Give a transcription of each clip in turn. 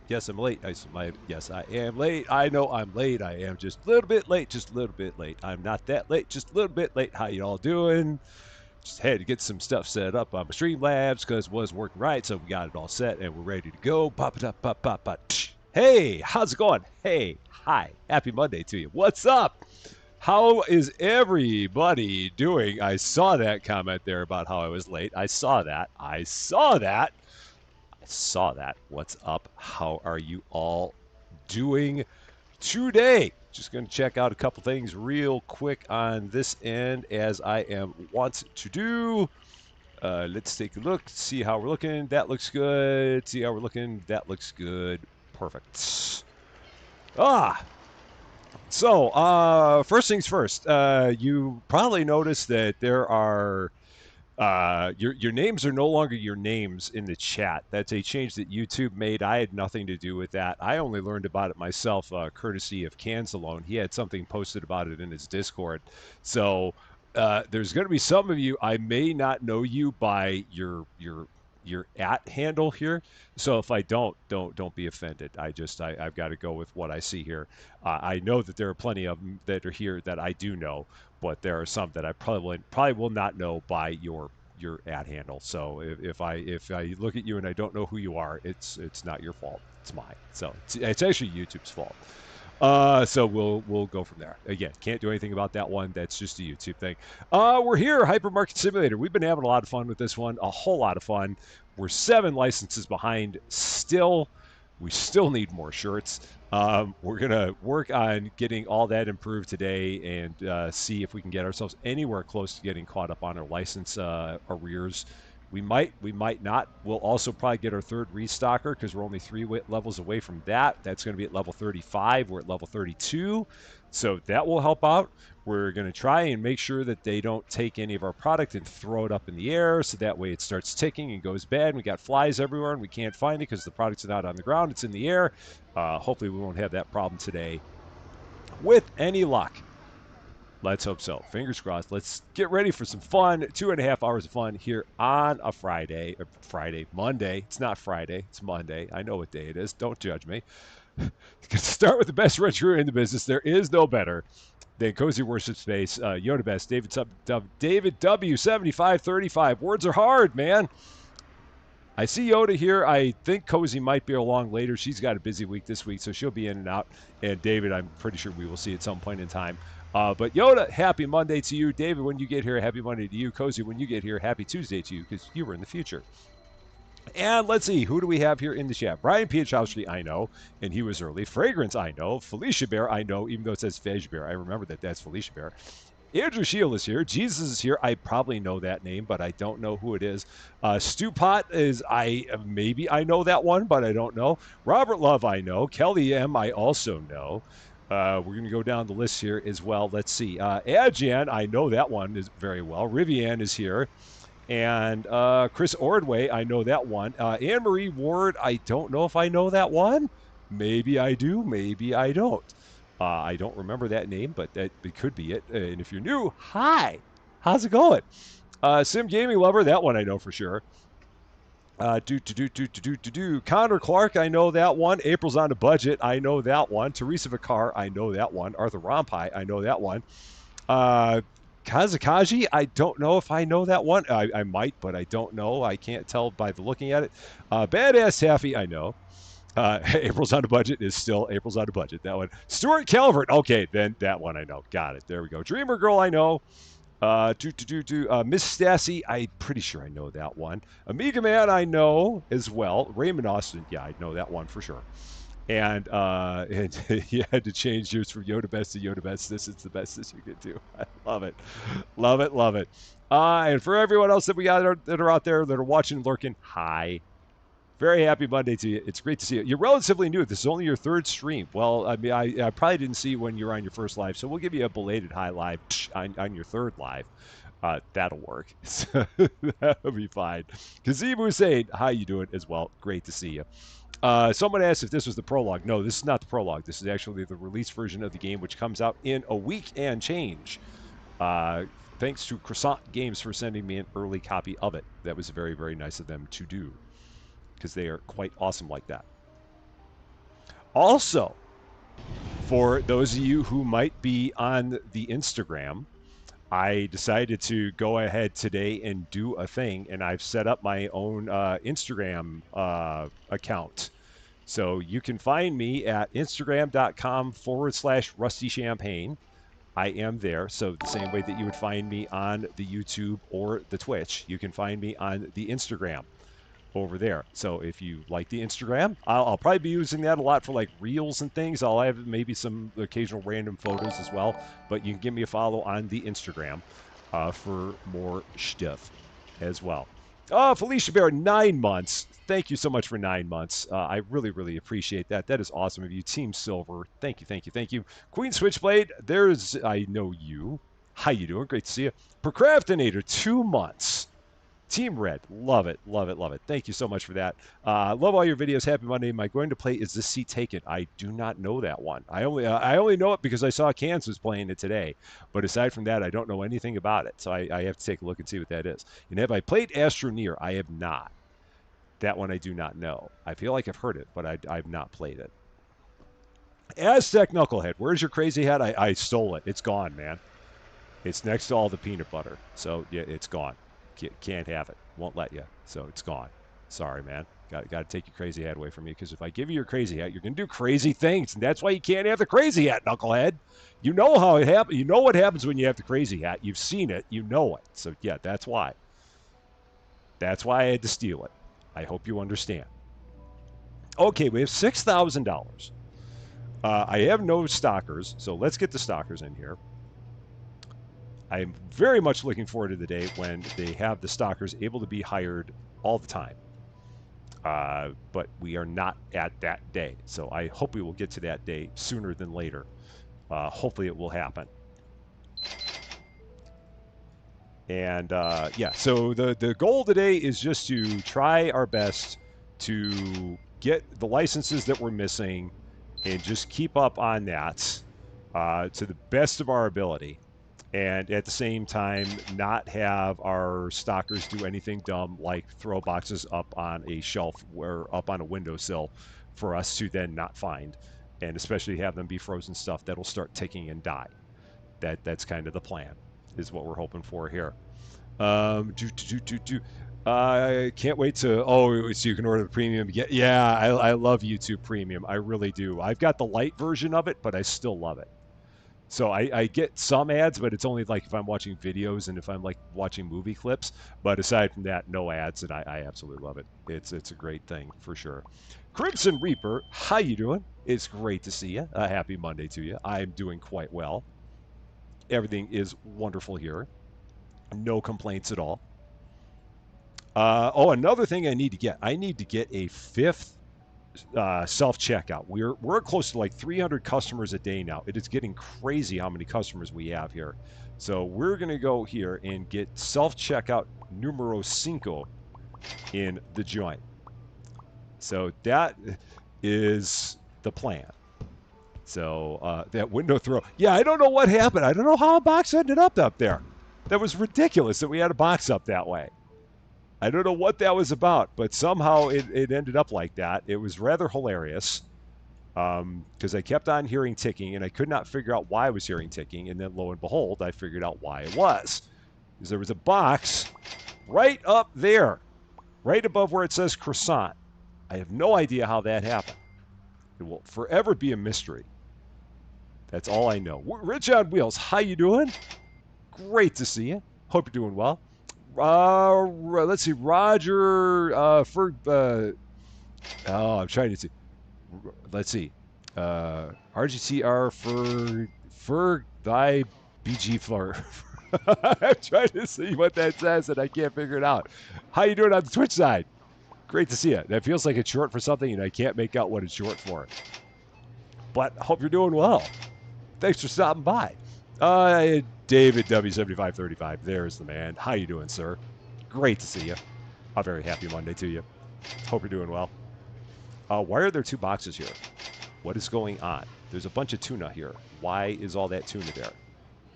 Yes, I'm late. Yes, I am late. I know I'm late. I am just a little bit late. Just a little bit late. I'm not that late. Just a little bit late. How you all doing? Just had to get some stuff set up on my Streamlabs because it wasn't working right. So we got it all set and we're ready to go. Pop it up, pop, pop, pop. Hey, how's it going? Hey, hi. Happy Monday to you. What's up? How is everybody doing? I saw that comment there about how I was late. I saw that. I saw that. I saw that. What's up? How are you all doing today? Just going to check out a couple things real quick on this end as I am wont to do. Let's take a look, see how we're looking. That looks good. See how we're looking. That looks good. Perfect. So, first things first. You probably noticed that there are your names are no longer your names in the chat. That's a change that YouTube made. I had nothing to do with that. I only learned about it myself, courtesy of Canzalone. He had something posted about it in his Discord. So there's going to be some of you I may not know you by your at handle here. So if I don't be offended. I've got to go with what I see here. I know that there are plenty of them that are here that I do know, but there are some that I probably will not know by your ad handle. So if I look at you and I don't know who you are, it's not your fault. It's mine. So it's actually YouTube's fault. So we'll go from there. Again, can't do anything about that one. That's just a YouTube thing. We're here, Hypermarket Simulator. We've been having a lot of fun with this one, a whole lot of fun. We're 7 licenses behind still. We still need more shirts. We're going to work on getting all that improved today and see if we can get ourselves anywhere close to getting caught up on our license arrears. We might not. We'll also probably get our 3rd restocker because we're only 3 levels away from that. That's going to be at level 35. We're at level 32. So that will help out. We're going to try and make sure that they don't take any of our product and throw it up in the air, so that way it starts ticking and goes bad. And we got flies everywhere and we can't find it because the product's not on the ground. It's in the air. Hopefully we won't have that problem today with any luck. Let's hope so. Fingers crossed. Let's get ready for some fun. 2.5 hours of fun here on a Monday. It's not Friday. It's Monday. I know what day it is. Don't judge me. Start with the best retro in the business. There is no better than Cozy Worship Space. Yoda Best, David W7535. Words are hard, man. I see Yoda here. I think Cozy might be along later. She's got a busy week this week, so she'll be in and out. And David, I'm pretty sure we will see at some point in time. But Yoda, happy Monday to you. David, when you get here, happy Monday to you. Cozy, when you get here, happy Tuesday to you because you were in the future. And let's see, who do we have here in the chat? Brian Piachowski, I know, and he was early. Fragrance, I know. Felicia Bear, I know, even though it says Fej Bear. I remember that that's Felicia Bear. Andrew Shield is here. Jesus is here. I probably know that name, but I don't know who it is. Stu Pot is, maybe I know that one, but I don't know. Robert Love, I know. Kelly M, I also know. We're going to go down the list here as well. Let's see. Adjan, I know that one is very well. Rivian is here. And Chris Ordway, I know that one. Anne-Marie Ward, I don't know if I know that one. Maybe I do, maybe I don't. I don't remember that name, but that it could be it. And if you're new, hi. How's it going? Sim Gaming Lover, that one I know for sure. Connor Clark, I know that one. April's on a budget, I know that one. Teresa Vicar, I know that one. Arthur Rompai, I know that one. Kazakaji, I don't know if I know that one. I might, but I don't know. I can't tell by the looking at it. Badass Taffy, I know. April's on a budget is still April's on a budget. That one. Stuart Calvert. Okay, then that one I know. Got it. There we go. Dreamer Girl, I know. Miss Stassi, I'm pretty sure I know that one. Amiga Man, I know as well. Raymond Austin, yeah, I know that one for sure. And you had to change yours from Yoda Best to Yoda Best. This is the bestest you could do. I love it. Love it, love it. And for everyone else that we got that are out there that are watching and lurking, hi. Very happy Monday to you. It's great to see you. You're relatively new. This is only your 3rd stream. Well, I mean, I probably didn't see you when you were on your first live, so we'll give you a belated high live on your 3rd live. That'll work. That'll be fine. Kazim Hussein, how you doing as well? Great to see you. Someone asked if this was the prologue. No, this is not the prologue. This is actually the release version of the game, which comes out in a week and change. thanks to Croissant Games for sending me an early copy of it. That was very, very nice of them to do because they are quite awesome like that. Also, for those of you who might be on the Instagram, I decided to go ahead today and do a thing, and I've set up my own Instagram account. So you can find me at instagram.com/Rusty Champaign. I am there. So the same way that you would find me on the YouTube or the Twitch, you can find me on the Instagram over there. So if you like the Instagram, I'll probably be using that a lot for like reels and things. I'll have maybe some occasional random photos as well, but you can give me a follow on the Instagram for more stuff as well. Felicia Bear, 9 months. Thank you so much for 9 months. I really, really appreciate that. That is awesome of you. Team Silver. Thank you, thank you, thank you. Queen Switchblade, I know you. How you doing? Great to see you. Procrastinator, 2 months. Team Red, love it, love it, love it. Thank you so much for that. Love all your videos. Happy Monday. Am I going to play Is This Seat Taken? I do not know that one. I only know it because I saw Cans was playing it today. But aside from that, I don't know anything about it. So I have to take a look and see what that is. And have I played Astroneer? I have not. That one I do not know. I feel like I've heard it, but I've not played it. Aztec Knucklehead, where's your crazy hat? I stole it. It's gone, man. It's next to all the peanut butter. So yeah, it's gone. Can't have it. Won't let you. So it's gone. Sorry, man. Got to take your crazy hat away from me because if I give you your crazy hat, you're going to do crazy things. And that's why you can't have the crazy hat, knucklehead. You know how it happens. You know what happens when you have the crazy hat. You've seen it. You know it. So, yeah, that's why. That's why I had to steal it. I hope you understand. Okay, we have $6,000. I have no stalkers, so let's get the stalkers in here. I'm very much looking forward to the day when they have the stalkers able to be hired all the time. But we are not at that day. So I hope we will get to that day sooner than later. Hopefully it will happen. And yeah, so the goal today is just to try our best to get the licenses that we're missing and just keep up on that to the best of our ability. And at the same time, not have our stalkers do anything dumb like throw boxes up on a shelf or up on a windowsill for us to then not find. And especially have them be frozen stuff that'll start ticking and die. That's kind of the plan, is what we're hoping for here. I can't wait to, so you can order the premium. Yeah, I love YouTube Premium. I really do. I've got the light version of it, but I still love it. So I get some ads, but it's only like if I'm watching videos and if I'm like watching movie clips. But aside from that, no ads, and I absolutely love it. It's a great thing for sure. Crimson Reaper, how you doing? It's great to see you. Happy Monday to you. I'm doing quite well. Everything is wonderful here. No complaints at all. Another thing I need to get. I need to get a 5th self-checkout. We're close to like 300 customers a day now. It is getting crazy how many customers we have here. So we're going to go here and get self-checkout numero 5 in the joint. So that is the plan. So that window throw. Yeah, I don't know what happened. I don't know how a box ended up there. That was ridiculous that we had a box up that way. I don't know what that was about, but somehow it ended up like that. It was rather hilarious because I kept on hearing ticking, and I could not figure out why I was hearing ticking. And then, lo and behold, I figured out why it was. Because there was a box right up there, right above where it says croissant. I have no idea how that happened. It will forever be a mystery. That's all I know. Rich on Wheels, how you doing? Great to see you. Hope you're doing well. Let's see, Roger, I'm trying to see. Let's see. RGTR for thy BG flirt. I'm trying to see what that says, and I can't figure it out. How you doing on the Twitch side? Great to see you. That feels like it's short for something, and I can't make out what it's short for. But hope you're doing well. Thanks for stopping by. David W7535, there's the man. How you doing, sir? Great to see you. A very happy Monday to you. Hope you're doing well. Why are there 2 boxes here? What is going on? There's a bunch of tuna here. Why is all that tuna there?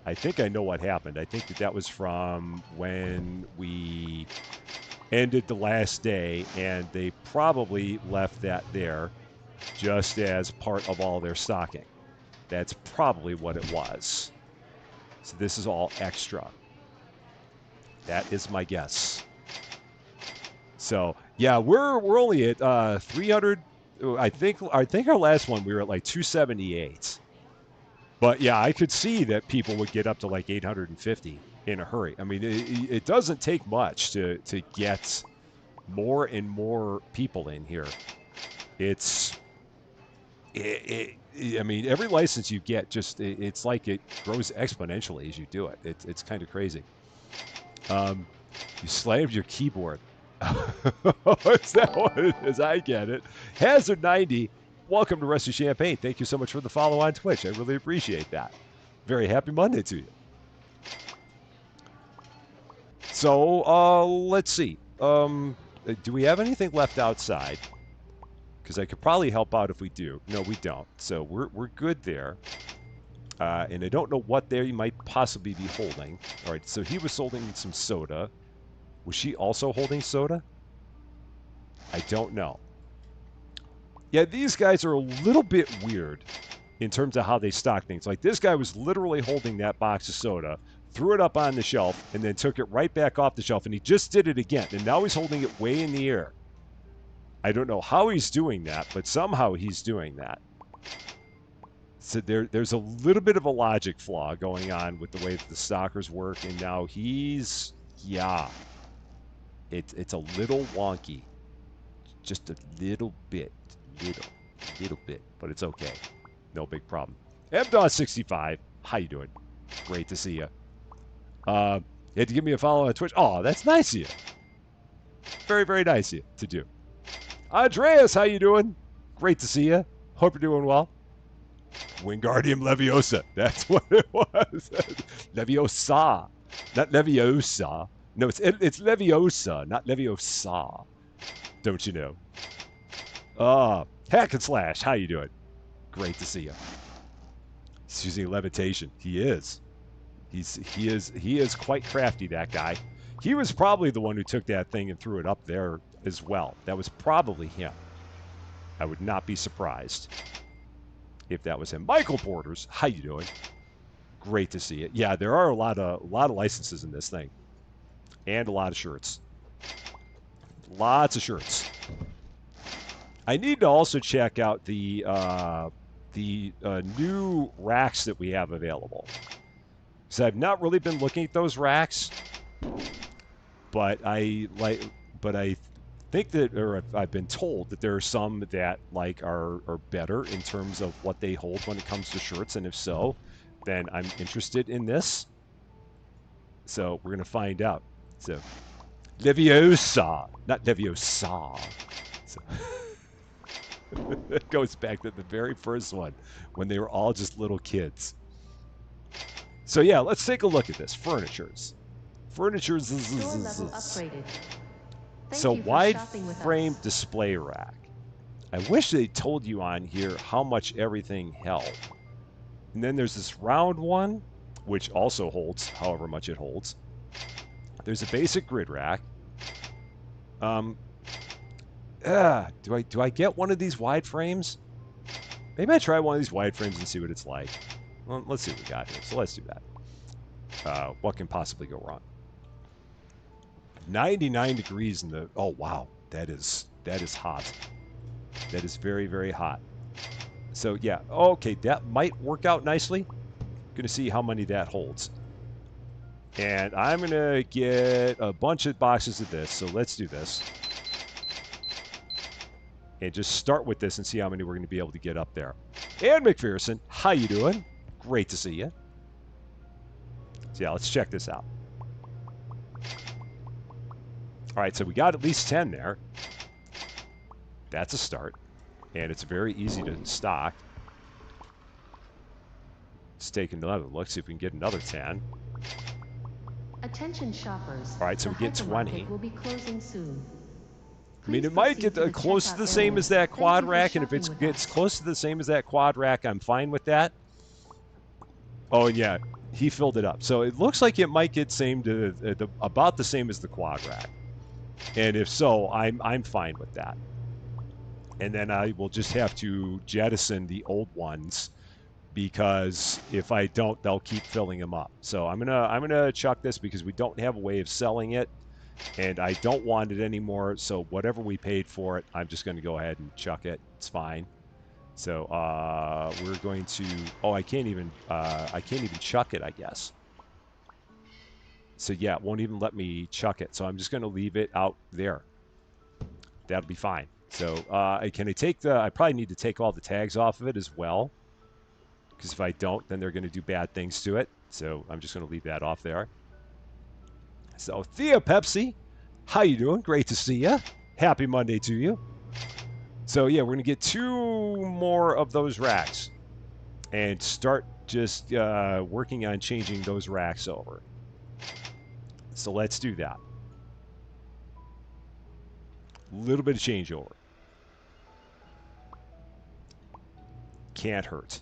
I think I know what happened. I think that was from when we ended the last day, and they probably left that there just as part of all their stocking. That's probably what it was. So this is all extra. That is my guess. So yeah, we're only at 300. I think our last one we were at like 278. But yeah, I could see that people would get up to like 850 in a hurry. I mean, it doesn't take much to get more and more people in here. It's I mean, every license you get, just it's like it grows exponentially as you do it. It's kind of crazy. You slammed your keyboard. Is that what it is? I get it. Hazard90, welcome to Rest of Champaign. Thank you so much for the follow on Twitch. I really appreciate that. Very happy Monday to you. So, let's see. Do we have anything left outside? Because I could probably help out if we do. No, we don't. So we're good there. And I don't know what they might possibly be holding. All right, so he was holding some soda. Was she also holding soda? I don't know. Yeah, these guys are a little bit weird in terms of how they stock things. Like this guy was literally holding that box of soda, threw it up on the shelf, and then took it right back off the shelf, and he just did it again. And now he's holding it way in the air. I don't know how he's doing that, but somehow he's doing that. So there's a little bit of a logic flaw going on with the way that the stockers work, and now he's, yeah, it's a little wonky. Just a little bit, little bit, but it's okay. No big problem. MDOS65, how you doing? Great to see you. You had to give me a follow on Twitch. Oh, that's nice of you. Very, very nice of you to do. Andreas, how you doing? Great to see you. Hope you're doing well. Wingardium Leviosa. That's what it was. Leviosa. Not Leviosa. No, it's Leviosa, not Leviosa. Don't you know? Hack and Slash, how you doing? Great to see you. He's using levitation. He is. He is quite crafty, that guy. He was probably the one who took that thing and threw it up there as well. That was probably him. I would not be surprised if that was him. Michael Porters, how you doing? Great to see it. Yeah, there are a lot of licenses in this thing, and a lot of shirts. Lots of shirts. I need to also check out the new racks that we have available. So I've not really been looking at those racks, but I think that, or I've been told that there are some that like are better in terms of what they hold when it comes to shirts, and if so, then I'm interested in this. So we're gonna find out. So Leviosa, not Leviosa. So, it goes back to the very first one when they were all just little kids. So yeah, let's take a look at this. Furnitures. Furnitures. So wide frame display rack. I wish they told you on here how much everything held. And then there's this round one, which also holds however much it holds. There's a basic grid rack. Do I get one of these wide frames? Maybe I try one of these wide frames and see what it's like. Well, let's see what we got here. So let's do that. What can possibly go wrong? 99 degrees in the... Oh, wow. That is hot. That is very, very hot. So, yeah. Okay, that might work out nicely. Going to see how many that holds. And I'm going to get a bunch of boxes of this. So let's do this. And just start with this and see how many we're going to be able to get up there. And McPherson, how you doing? Great to see you. So yeah, let's check this out. All right, so we got at least 10 there. That's a start. And it's very easy to stock. Let's take another look, see if we can get another 10. Attention shoppers. All right, so we get 20. Will be closing soon. I mean, it might get close to the same as that quad rack, and if it gets close to the same as that quad rack, I'm fine with that. Oh, and yeah, he filled it up. So it looks like it might get about the same as the quad rack. And if so, I'm fine with that. And then I will just have to jettison the old ones because if I don't, they'll keep filling them up. So I'm gonna chuck this because we don't have a way of selling it, and I don't want it anymore. So whatever we paid for it, I'm just going to go ahead and chuck it. It's fine. So we're going to. Oh, I can't even chuck it, I guess. So yeah, it won't even let me chuck it. So I'm just going to leave it out there. That'll be fine. So can I take I probably need to take all the tags off of it as well, because if I don't, then they're going to do bad things to it. So I'm just going to leave that off there. So Thea Pepsi, how you doing? Great to see you. Happy Monday to you. So yeah, we're going to get 2 more of those racks and start just working on changing those racks over. So let's do that. A little bit of changeover. Can't hurt.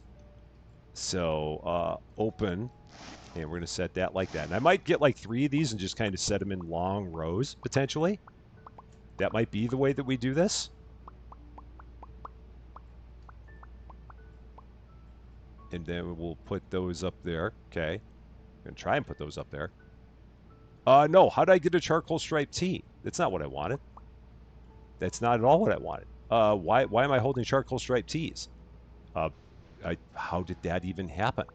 So open, and we're going to set that like that. And I might get like 3 of these and just kind of set them in long rows, potentially. That might be the way that we do this. And then we'll put those up there. Okay. I'm going to try and put those up there. No, how did I get a charcoal striped tee? That's not what I wanted. That's not at all what I wanted. Why am I holding charcoal striped tees? How did that even happen?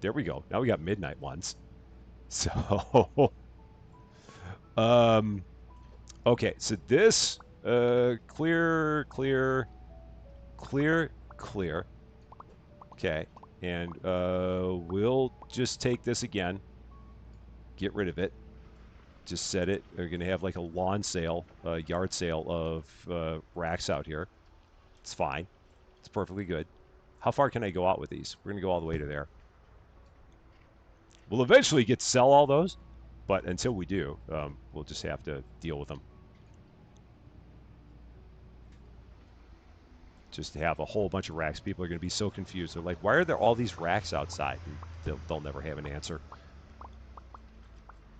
There we go. Now we got midnight ones. So, okay. So this, clear. Okay. And we'll just take this again. Get rid of it. Just set it. We're going to have like a lawn sale, yard sale of racks out here. It's fine. It's perfectly good. How far can I go out with these? We're going to go all the way to there. We'll eventually get to sell all those, but until we do, we'll just have to deal with them. Just to have a whole bunch of racks. People are going to be so confused. They're like, why are there all these racks outside? And they'll never have an answer.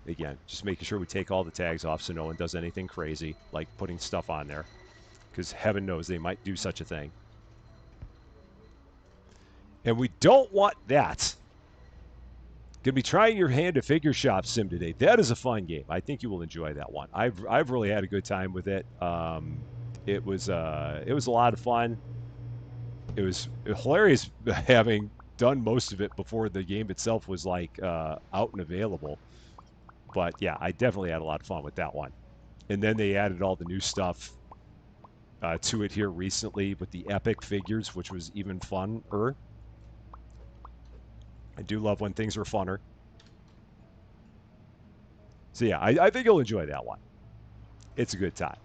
Again, just making sure we take all the tags off so no one does anything crazy, like putting stuff on there. Because heaven knows they might do such a thing. And we don't want that. Going to be trying your hand at Figure Shop Sim today. That is a fun game. I think you will enjoy that one. I've really had a good time with it. It was a lot of fun. It was hilarious having done most of it before the game itself was like out and available. But yeah, I definitely had a lot of fun with that one. And then they added all the new stuff to it here recently with the epic figures, which was even funner. I do love when things are funner. So yeah, I think you'll enjoy that one. It's a good time.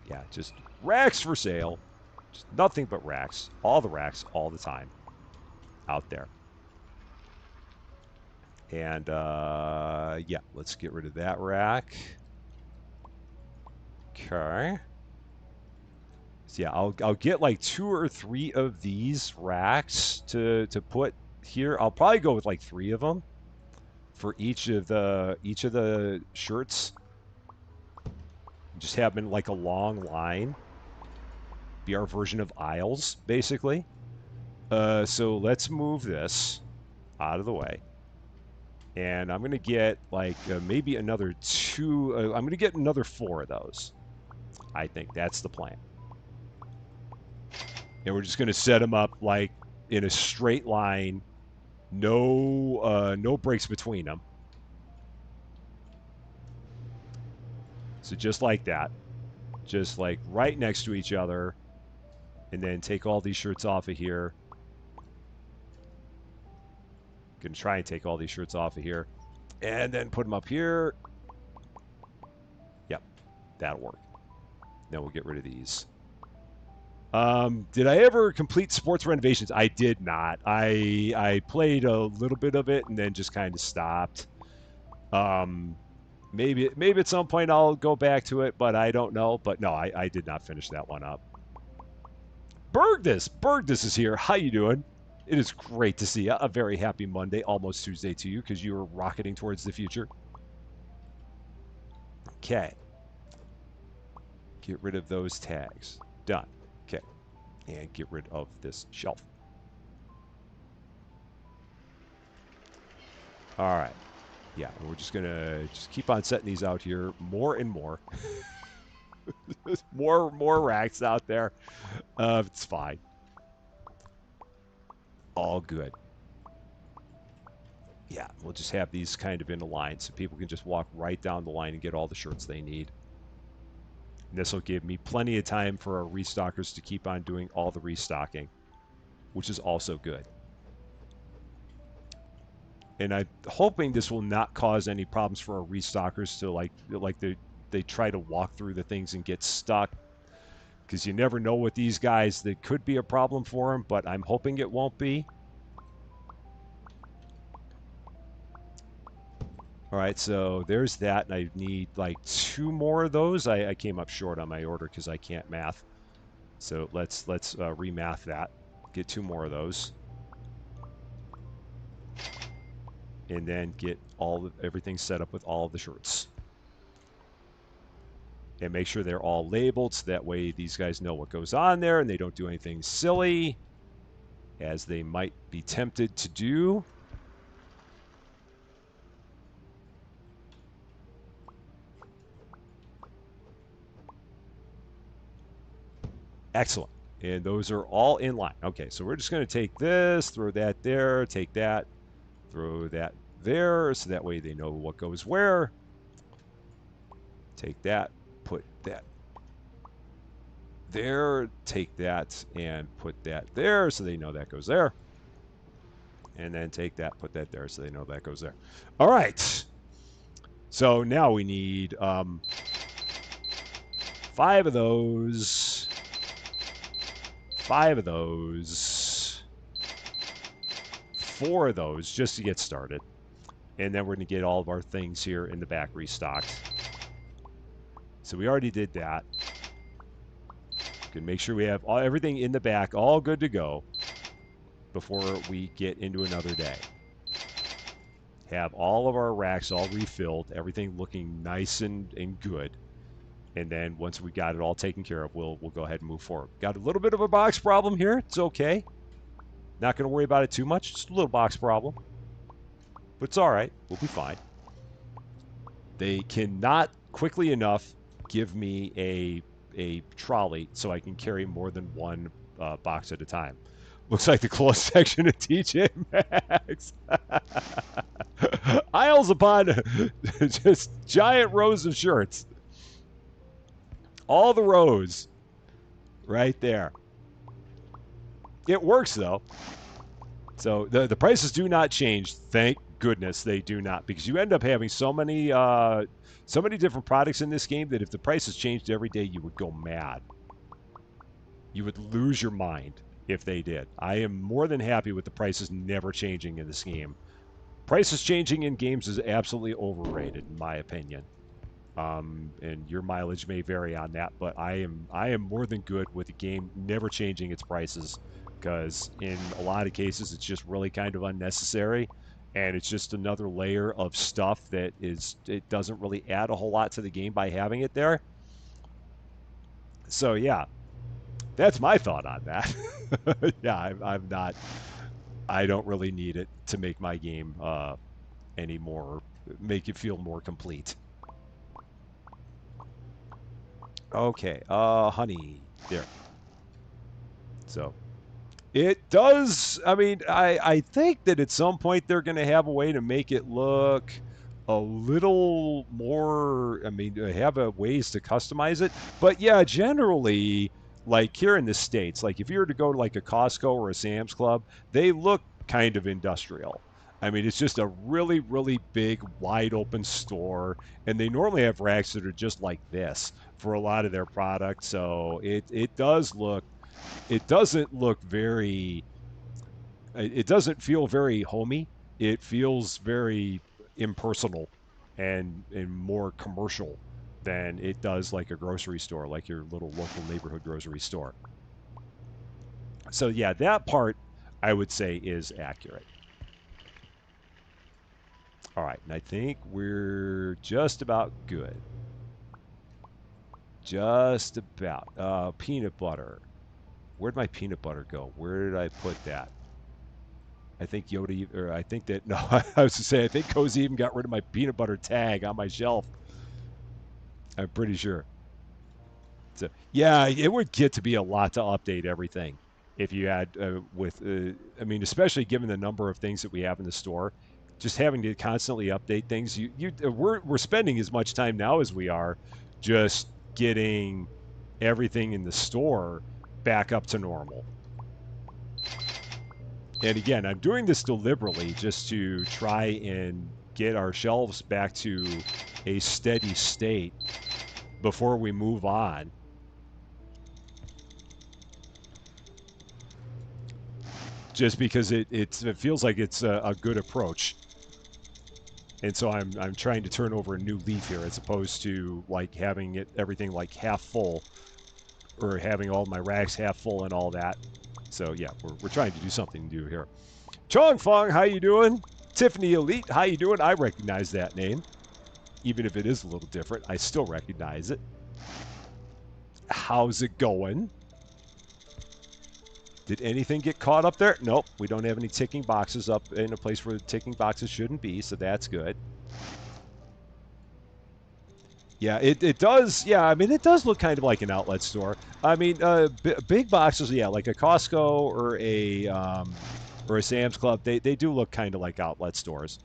Yeah, just racks for sale. Just nothing but racks. All the racks, all the time. Out there. And, yeah, let's get rid of that rack. Okay. So yeah, I'll get like 2 or 3 of these racks to put here. I'll probably go with like 3 of them for each of the shirts. Just have them in like a long line. Be our version of aisles, basically. So let's move this out of the way. And I'm going to get like maybe another 2. I'm going to get another 4 of those. I think that's the plan. And we're just going to set them up like in a straight line. No breaks between them. So just like that. Just like right next to each other. And then take all these shirts off of here. Gonna try and take all these shirts off of here. And then put them up here. Yep, that'll work. Then we'll get rid of these. Did I ever complete sports renovations? I did not. I played a little bit of it and then just kind of stopped. Maybe at some point I'll go back to it, but I don't know. But no, I did not finish that one up. Bergdus is here. How you doing? It is great to see a very happy Monday, almost Tuesday to you, because you are rocketing towards the future. Okay. Get rid of those tags. Done. Okay. And get rid of this shelf. All right. Yeah, and we're just going to just keep on setting these out here more and more. more racks out there. It's fine. All good. Yeah, we'll just have these kind of in a line so people can just walk right down the line and get all the shirts they need. And this will give me plenty of time for our restockers to keep on doing all the restocking, which is also good. And I'm hoping this will not cause any problems for our restockers to like they try to walk through the things and get stuck, because you never know with these guys. That could be a problem for them, but I'm hoping it won't be. All right, so there's that, and I need like 2 more of those. I came up short on my order because I can't math. So let's remath that. Get 2 more of those, and then get everything set up with all of the shirts. And make sure they're all labeled so that way these guys know what goes on there and they don't do anything silly, as they might be tempted to do. Excellent. And those are all in line. Okay, so we're just going to take this, throw that there, take that, throw that there, so that way they know what goes where. Take that, put that there, take that, and put that there, so they know that goes there. And then take that, put that there, so they know that goes there. All right. So now we need 5 of those, 5 of those, 4 of those, just to get started. And then we're going to get all of our things here in the back restocked. So we already did that. Can make sure we have everything in the back all good to go before we get into another day. Have all of our racks all refilled, everything looking nice and good. And then once we got it all taken care of, we'll go ahead and move forward. Got a little bit of a box problem here. It's okay. Not going to worry about it too much. Just a little box problem. But it's all right. We'll be fine. They cannot quickly enough give me a trolley so I can carry more than one box at a time. Looks like the closed section of TJ Maxx. Aisles upon just giant rows of shirts. All the rows right there. It works, though. So the prices do not change. Thank goodness they do not, because you end up having so many different products in this game that if the prices changed every day, you would go mad. You would lose your mind if they did. I am more than happy with the prices never changing in this game. Prices changing in games is absolutely overrated, in my opinion. And your mileage may vary on that, but I am more than good with the game never changing its prices, because in a lot of cases it's just really kind of unnecessary, and it's just another layer of stuff that it doesn't really add a whole lot to the game by having it there. So yeah, that's my thought on that. Yeah, I'm not. I don't really need it to make my game any more, make it feel more complete. Okay, honey, there. So it does. I mean, I think that at some point they're going to have a way to make it look a little more. I mean, they have ways to customize it. But yeah, generally, like here in the States, like if you were to go to like a Costco or a Sam's Club, they look kind of industrial. I mean, it's just a really, really big, wide open store, and they normally have racks that are just like this for a lot of their products. So it does look, it doesn't look very, it doesn't feel very homey. It feels very impersonal and more commercial than it does like a grocery store, like your little local neighborhood grocery store. So yeah, that part I would say is accurate. All right, and I think we're just about good. Just about. Peanut butter. Where'd my peanut butter go? Where did I put that? I think Yoda, or I think that, no, I was to say, I think Cozy even got rid of my peanut butter tag on my shelf. I'm pretty sure. So, yeah, it would get to be a lot to update everything if you had I mean, especially given the number of things that we have in the store, just having to constantly update things. We're spending as much time now as we are just getting everything in the store back up to normal. And again, I'm doing this deliberately just to try and get our shelves back to a steady state before we move on. Just because it feels like it's a good approach. And so I'm trying to turn over a new leaf here as opposed to like having everything like half full or having all my racks half full and all that. So yeah, we're trying to do something new here. Chong Fong, how you doing? Tiffany Elite, how you doing? I recognize that name. Even if it is a little different, I still recognize it. How's it going? Did anything get caught up there? Nope, we don't have any ticking boxes up in a place where the ticking boxes shouldn't be, so that's good. Yeah, it does. Yeah, I mean, it does look kind of like an outlet store. I mean, big boxes, yeah, like a Costco or a Sam's Club. They do look kind of like outlet stores.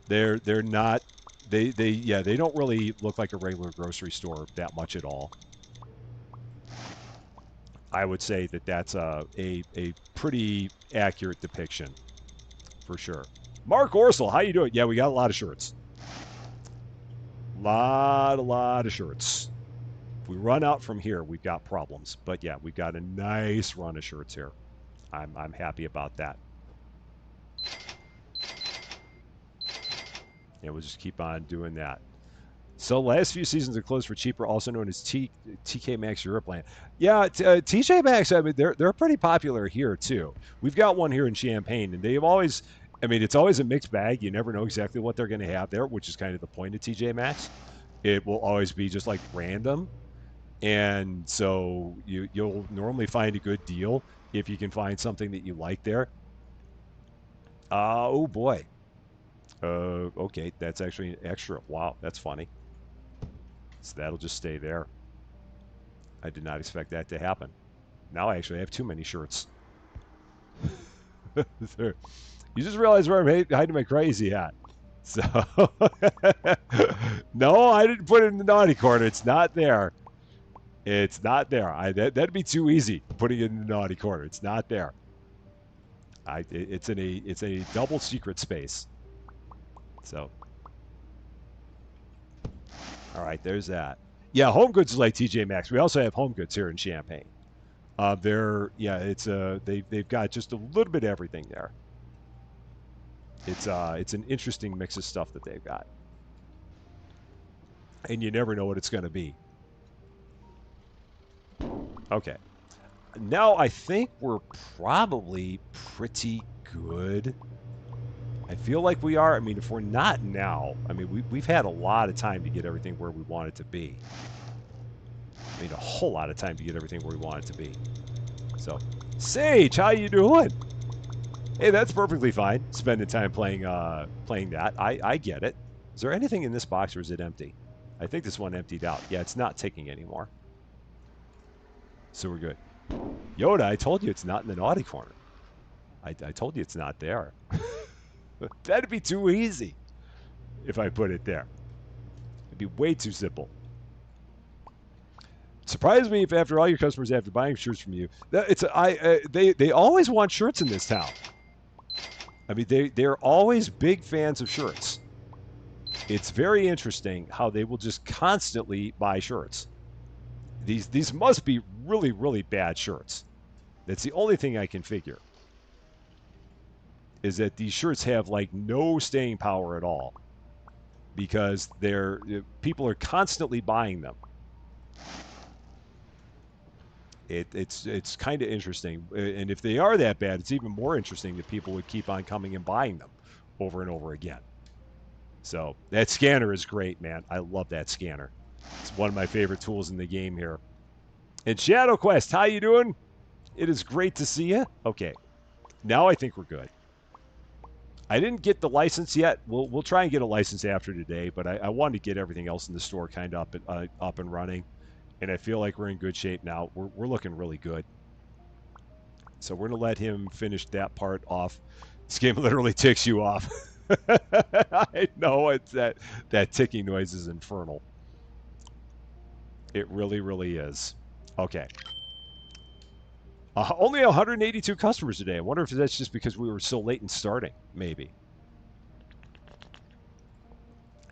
They're not. They don't really look like a regular grocery store that much at all. I would say that that's a pretty accurate depiction for sure. Mark Orsel, how you doing? Yeah, we got a lot of shirts. A lot of shirts. If we run out from here, we've got problems. But yeah, we've got a nice run of shirts here. I'm happy about that. And we'll just keep on doing that. So last few seasons are closed for cheaper, also known as TK Maxx Europe. Yeah, TJ Maxx. I mean, they're pretty popular here too. We've got one here in Champaign, and they've always. I mean, it's always a mixed bag. You never know exactly what they're going to have there, which is kind of the point of TJ Maxx. It will always be just like random, and so you'll normally find a good deal if you can find something that you like there. Oh boy. Okay, that's actually extra. Wow, that's funny. So that'll just stay there. I did not expect that to happen. Now I actually have too many shirts. You just realize where I'm hiding my crazy hat. So, no, I didn't put it in the naughty corner. It's not there. It's not there. That'd be too easy, putting it in the naughty corner. It's not there. It's a double secret space. So, all right, there's that. Yeah, Home Goods is like TJ Maxx. We also have Home Goods here in Champaign. They've got just a little bit of everything there. It's an interesting mix of stuff that they've got, and you never know what it's going to be. Okay, now I think we're probably pretty good. I feel like we are. I mean, if we're not now, I mean, we've had a lot of time to get everything where we want it to be. I mean, a whole lot of time to get everything where we want it to be. So, Sage, how you doing? Hey, that's perfectly fine. Spending time playing that. I get it. Is there anything in this box or is it empty? I think this one emptied out. Yeah, it's not ticking anymore. So we're good. Yoda, I told you it's not in the naughty corner. I told you it's not there. That'd be too easy if I put it there. It'd be way too simple. Surprise me if after all your customers after buying shirts from you, they always want shirts in this town. I mean, they're always big fans of shirts. It's very interesting how they will just constantly buy shirts. These must be really, really bad shirts. That's the only thing I can figure. Is that these shirts have like no staying power at all. Because people are constantly buying them. It's kind of interesting, and if they are that bad, it's even more interesting that people would keep on coming and buying them over and over again. So that scanner is great, man. I love that scanner. It's one of my favorite tools in the game here. And Shadow Quest, how you doing? It is great to see you. Okay, now I think we're good. I didn't get the license yet. We'll try and get a license after today, but I wanted to get everything else in the store kind of up and running, and I feel like we're in good shape now. We're looking really good. So we're gonna let him finish that part off. This game literally ticks you off. I know it's that ticking noise is infernal. It really, really is. Okay. Only 182 customers today. I wonder if that's just because we were so late in starting. Maybe.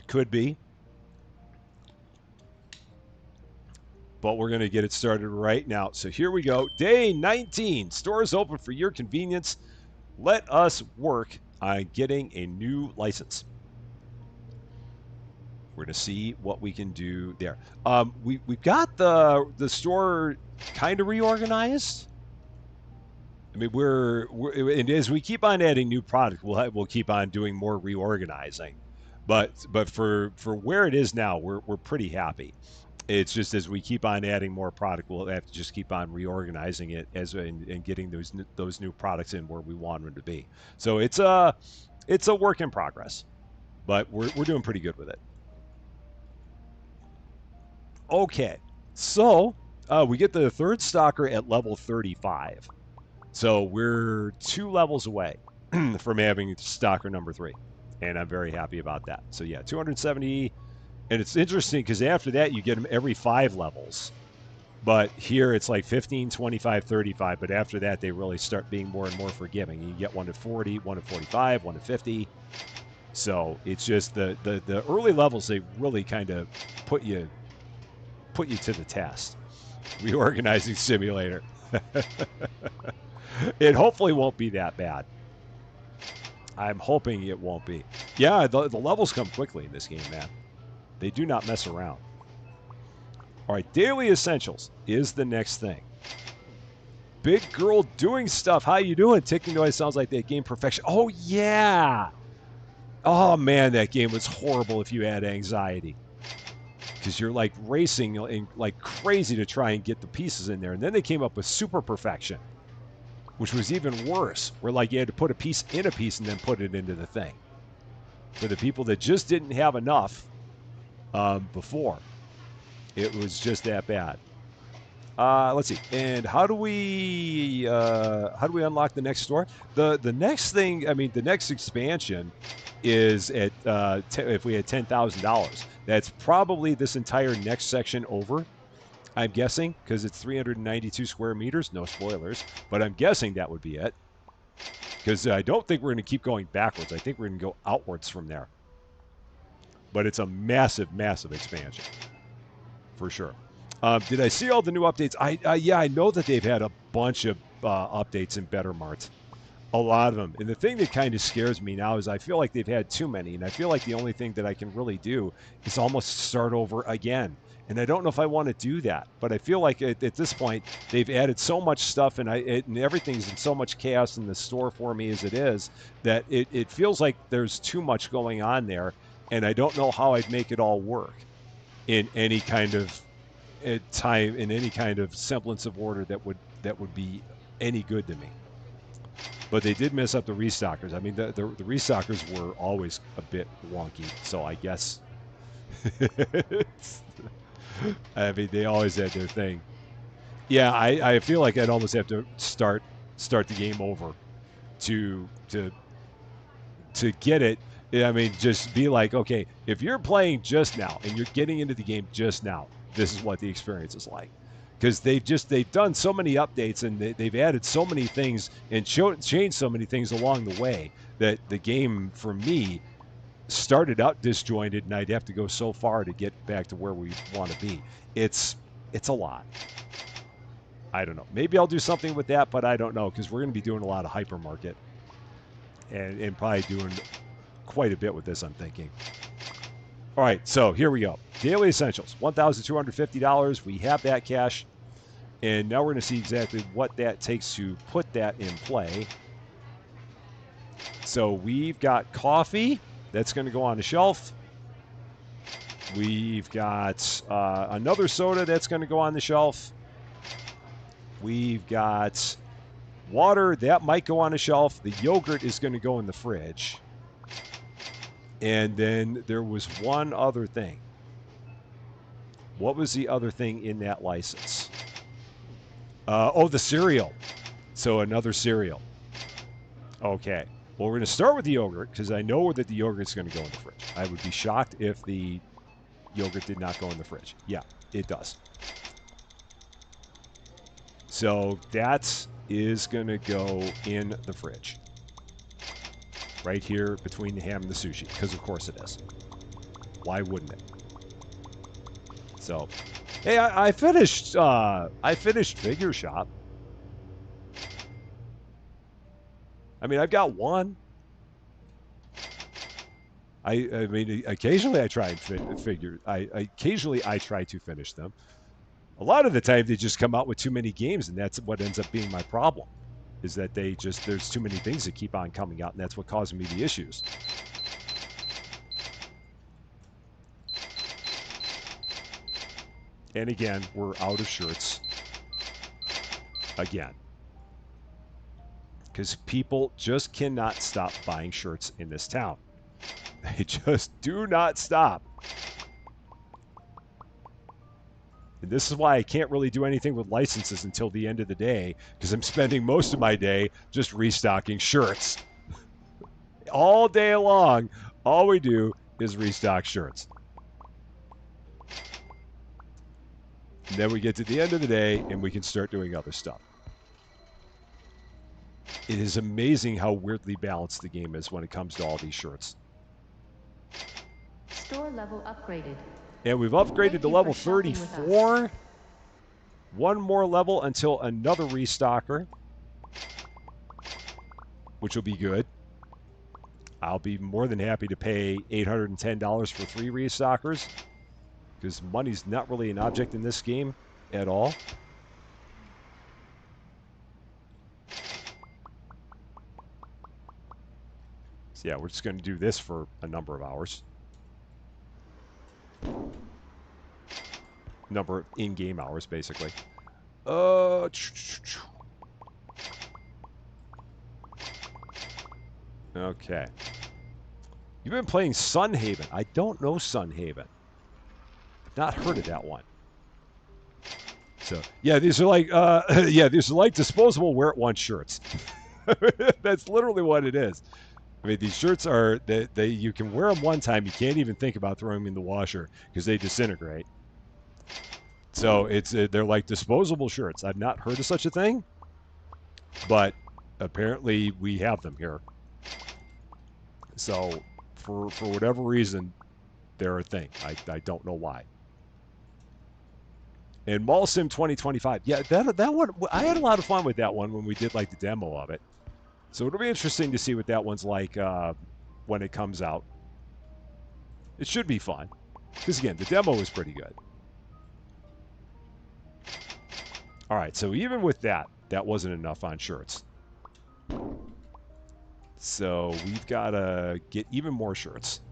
Could be. But we're going to get it started right now. So here we go. Day 19. Stores open for your convenience. Let us work on getting a new license. We're going to see what we can do there. We've got the store kind of reorganized. I mean, and as we keep on adding new product, we'll keep on doing more reorganizing. But for where it is now, we're pretty happy. It's just as we keep on adding more product, we'll have to just keep on reorganizing it and getting those new products in where we want them to be. So it's a work in progress, but we're doing pretty good with it. Okay, so we get the third stalker at level 35. So we're 2 levels away from having stalker number 3, and I'm very happy about that. So yeah, 270, and it's interesting because after that you get them every 5 levels. But here it's like 15, 25, 35, but after that they really start being more and more forgiving. You get one at 40, one at 45, one at 50. So it's just the early levels, they really kind of put you to the test. Reorganizing simulator. It hopefully won't be that bad. I'm hoping it won't be. Yeah, the levels come quickly in this game, man. They do not mess around. All right, daily essentials is the next thing. Big girl doing stuff. How you doing? Ticking noise sounds like that game perfection. Oh, yeah. Oh, man, that game was horrible if you had anxiety. Because you're like racing like crazy to try and get the pieces in there. And then they came up with super perfection, which was even worse, where like you had to put a piece in a piece and then put it into the thing. For the people that just didn't have enough before, it was just that bad. Let's see. And how do we unlock the next store? The next thing, I mean, the next expansion is at if we had $10,000. That's probably this entire next section over. I'm guessing, because it's 392 square meters. No spoilers, but I'm guessing that would be it. Because I don't think we're going to keep going backwards. I think we're going to go outwards from there. But it's a massive, massive expansion, for sure. Did I see all the new updates? Yeah, I know that they've had a bunch of updates in Better Mart. A lot of them. And the thing that kind of scares me now is I feel like they've had too many. And I feel like the only thing that I can really do is almost start over again. And I don't know if I want to do that. But I feel like at this point, they've added so much stuff and everything's in so much chaos in the store for me as it is, that it feels like there's too much going on there. And I don't know how I'd make it all work in any kind of time, in any kind of semblance of order that would be any good to me. But they did mess up the restockers. I mean, the restockers were always a bit wonky, so I guess I mean, they always had their thing. Yeah, I feel like I'd almost have to start the game over to get it. I mean, just be like, okay, if you're playing just now and you're getting into the game just now, this is what the experience is like. Because they've done so many updates and they've added so many things and changed so many things along the way that the game, for me, started out disjointed, and I'd have to go so far to get back to where we want to be. It's a lot. I don't know. Maybe I'll do something with that, but I don't know, because we're going to be doing a lot of Hypermarket and probably doing quite a bit with this, I'm thinking. All right, so here we go. Daily essentials, $1,250. We have that cash, And now we're going to see exactly what that takes to put that in play. So we've got coffee. That's going to go on the shelf. We've got another soda that's going to go on the shelf. We've got water that might go on the shelf. The yogurt is going to go in the fridge. And then there was one other thing. What was the other thing in that license? Oh, the cereal. So another cereal. Okay. Well, we're going to start with the yogurt because I know that the yogurt's going to go in the fridge. I would be shocked if the yogurt did not go in the fridge. Yeah, it does. So that is going to go in the fridge. Right here between the ham and the sushi, because of course it is. Why wouldn't it? So, hey, I finished Figure Shop. I mean, I've got one. I mean, occasionally I try and figure. Occasionally I try to finish them. A lot of the time they just come out with too many games, and that's what ends up being my problem. Is that there's too many things that keep on coming out, and that's what causes me the issues. And again, we're out of shirts. Again. Because people just cannot stop buying shirts in this town. They just do not stop. And this is why I can't really do anything with licenses until the end of the day, because I'm spending most of my day just restocking shirts. All day long, all we do is restock shirts. And then we get to the end of the day and we can start doing other stuff. It is amazing how weirdly balanced the game is when it comes to all these shirts. Store level upgraded. And we've upgraded to level 34. One more level until another restocker, which will be good. I'll be more than happy to pay $810 for 3 restockers, because money's not really an object in this game at all. So yeah, we're just going to do this for a number of hours. Number of in-game hours, basically. Okay. You've been playing Sunhaven. I don't know Sunhaven. I've not heard of that one. So yeah, these are like these are like disposable wear it once shirts. That's literally what it is. I mean, these shirts are they you can wear them one time, you can't even think about throwing them in the washer because they disintegrate. So it's they're like disposable shirts. I've not heard of such a thing, but apparently we have them here. So for whatever reason, they're a thing. I don't know why. And Mall Sim 2025, yeah, that one I had a lot of fun with that one when we did like the demo of it. So it'll be interesting to see what that one's like when it comes out. It should be fun because again, the demo was pretty good. All right, so even with that, that wasn't enough on shirts. So we've got to get even more shirts.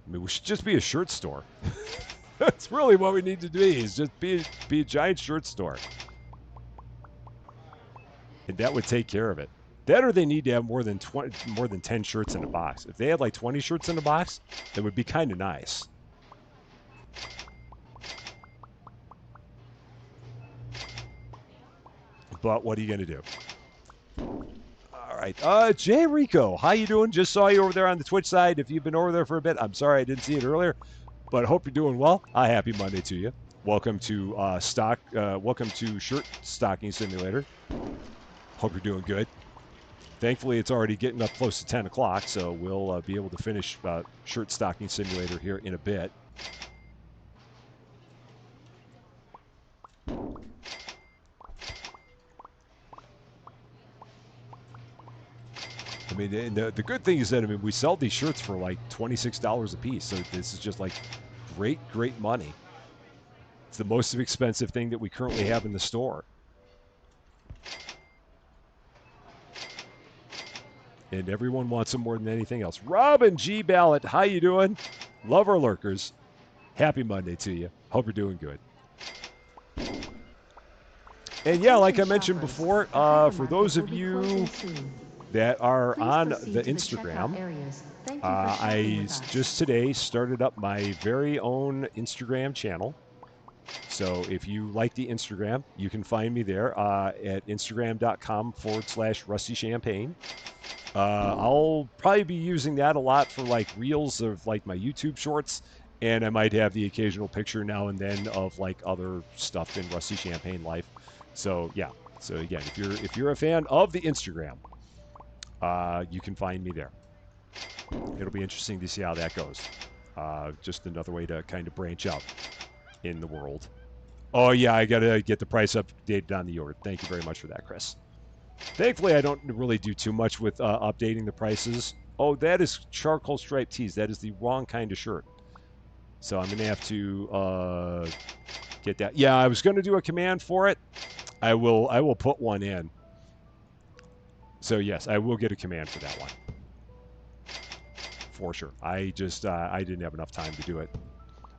I mean, we should just be a shirt store. That's really what we need to be, is just be a giant shirt store. And that would take care of it. That, or they need to have more than 10 shirts in a box. If they had like 20 shirts in a box, that would be kind of nice. But what are you going to do? All right. Jay Rico, how you doing? Just saw you over there on the Twitch side. If you've been over there for a bit, I'm sorry I didn't see it earlier, but I hope you're doing well. Happy Monday to you. Welcome to welcome to Shirt Stocking Simulator. Hope you're doing good. Thankfully, it's already getting up close to 10 o'clock, so we'll be able to finish Shirt Stocking Simulator here in a bit. I mean, and the good thing is that, I mean, we sell these shirts for like $26 a piece. So this is just like great, great money. It's the most expensive thing that we currently have in the store. And everyone wants them more than anything else. Robin G. Ballot, how you doing? Love our lurkers. Happy Monday to you. Hope you're doing good. And yeah, like I mentioned before, for those of you that are on the Instagram, I just today started up my very own Instagram channel. So if you like the Instagram, you can find me there at instagram.com/Rusty Champaign. I'll probably be using that a lot for like reels of like my YouTube shorts, and I might have the occasional picture now and then of like other stuff in Rusty Champagne life. So yeah. So again, if you're a fan of the Instagram, you can find me there. It'll be interesting to see how that goes. Just another way to kind of branch out in the world. Oh yeah, I gotta get the price updated on the yogurt. Thank you very much for that, Chris. Thankfully, I don't really do too much with updating the prices. Oh, that is charcoal striped tees. That is the wrong kind of shirt. So I'm gonna have to get that. Yeah, I was gonna do a command for it. I will put one in. So yes, I will get a command for that one. For sure. I just I didn't have enough time to do it.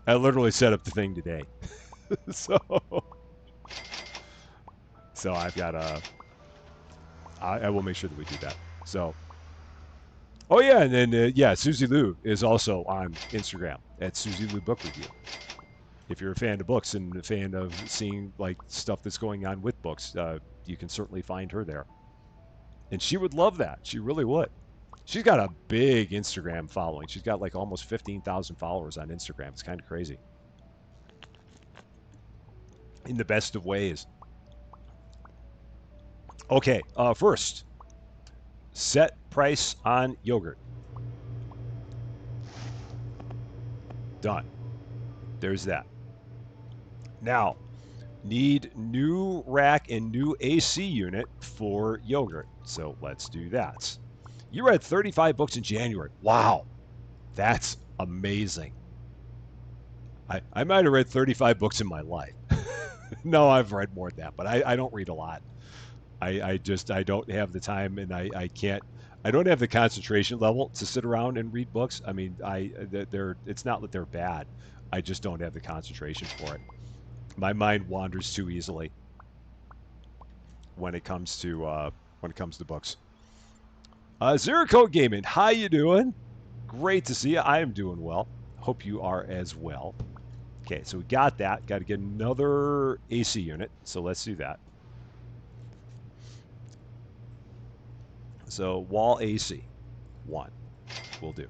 I literally set up the thing today. so I've got I will make sure that we do that. So, oh yeah, and then yeah, Susie Lou is also on Instagram at Susie Lou Book Review. If you're a fan of books and a fan of seeing like stuff that's going on with books, you can certainly find her there. And she would love that. She really would. She's got a big Instagram following. She's got like almost 15,000 followers on Instagram. It's kind of crazy. In the best of ways. Okay, first, set price on yogurt. Done. There's that. Now, need new rack and new AC unit for yogurt. So let's do that. You read 35 books in January. Wow, that's amazing. I might have read 35 books in my life. No, I've read more than that, but I don't read a lot. I don't have the time, and I don't have the concentration level to sit around and read books. I mean, it's not that they're bad. I just don't have the concentration for it. My mind wanders too easily when it comes to books. Zero Code Gaming, how you doing? Great to see you. I am doing well. Hope you are as well. Okay, so we got that. Got to get another AC unit. So let's do that. So wall AC, 1 will do.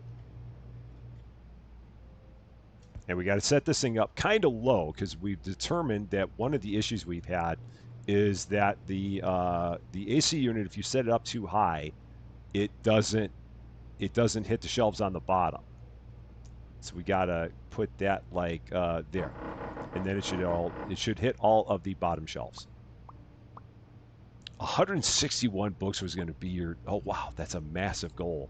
And we got to set this thing up kind of low because we've determined that one of the issues we've had is that the AC unit, if you set it up too high, it doesn't hit the shelves on the bottom. So we got to put that like there, and then it should hit all of the bottom shelves. 161 books was going to be your, oh wow, that's a massive goal.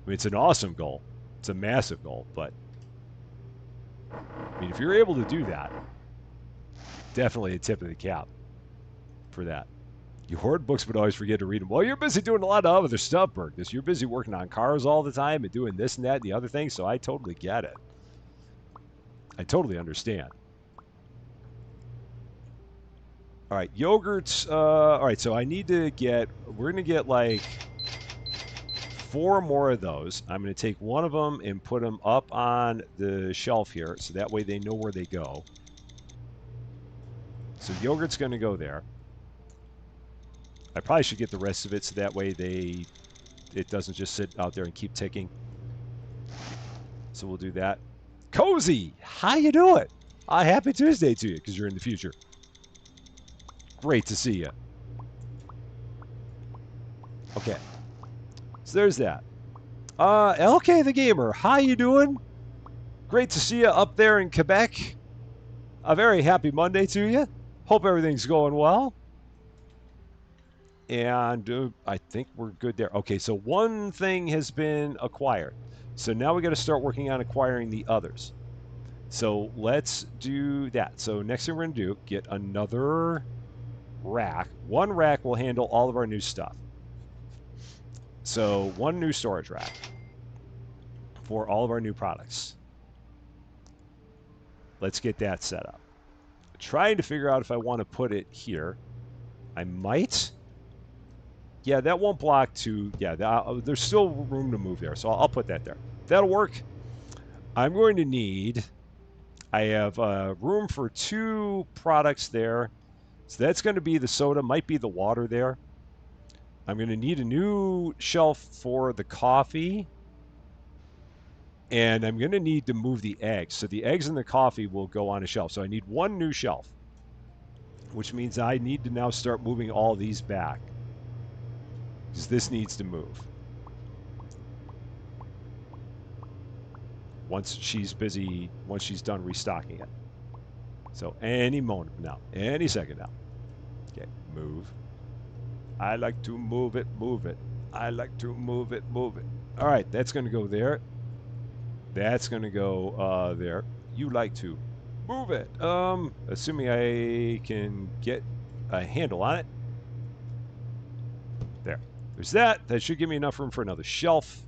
I mean, it's an awesome goal. It's a massive goal, but I mean, if you're able to do that, definitely a tip of the cap for that. You hoard books but always forget to read them. Well, you're busy doing a lot of other stuff, Bergus. You're busy working on cars all the time and doing this and that and the other thing, so I totally get it. I totally understand. All right, yogurts. All right, so I need to get, we're going to get like 4 more of those. I'm going to take one of them and put them up on the shelf here, so that way they know where they go. So yogurt's going to go there. I probably should get the rest of it so that way it doesn't just sit out there and keep ticking. So we'll do that. Cozy, how you doing? Happy Tuesday to you because you're in the future. Great to see you. Okay. So there's that. LK the Gamer, how you doing? Great to see you up there in Quebec. A very happy Monday to you. Hope everything's going well. And I think we're good there. Okay, so one thing has been acquired. So now we got to start working on acquiring the others. So let's do that. So next thing we're going to do, get another rack. One rack will handle all of our new stuff. So one new storage rack for all of our new products. Let's get that set up. Trying to figure out if I want to put it here. I might. Yeah, that won't block to, yeah, there's still room to move there, so I'll put that there. That'll work. I'm going to need, I have room for 2 products there. So that's going to be the soda, might be the water there. I'm going to need a new shelf for the coffee. And I'm going to need to move the eggs. So the eggs and the coffee will go on a shelf. So I need 1 new shelf, which means I need to now start moving all these back, because this needs to move. Once she's done restocking it. So any moment now, any second now. Okay, move. I like to move it, move it. I like to move it, move it. All right, that's going to go there. That's going to go there. You like to move it. Assuming I can get a handle on it. There. There's that. That should give me enough room for another shelf.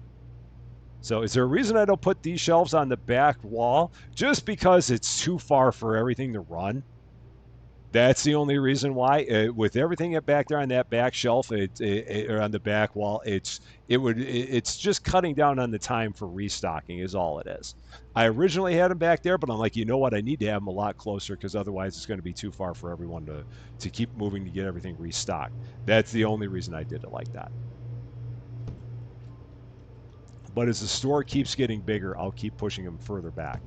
So is there a reason I don't put these shelves on the back wall? Just because it's too far for everything to run. That's the only reason why. With everything back there on that back shelf, or on the back wall, it's just cutting down on the time for restocking is all it is. I originally had them back there, but I'm like, you know what? I need to have them a lot closer, because otherwise it's going to be too far for everyone to keep moving to get everything restocked. That's the only reason I did it like that. But as the store keeps getting bigger, I'll keep pushing them further back.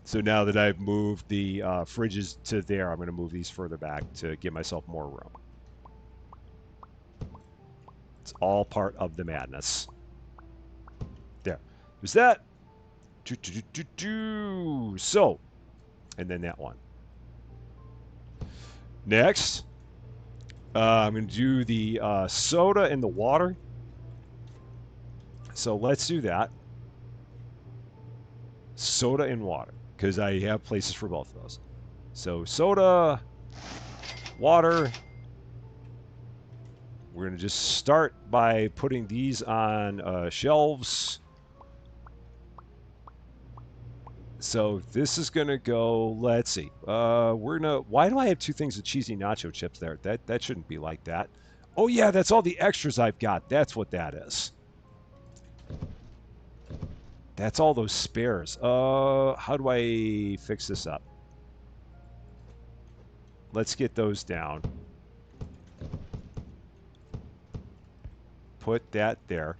So now that I've moved the fridges to there, I'm going to move these further back to give myself more room. It's all part of the madness. There. There's that. So, and then that one. Next, I'm going to do the soda and the water. So let's do that. Soda and water, because I have places for both of those. So soda, water. We're going to just start by putting these on shelves. So this is going to go, let's see. Why do I have 2 things of cheesy nacho chips there? That shouldn't be like that. Oh yeah, that's all the extras I've got. That's what that is. That's all those spares. How do I fix this up? Let's get those down. Put that there.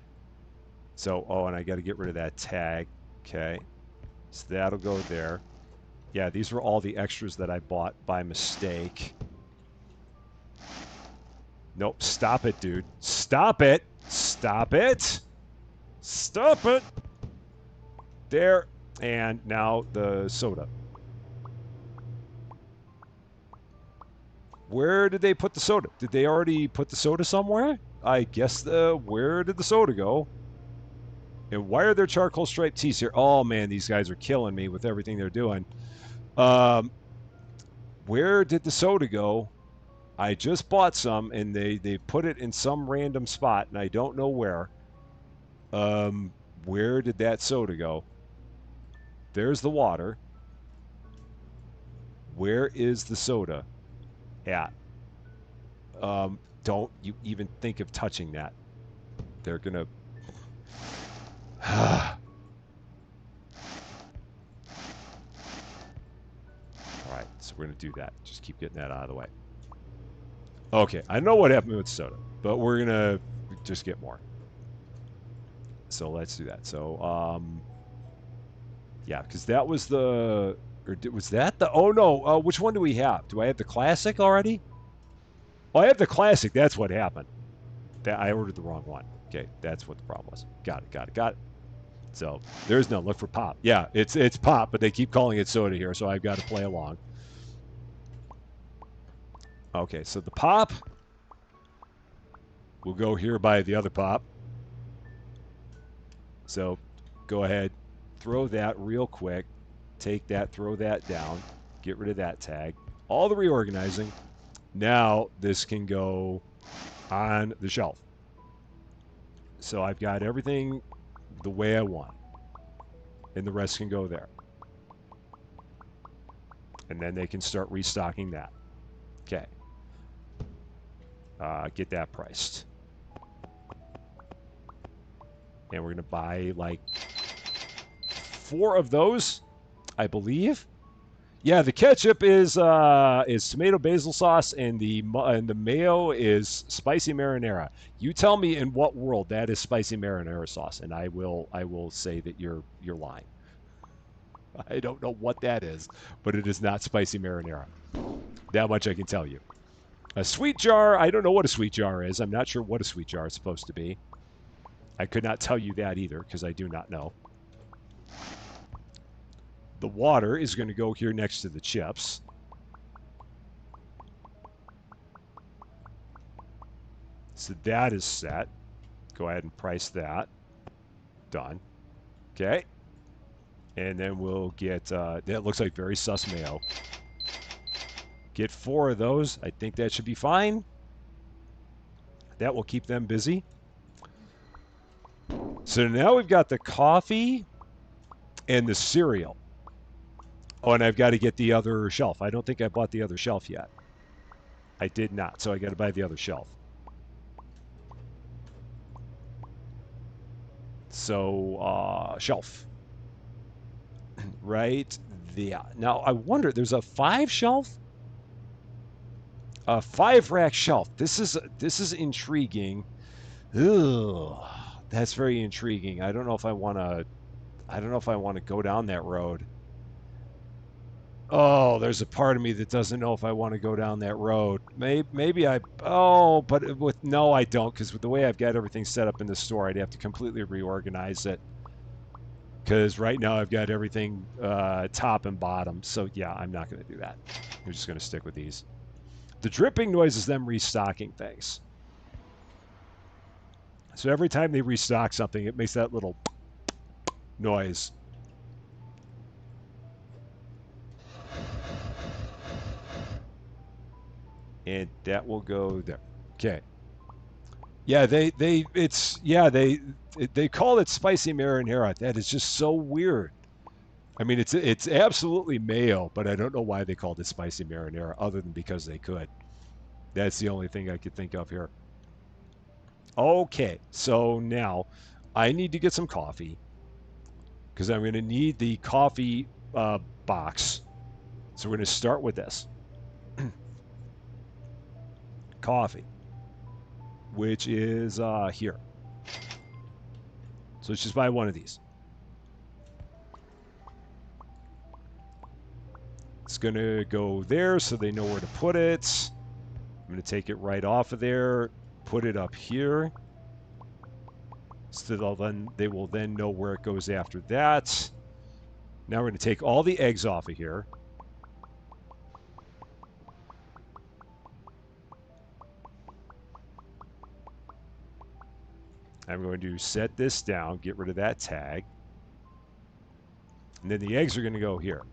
So, oh, and I got to get rid of that tag. Okay. So that'll go there. Yeah, these were all the extras that I bought by mistake. Nope, stop it, dude. Stop it. Stop it. Stop it. There. And now the soda. Where did they put the soda? Did they already put the soda somewhere? I guess where did the soda go? And why are there charcoal striped tees here? Oh man, these guys are killing me with everything they're doing. Where did the soda go? I just bought some, and they put it in some random spot, and I don't know where. Where did that soda go? There's the water. Where is the soda at? Don't you even think of touching that. They're gonna... Alright, so we're gonna do that. Just keep getting that out of the way. Okay, I know what happened with soda, but we're gonna just get more. So let's do that. So, yeah, because that was the... Or was that the... Oh, no. Which one do we have? Do I have the classic already? Oh, I have the classic. That's what happened. I ordered the wrong one. Okay, that's what the problem was. Got it. So there's no look for pop. Yeah, it's pop, but they keep calling it soda here, so I've got to play along. Okay, so the pop will go here by the other pop. So go ahead, throw that real quick. Take that, throw that down. Get rid of that tag. All the reorganizing. Now this can go on the shelf. So I've got everything the way I want. And the rest can go there. And then they can start restocking that. Okay. Get that priced. And we're going to buy like 4 of those, I believe. Yeah, the ketchup is tomato basil sauce, and the mayo is spicy marinara. You tell me in what world that is spicy marinara sauce, and I will say that you're lying. I don't know what that is, but it is not spicy marinara. That much I can tell you. A sweet jar, I don't know what a sweet jar is. I'm not sure what a sweet jar is supposed to be. I could not tell you that either because I do not know. The water is going to go here next to the chips. So that is set. Go ahead and price that. Done. Okay. And then we'll get, that looks like very sus mayo. Get 4 of those. I think that should be fine. That will keep them busy. So now we've got the coffee and the cereal. Oh, and I've got to get the other shelf. I don't think I bought the other shelf yet. I did not, so I got to buy the other shelf. So, shelf. Right there. Now, I wonder, there's a 5 shelf? A 5 rack shelf. This is intriguing. Ugh, that's very intriguing. I don't know if I want to go down that road. Oh, there's a part of me that doesn't know if I want to go down that road. Maybe I. Oh, but no, I don't, because with the way I've got everything set up in the store, I'd have to completely reorganize it. Because right now I've got everything top and bottom. So yeah, I'm not going to do that. I'm just going to stick with these. The dripping noise is them restocking things. So every time they restock something, it makes that little noise. And that will go there. Okay. Yeah, they call it spicy marinara. That is just so weird. I mean, it's absolutely mayo, but I don't know why they called it spicy marinara, other than because they could. That's the only thing I could think of here. Okay, so now I need to get some coffee because I'm going to need the coffee box. So we're going to start with this. Coffee, which is here. So let's just buy one of these. It's going to go there so they know where to put it. I'm going to take it right off of there, put it up here. So they will then know where it goes after that. Now we're going to take all the eggs off of here. I'm going to set this down, get rid of that tag. And then the eggs are going to go here.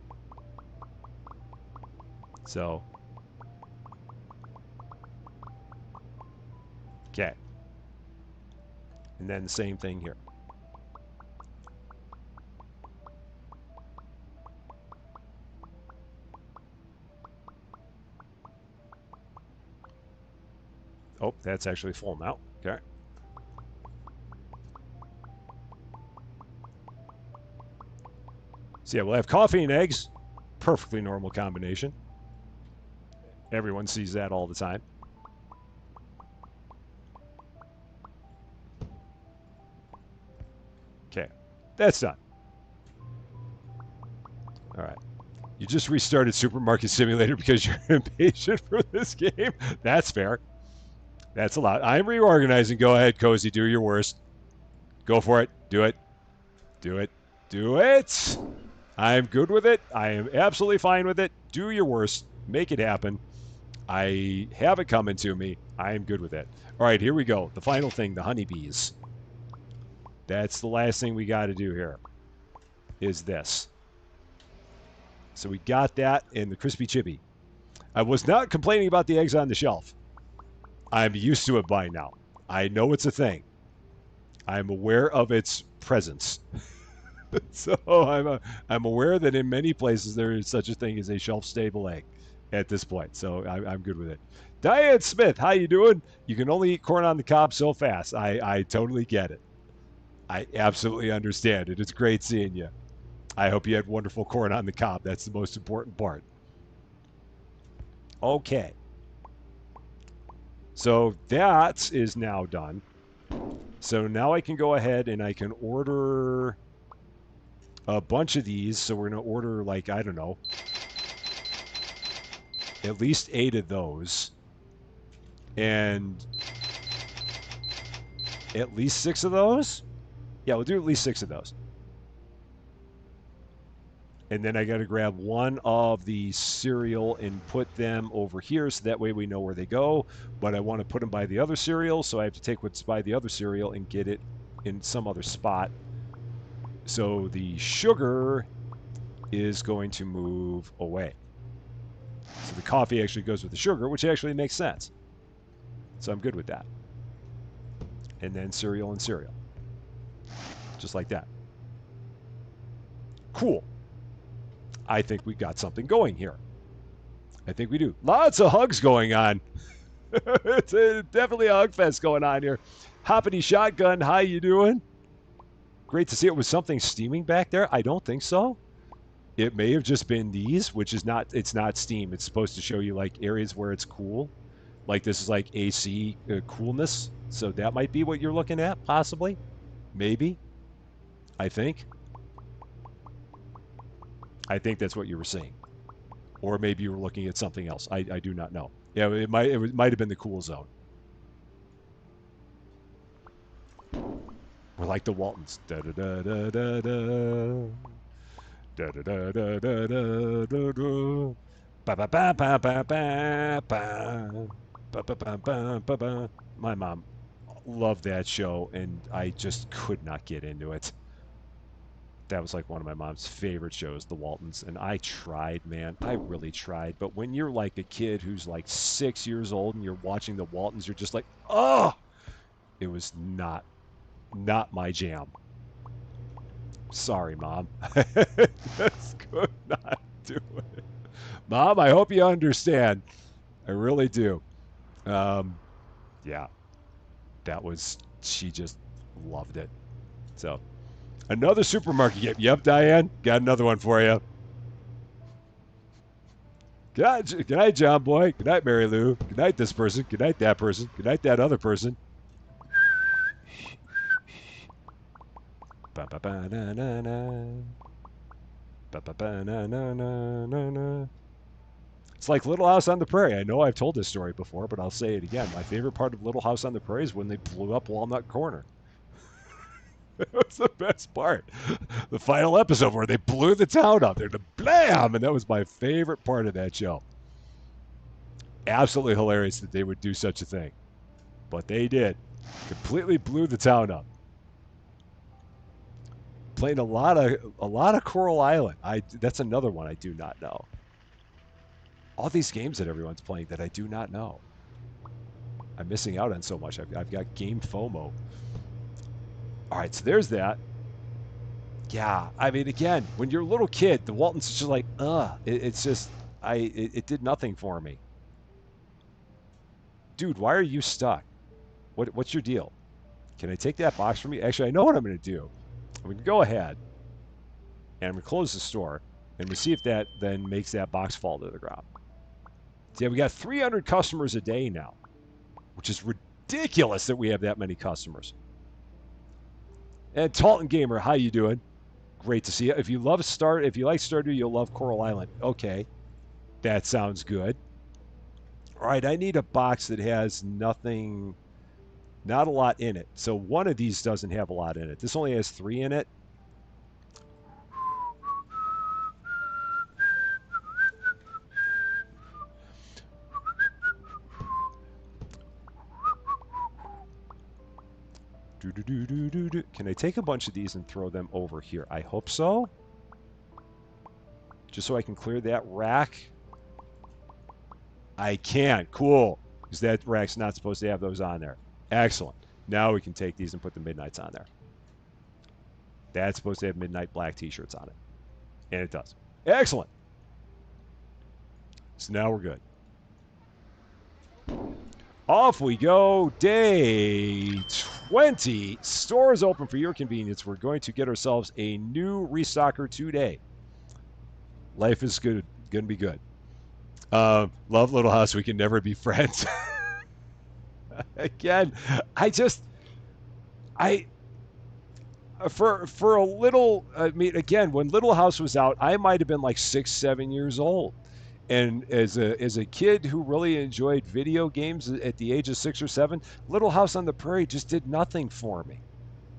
So, okay. And then the same thing here. Oh, that's actually full now. Okay. So yeah, we'll have coffee and eggs. Perfectly normal combination. Everyone sees that all the time. Okay, that's done. All right. You just restarted Supermarket Simulator because you're impatient for this game. That's fair. That's a lot. I'm reorganizing. Go ahead, Cozy. Do your worst. Go for it. Do it. Do it. Do it. I'm good with it. I am absolutely fine with it. Do your worst. Make it happen. I have it coming to me. I am good with it. All right, here we go. The final thing, the honeybees. That's the last thing we got to do here, is this. So we got that in the crispy chippy. I was not complaining about the eggs on the shelf. I'm used to it by now. I know it's a thing. I'm aware of its presence. So I'm aware that in many places there is such a thing as a shelf-stable egg at this point. So I'm good with it. Diane Smith, how you doing? You can only eat corn on the cob so fast. I totally get it. I absolutely understand it. It's great seeing you. I hope you had wonderful corn on the cob. That's the most important part. Okay. So that is now done. So now I can go ahead and I can order a bunch of these. So we're going to order, like, I don't know, at least 8 of those. And at least 6 of those? Yeah, we'll do at least 6 of those. And then I got to grab one of the cereal and put them over here so that way we know where they go. But I want to put them by the other cereal, so I have to take what's by the other cereal and get it in some other spot. So the sugar is going to move away. So the coffee actually goes with the sugar, which actually makes sense. So I'm good with that. And then cereal and cereal. Just like that. Cool. I think we got something going here. I think we do. Lots of hugs going on. It's definitely a hug fest going on here. Hoppity Shotgun, how you doing? Great to see it. Was something steaming back there? I don't think so. It may have just been these, which is not, it's not steam. It's supposed to show you like areas where it's cool. Like this is like AC coolness. So that might be what you're looking at, possibly. Maybe. I think that's what you were seeing. Or maybe you were looking at something else. I do not know. Yeah, it might have been the cool zone. We're like the Waltons. Da da da da da da. Da da da da da da da da. Ba ba ba ba ba ba ba. Ba ba ba ba ba ba. My mom loved that show, and I just could not get into it. That was like one of my mom's favorite shows, The Waltons. And I tried, man. I really tried. But when you're like a kid who's like 6 years old and you're watching The Waltons, you're just like, oh, it was not my jam. Sorry, Mom. Just could not do it. Mom, I hope you understand. I really do. Yeah, she just loved it. So, another supermarket game. Yep, Diane, got another one for you. Good night, John Boy. Good night, Mary Lou. Good night, this person. Good night, that person. Good night, that other person. Ba ba ba na na na. Ba ba ba na na na na na. It's like Little House on the Prairie. I know I've told this story before, but I'll say it again. My favorite part of Little House on the Prairie is when they blew up Walnut Corner. That was the best part. The final episode where they blew the town up. They're the blam, and that was my favorite part of that show. Absolutely hilarious that they would do such a thing, but they did. Completely blew the town up. Playing a lot of Coral Island. That's another one I do not know. All these games that everyone's playing that I do not know. I'm missing out on so much. I've got game FOMO. All right, so there's that. Yeah, I mean, again, when you're a little kid, the Waltons is just like, it's just, it did nothing for me. Dude, why are you stuck? What's your deal? Can I take that box from you? Actually, I know what I'm going to do. I'm going to go ahead, and I'm going to close the store, and we see if that then makes that box fall to the ground. So yeah, we got 300 customers a day now, which is ridiculous that we have that many customers. And Talton Gamer, how you doing? Great to see you. If you like Stardew, you'll love Coral Island. Okay, that sounds good. All right, I need a box that has nothing, not a lot in it. So one of these doesn't have a lot in it. This only has 3 in it. Can I take a bunch of these and throw them over here? I hope so. Just so I can clear that rack. I can. Cool. Because that rack's not supposed to have those on there. Excellent. Now we can take these and put the Midnights on there. That's supposed to have Midnight Black t-shirts on it. And it does. Excellent. So now we're good. Off we go. Day 20. Stores open for your convenience. We're going to get ourselves a new restocker today. Life is good. Going to be good. Love Little House. We can never be friends. Again, for a little, I mean, again, when Little House was out, I might have been like 6, 7 years old. And as a kid who really enjoyed video games at the age of 6 or 7, Little House on the Prairie just did nothing for me.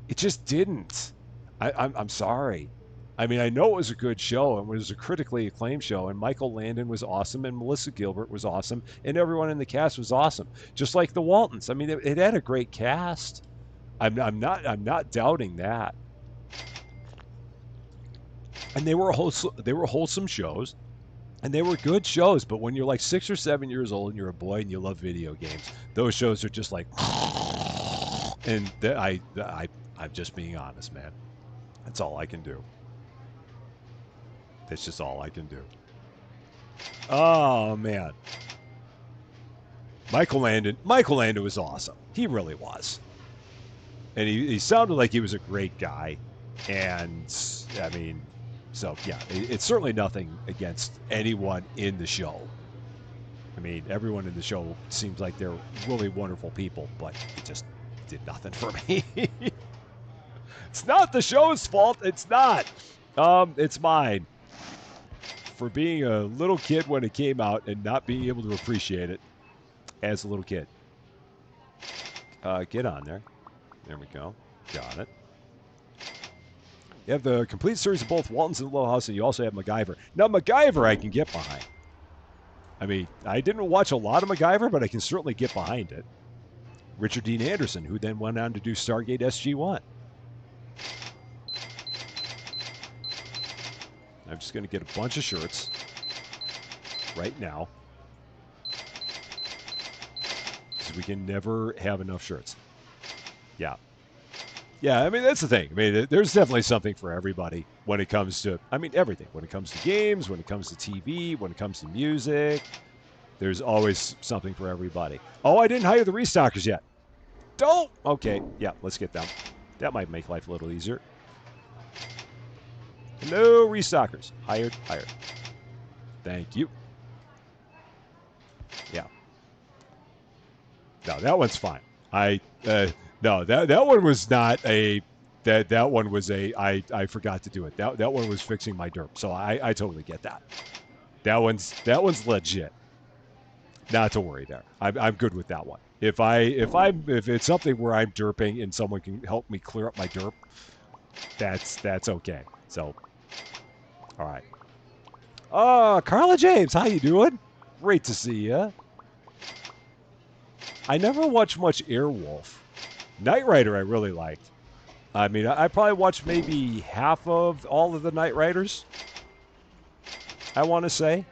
It just didn't. I'm sorry. I mean, I know it was a good show and it was a critically acclaimed show, and Michael Landon was awesome, and Melissa Gilbert was awesome, and everyone in the cast was awesome, just like the Waltons. I mean, it had a great cast. I'm not doubting that. And they were wholesome shows, and they were good shows. But when you're like 6 or 7 years old and you're a boy and you love video games, those shows are just like. And I'm just being honest, man. That's all I can do. That's just all I can do. Oh man, Michael Landon was awesome. He really was. And he sounded like he was a great guy. And, I mean, so, yeah, it's certainly nothing against anyone in the show. I mean, everyone in the show seems like they're really wonderful people, but it just did nothing for me. It's not the show's fault. It's not. It's mine. For being a little kid when it came out and not being able to appreciate it as a little kid. Get on there. There we go. Got it. You have the complete series of both Waltons and Little House, and you also have MacGyver. Now, MacGyver I can get behind. I mean, I didn't watch a lot of MacGyver, but I can certainly get behind it. Richard Dean Anderson, who then went on to do Stargate SG-1. I'm just going to get a bunch of shirts right now, because we can never have enough shirts. Yeah. Yeah, I mean, that's the thing. I mean, there's definitely something for everybody when it comes to, I mean, everything. When it comes to games, when it comes to TV, when it comes to music, there's always something for everybody. Oh, I didn't hire the restockers yet. Don't! Okay, yeah, let's get them. That might make life a little easier. Hello, restockers. Hired. Thank you. Yeah. No, that one's fine. No, that one was not a. That one was a. I forgot to do it. That one was fixing my derp. So I totally get that. That one's legit. Not to worry there. I'm good with that one. If it's something where I'm derping and someone can help me clear up my derp, that's okay. So, all right. Carla James, how you doing? Great to see you. I never watched much Airwolf. Knight Rider I really liked. I mean, I probably watched maybe half of all of the Knight Riders, I want to say.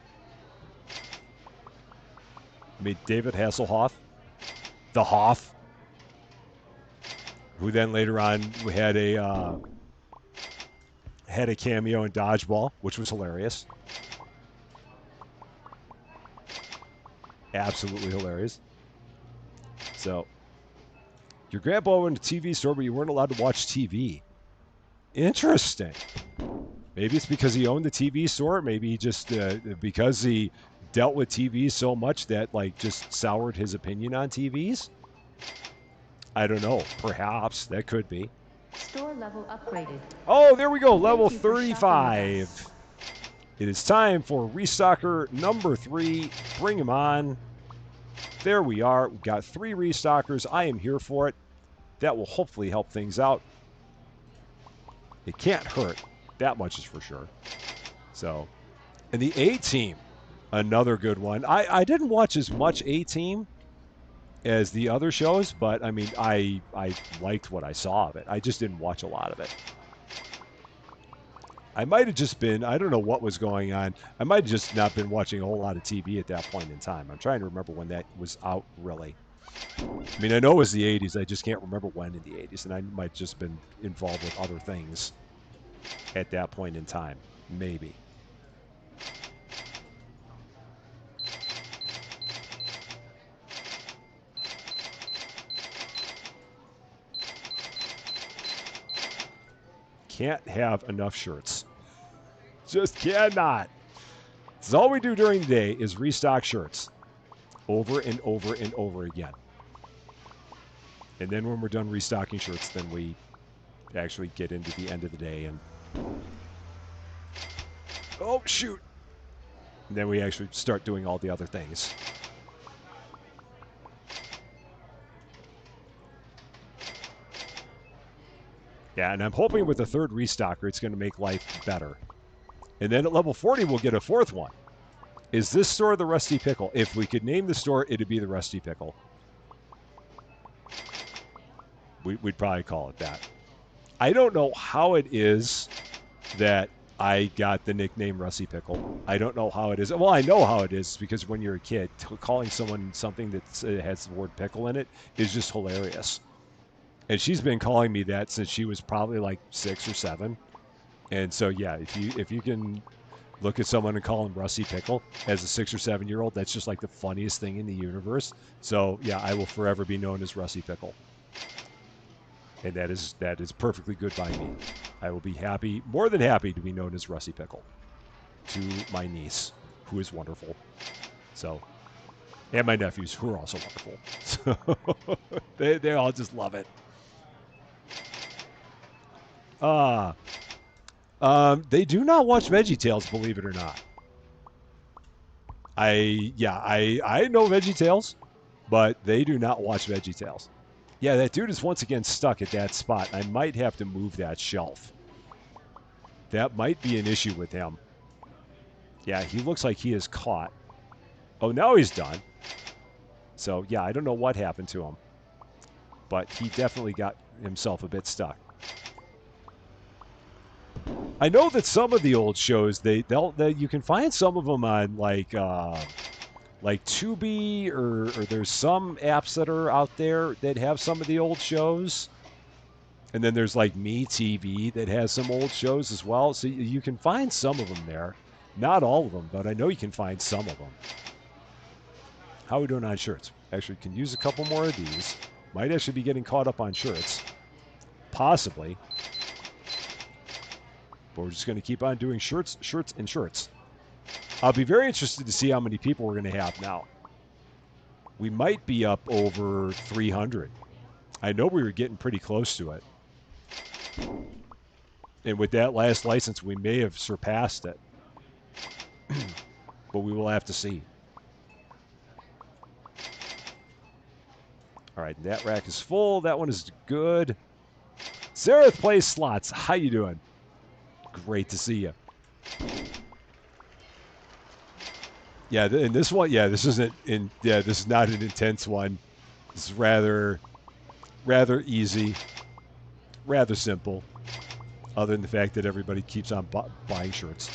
I mean, David Hasselhoff, the Hoff, who then later on had a cameo in Dodgeball, which was hilarious. Absolutely hilarious. So, your grandpa went to a TV store, but you weren't allowed to watch TV. Interesting. Maybe it's because he owned the TV store. Maybe he just because he dealt with TVs so much that like just soured his opinion on TVs. I don't know. Perhaps that could be. Store level upgraded. Oh, there we go. Level 35. It is time for restocker number 3. Bring him on. There we are. We've got 3 restockers. I am here for it. That will hopefully help things out. It can't hurt. That much is for sure. So, and the A-Team, another good one. I didn't watch as much A-Team as the other shows, but I mean, I liked what I saw of it. I just didn't watch a lot of it. I might have just been, I don't know what was going on. I might have just not been watching a whole lot of TV at that point in time. I'm trying to remember when that was out, really. I mean, I know it was the 80s. I just can't remember when in the 80s. And I might just have been involved with other things at that point in time. Maybe. Can't have enough shirts. Just cannot. This is all we do during the day is restock shirts over and over and over again. And then when we're done restocking shirts, then we actually get into the end of the day and oh shoot. And then we actually start doing all the other things. Yeah, and I'm hoping with the third restocker, it's going to make life better. And then at level 40, we'll get a fourth one. Is this store the Rusty Pickle? If we could name the store, it'd be the Rusty Pickle. We'd probably call it that. I don't know how it is that I got the nickname Rusty Pickle. I don't know how it is. Well, I know how it is because when you're a kid, calling someone something that has the word pickle in it is just hilarious. And she's been calling me that since she was probably like 6 or 7. And so yeah, if you can look at someone and call them Rusty Pickle as a 6 or 7-year-old, that's just like the funniest thing in the universe. So yeah, I will forever be known as Rusty Pickle. And that is perfectly good by me. I will be happy, more than happy, to be known as Rusty Pickle to my niece, who is wonderful. So, and my nephews, who are also wonderful. So they all just love it. They do not watch VeggieTales, believe it or not. I know VeggieTales, but they do not watch VeggieTales. Yeah, that dude is once again stuck at that spot. I might have to move that shelf. That might be an issue with him. Yeah, he looks like he is caught. Oh, now he's done. So, yeah, I don't know what happened to him. But he definitely got himself a bit stuck. I know that some of the old shows, you can find some of them on like Tubi or there's some apps that are out there that have some of the old shows. And then there's like MeTV that has some old shows as well. So you can find some of them there. Not all of them, but I know you can find some of them. How are we doing on shirts? Actually, can use a couple more of these. Might actually be getting caught up on shirts. Possibly. But we're just going to keep on doing shirts, shirts, and shirts. I'll be very interested to see how many people we're going to have now. We might be up over 300. I know we were getting pretty close to it. And with that last license, we may have surpassed it. But we will have to see. All right, that rack is full. That one is good. Sarah plays slots. How you doing? Great to see you. Yeah, and this one, yeah, this isn't in. Yeah, this is not an intense one. This is rather easy, rather simple. Other than the fact that everybody keeps on buying shirts.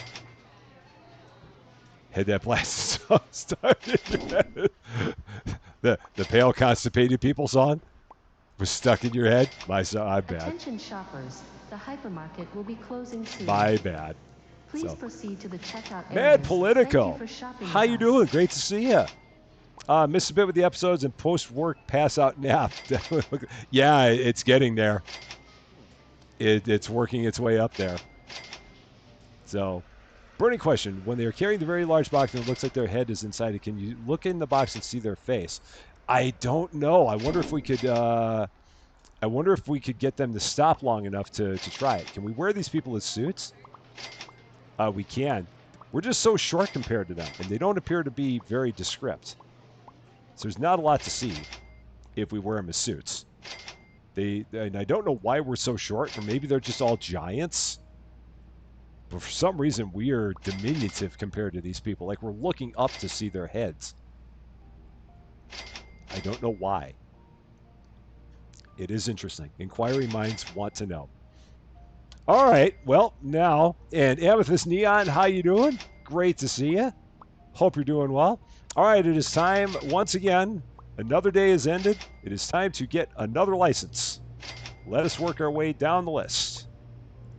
Had that blast started. the pale constipated people song was stuck in your head. My bad. Attention shoppers, the hypermarket will be closing soon. My bad. Please proceed to the checkout areas. Mad Politico. Thank you for shopping How you doing? Great to see you. Missed a bit with the episodes and post-work pass-out nap. Yeah, it's getting there. It's working its way up there. So, burning question. When they're carrying the very large box and it looks like their head is inside it, can you look in the box and see their face? I don't know. I wonder if we could get them to stop long enough to try it. Can we wear these people as suits? We can. We're just so short compared to them, and they don't appear to be very descript. So there's not a lot to see if we wear them as suits. And I don't know why we're so short, or maybe they're just all giants. But for some reason, we are diminutive compared to these people. Like, we're looking up to see their heads. I don't know why. It is interesting. Inquiry minds want to know. All right. Well, now, and Amethyst Neon, how you doing? Great to see you. Hope you're doing well. All right, it is time once again. Another day has ended. It is time to get another license. Let us work our way down the list.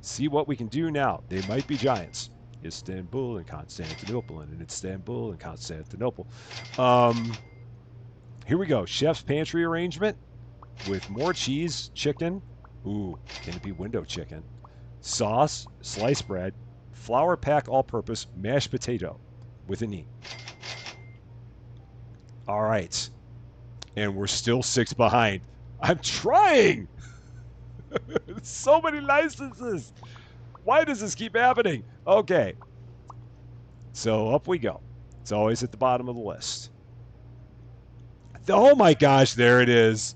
See what we can do now. They might be giants. Istanbul and Constantinople, and Istanbul and Constantinople. Here we go. Chef's pantry arrangement with more cheese, chicken. Ooh, can it be window chicken? Sauce, sliced bread, flour pack all-purpose, mashed potato with an E. All right. And we're still 6 behind. I'm trying. So many licenses. Why does this keep happening? Okay. So up we go. It's always at the bottom of the list. Oh my gosh, there it is.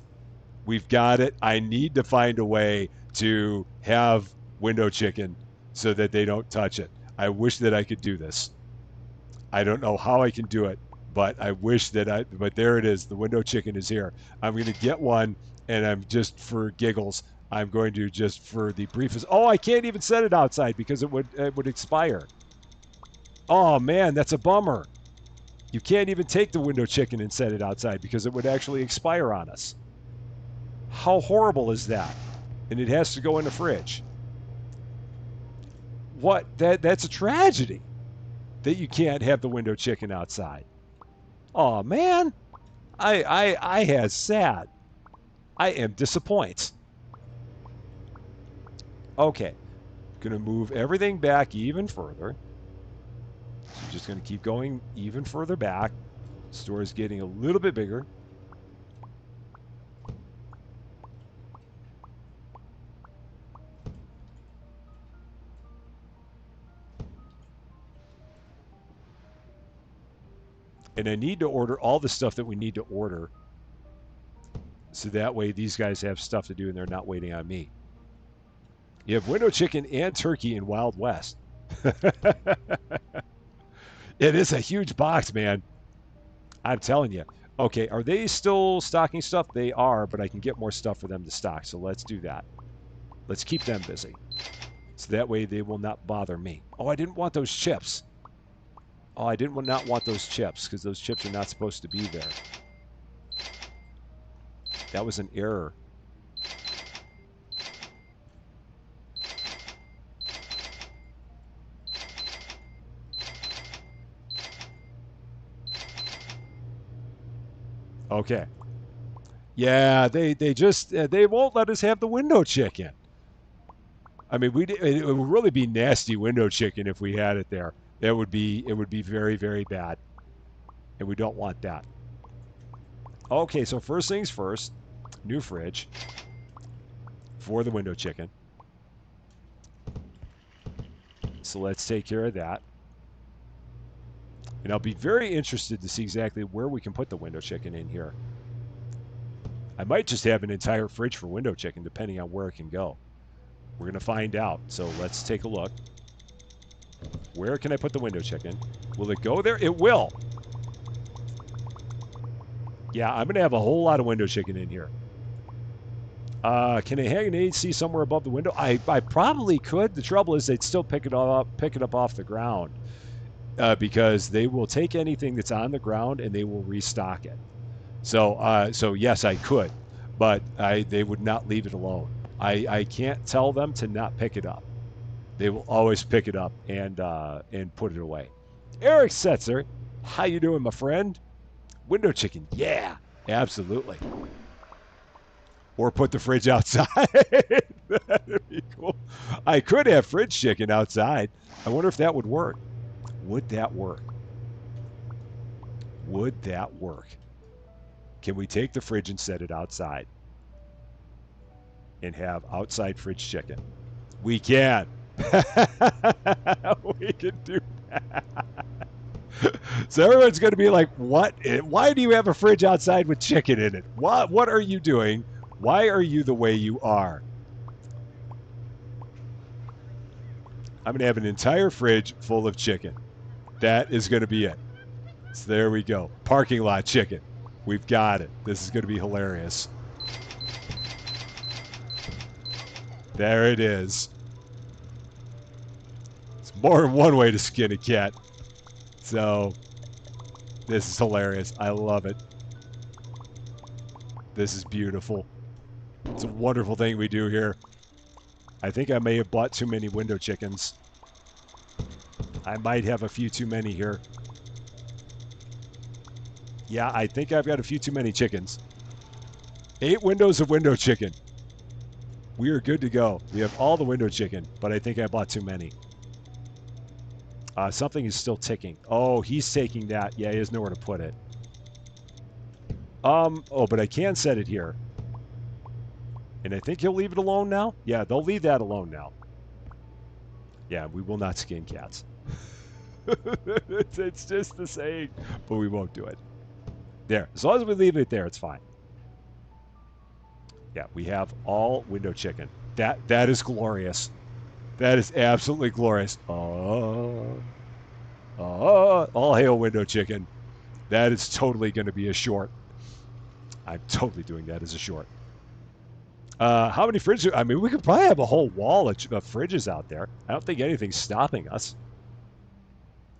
We've got it. I need to find a way to have window chicken so that they don't touch it. I wish that I could do this. I don't know how I can do it, but I wish that but there it is. The window chicken is here. I'm going to get one, and I'm just for giggles. I'm going to just for the briefest. Oh, I can't even set it outside because it would expire. Oh man, that's a bummer. You can't even take the window chicken and set it outside because it would actually expire on us. How horrible is that? And it has to go in the fridge. What? That's a tragedy that you can't have the window chicken outside. Oh man, I has sad. I am disappointed. Okay, gonna move everything back even further. So just gonna keep going even further back. Store is getting a little bit bigger. And I need to order all the stuff that we need to order. So that way these guys have stuff to do and they're not waiting on me. You have window chicken and turkey in Wild West. It is a huge box, man. I'm telling you. Okay, are they still stocking stuff? They are, but I can get more stuff for them to stock. So let's do that. Let's keep them busy. So that way they will not bother me. Oh, I didn't want those chips. Oh, I didn't not want those chips because those chips are not supposed to be there. That was an error. Okay. Yeah, they just they won't let us have the window chicken. I mean, it would really be nasty window chicken if we had it there. It would be very, very bad, and we don't want that. Okay, so first things first, new fridge for the window chicken. So let's take care of that. And I'll be very interested to see exactly where we can put the window chicken in here. I might just have an entire fridge for window chicken, depending on where it can go. We're going to find out. So let's take a look. Where can I put the window chicken? Will it go there? It will. Yeah, I'm going to have a whole lot of window chicken in here. Can I hang an AC somewhere above the window? I probably could. The trouble is they'd still pick it up off the ground because they will take anything that's on the ground and they will restock it. So yes, I could, but they would not leave it alone. I can't tell them to not pick it up. They will always pick it up and put it away. Eric Setzer, how you doing, my friend? Window chicken, yeah, absolutely. Or put the fridge outside. That'd be cool. I could have fridge chicken outside. I wonder if that would work. Would that work? Would that work? Can we take the fridge and set it outside? And have outside fridge chicken? We can. We can do that. So everyone's going to be like, what? Why do you have a fridge outside with chicken in it? What are you doing? Why are you the way you are? I'm going to have an entire fridge full of chicken. That is going to be it. So there we go. Parking lot chicken. We've got it. This is going to be hilarious. There it is. It's more than one way to skin a cat. So, this is hilarious. I love it. This is beautiful. It's a wonderful thing we do here. I think I may have bought too many window chickens. I might have a few too many here. Yeah, I think I've got a few too many chickens. 8 windows of window chicken. We are good to go. We have all the window chicken, but I think I bought too many. Something is still ticking. Oh, he's taking that. Yeah, he has nowhere to put it. Oh, but I can set it here. And I think he'll leave it alone now. Yeah, they'll leave that alone now. Yeah, we will not skin cats. It's just the saying, but we won't do it. There. As long as we leave it there, it's fine. Yeah, we have all window chicken. That is glorious. That is absolutely glorious. All hail window chicken. That is totally going to be a short. I'm totally doing that as a short. How many fridges? I mean, we could probably have a whole wall of fridges out there. I don't think anything's stopping us.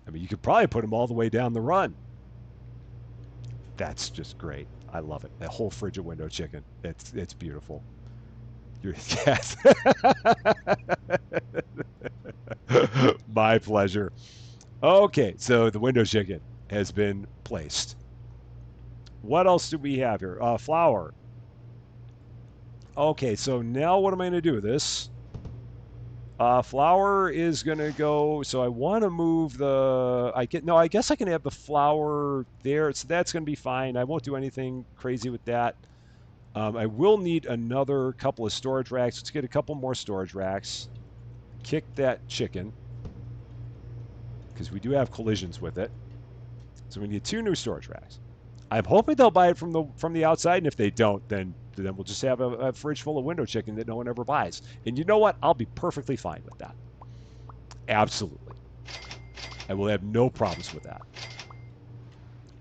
I mean, you could probably put them all the way down the run. That's just great. I love it. That whole fridge of window chicken. It's beautiful. Yes. My pleasure. Okay, so the window chicken has been placed. What else do we have here? Flour. Okay, so now what am I going to do with this? Flour is going to go, so I want to move the, I guess I can have the flour there, so that's going to be fine. I won't do anything crazy with that. I will need another couple of storage racks. Let's get a couple more storage racks. Kick that chicken, because we do have collisions with it. So we need 2 new storage racks. I'm hoping they'll buy it from the outside, and if they don't, then we'll just have a fridge full of window chicken that no one ever buys. And you know what? I'll be perfectly fine with that. Absolutely. I will have no problems with that.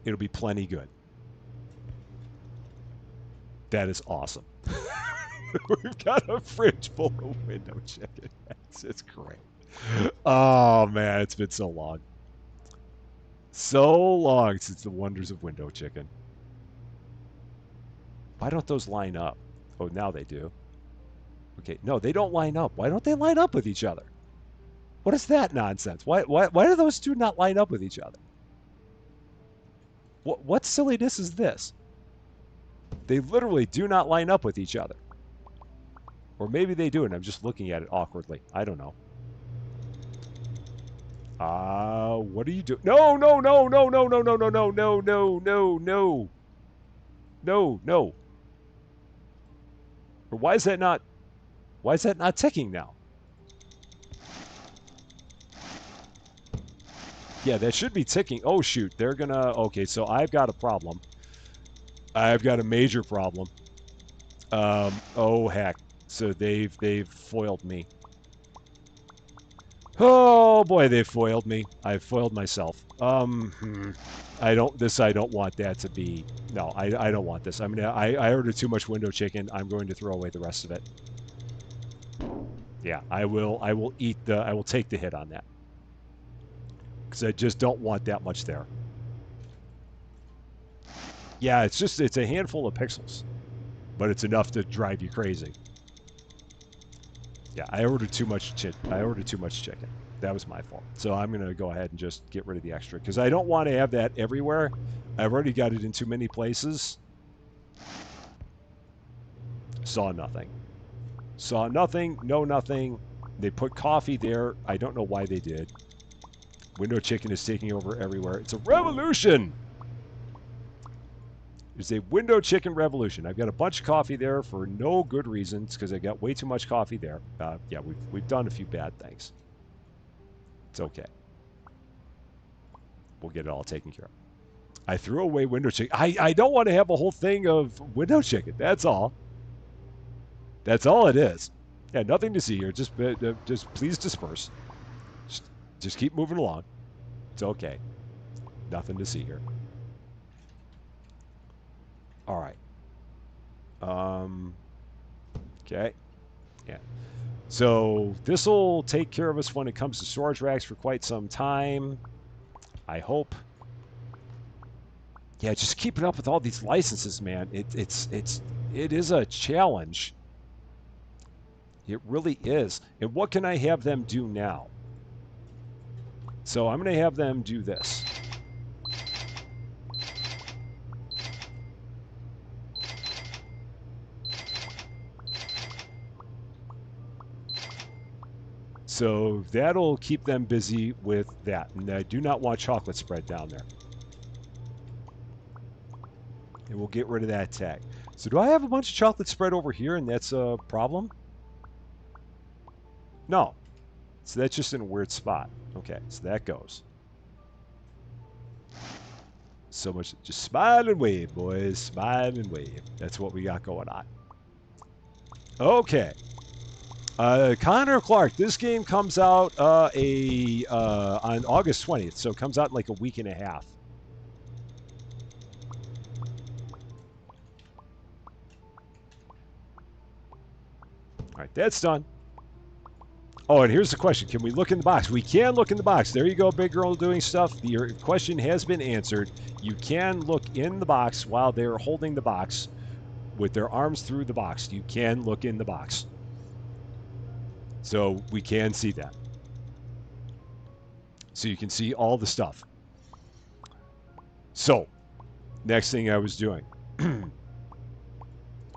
It'll be plenty good. That is awesome. We've got a fridge full of window chicken. It's great. Oh, man, it's been so long. So long since the wonders of window chicken. Why don't those line up? Oh, now they do. Okay, no, they don't line up. Why don't they line up with each other? What is that nonsense? Why do those 2 not line up with each other? What silliness is this? They literally do not line up with each other. Or maybe they do, and I'm just looking at it awkwardly. I don't know. What are you doing? No, no, no, no, no, no, no, no, no, no, no, no, no. No, no. Or why is that not ticking now? Yeah, that should be ticking. Oh, shoot. They're gonna... Okay, so I've got a problem. I've got a major problem. Oh, heck. So they've foiled me. Oh, boy, they've foiled me. I've foiled myself. I don't want that to be... No, I don't want this. I mean, I ordered too much window chicken. I'm going to throw away the rest of it. Yeah, I will take the hit on that. Because I just don't want that much there. Yeah, it's a handful of pixels. But it's enough to drive you crazy. Yeah, I ordered too much chicken. That was my fault. So I'm going to go ahead and just get rid of the extra. Because I don't want to have that everywhere. I've already got it in too many places. Saw nothing. Saw nothing. No nothing. They put coffee there. I don't know why they did. Window chicken is taking over everywhere. It's a revolution! It's a window chicken revolution. I've got a bunch of coffee there for no good reasons because I got way too much coffee there. Yeah, we've done a few bad things. It's okay. We'll get it all taken care of. I threw away window chicken. I don't want to have a whole thing of window chicken. That's all. That's all it is. Yeah, nothing to see here. Just please disperse. Just keep moving along. It's okay. Nothing to see here. All right. Okay. Yeah. So this will take care of us when it comes to storage racks for quite some time. I hope. Yeah, just keeping up with all these licenses, man. It is a challenge. It really is. And what can I have them do now? So I'm going to have them do this. So that'll keep them busy with that. And I do not want chocolate spread down there. And we'll get rid of that tag. So do I have a bunch of chocolate spread over here and that's a problem? No. So that's just in a weird spot. Okay, so that goes. So much. Just smile and wave, boys. Smile and wave. That's what we got going on. Okay. Connor Clark. This game comes out on August 20th, so it comes out in like a week and a half. All right, that's done. Oh, and here's the question. Can we look in the box? We can look in the box. There you go, big girl doing stuff. Your question has been answered. You can look in the box while they're holding the box with their arms through the box. You can look in the box. So we can see that. So you can see all the stuff. So, next thing I was doing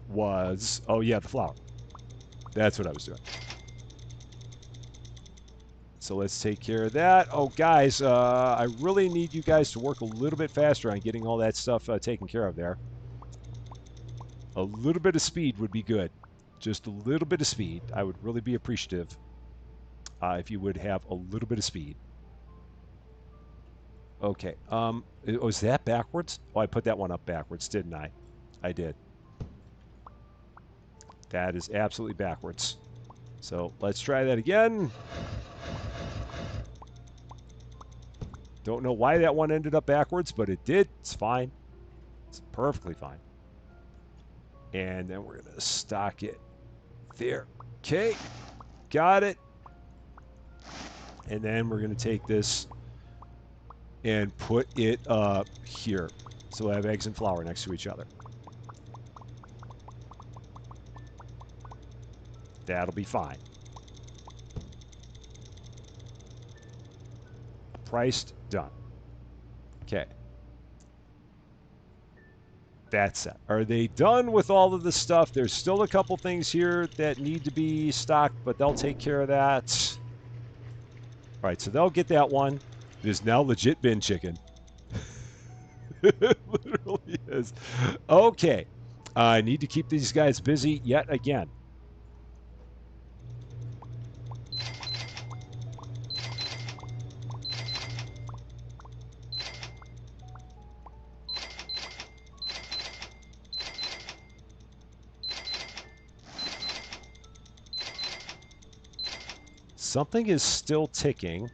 was, oh yeah, the flour. That's what I was doing. So let's take care of that. Oh, guys, I really need you guys to work a little bit faster on getting all that stuff taken care of there. A little bit of speed would be good. Just a little bit of speed. I would really be appreciative if you would have a little bit of speed. Okay. Was that backwards? Oh, I put that one up backwards, didn't I? I did. That is absolutely backwards. So let's try that again. Don't know why that one ended up backwards, but it did. It's fine. It's perfectly fine. And then we're going to stock it there. Okay. Got it. And then we're going to take this and put it up here. So we'll have eggs and flour next to each other. That'll be fine. Priced, done. Okay. That's it. Are they done with all of the stuff? There's still a couple things here that need to be stocked, but they'll take care of that. All right, so they'll get that one. It is now legit bin chicken. It literally is. Okay. I need to keep these guys busy yet again. Something is still ticking.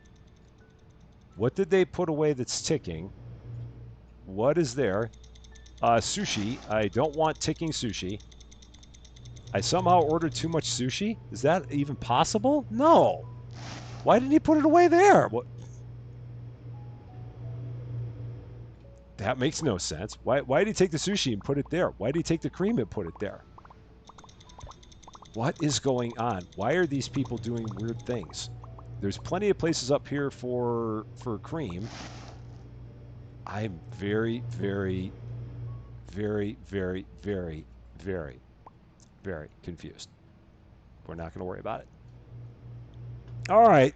What did they put away that's ticking? What is there? Sushi. I don't want ticking sushi. I somehow ordered too much sushi? Is that even possible? No. Why didn't he put it away there? What? That makes no sense. Why did he take the sushi and put it there? Why did he take the cream and put it there? What is going on? Why are these people doing weird things? There's plenty of places up here for cream. I'm very, very, very, very, very, very, very confused. We're not going to worry about it. All right.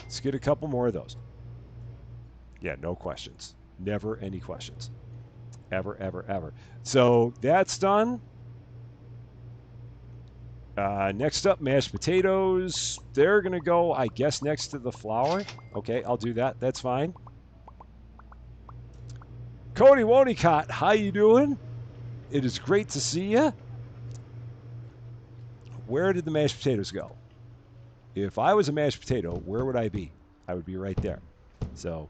Let's get a couple more of those. Yeah, no questions. Never any questions. Ever, ever, ever. So that's done. Next up, mashed potatoes. They're going to go, I guess, next to the flour. Okay, I'll do that. That's fine. Cody Wonicott, how you doing? It is great to see you. Where did the mashed potatoes go? If I was a mashed potato, where would I be? I would be right there. So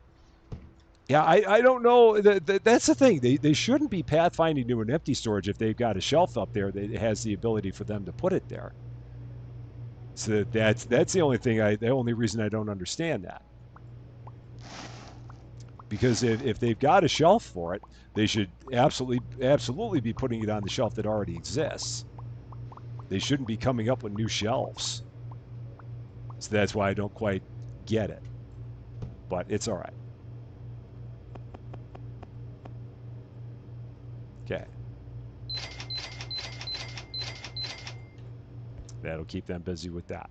Yeah, I don't know. That's the thing. They shouldn't be pathfinding to an empty storage if they've got a shelf up there that has the ability for them to put it there. So that's the only thing the only reason I don't understand that. Because if they've got a shelf for it, they should absolutely be putting it on the shelf that already exists. They shouldn't be coming up with new shelves. So that's why I don't quite get it. But it's all right. Okay. That'll keep them busy with that.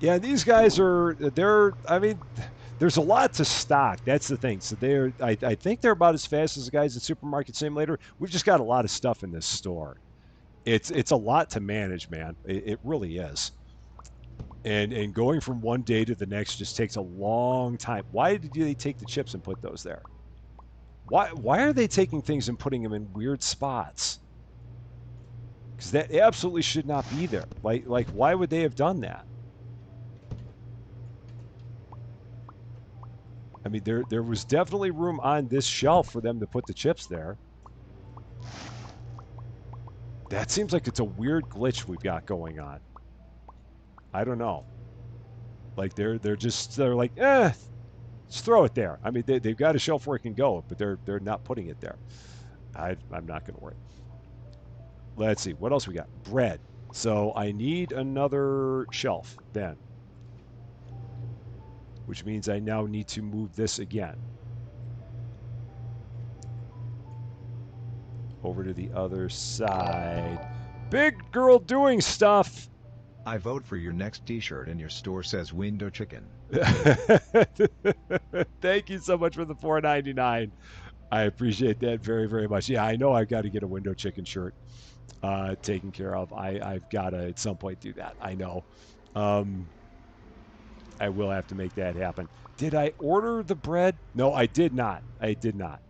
Yeah, these guys I mean, there's a lot to stock. That's the thing. So I think they're about as fast as the guys at Supermarket Simulator. We've just got a lot of stuff in this store. It's a lot to manage, man. It really is. And going from one day to the next just takes a long time. Why did they take the chips and put those there? Why are they taking things and putting them in weird spots? Because that absolutely should not be there. Like why would they have done that? I mean, there was definitely room on this shelf for them to put the chips there. That seems like it's a weird glitch we've got going on. I don't know. Like they're like, just throw it there. I mean, they've got a shelf where it can go, but they're not putting it there. I'm not going to worry. Let's see what else we got. Bread. So I need another shelf then, which means I now need to move this again over to the other side. Big girl doing stuff. I vote for your next t-shirt and your store says window chicken. Thank you so much for the $4.99. I appreciate that very, very much. Yeah, I know I've got to get a window chicken shirt taken care of. I've got to at some point do that. I know. I will have to make that happen. Did I order the bread? No, I did not. I did not.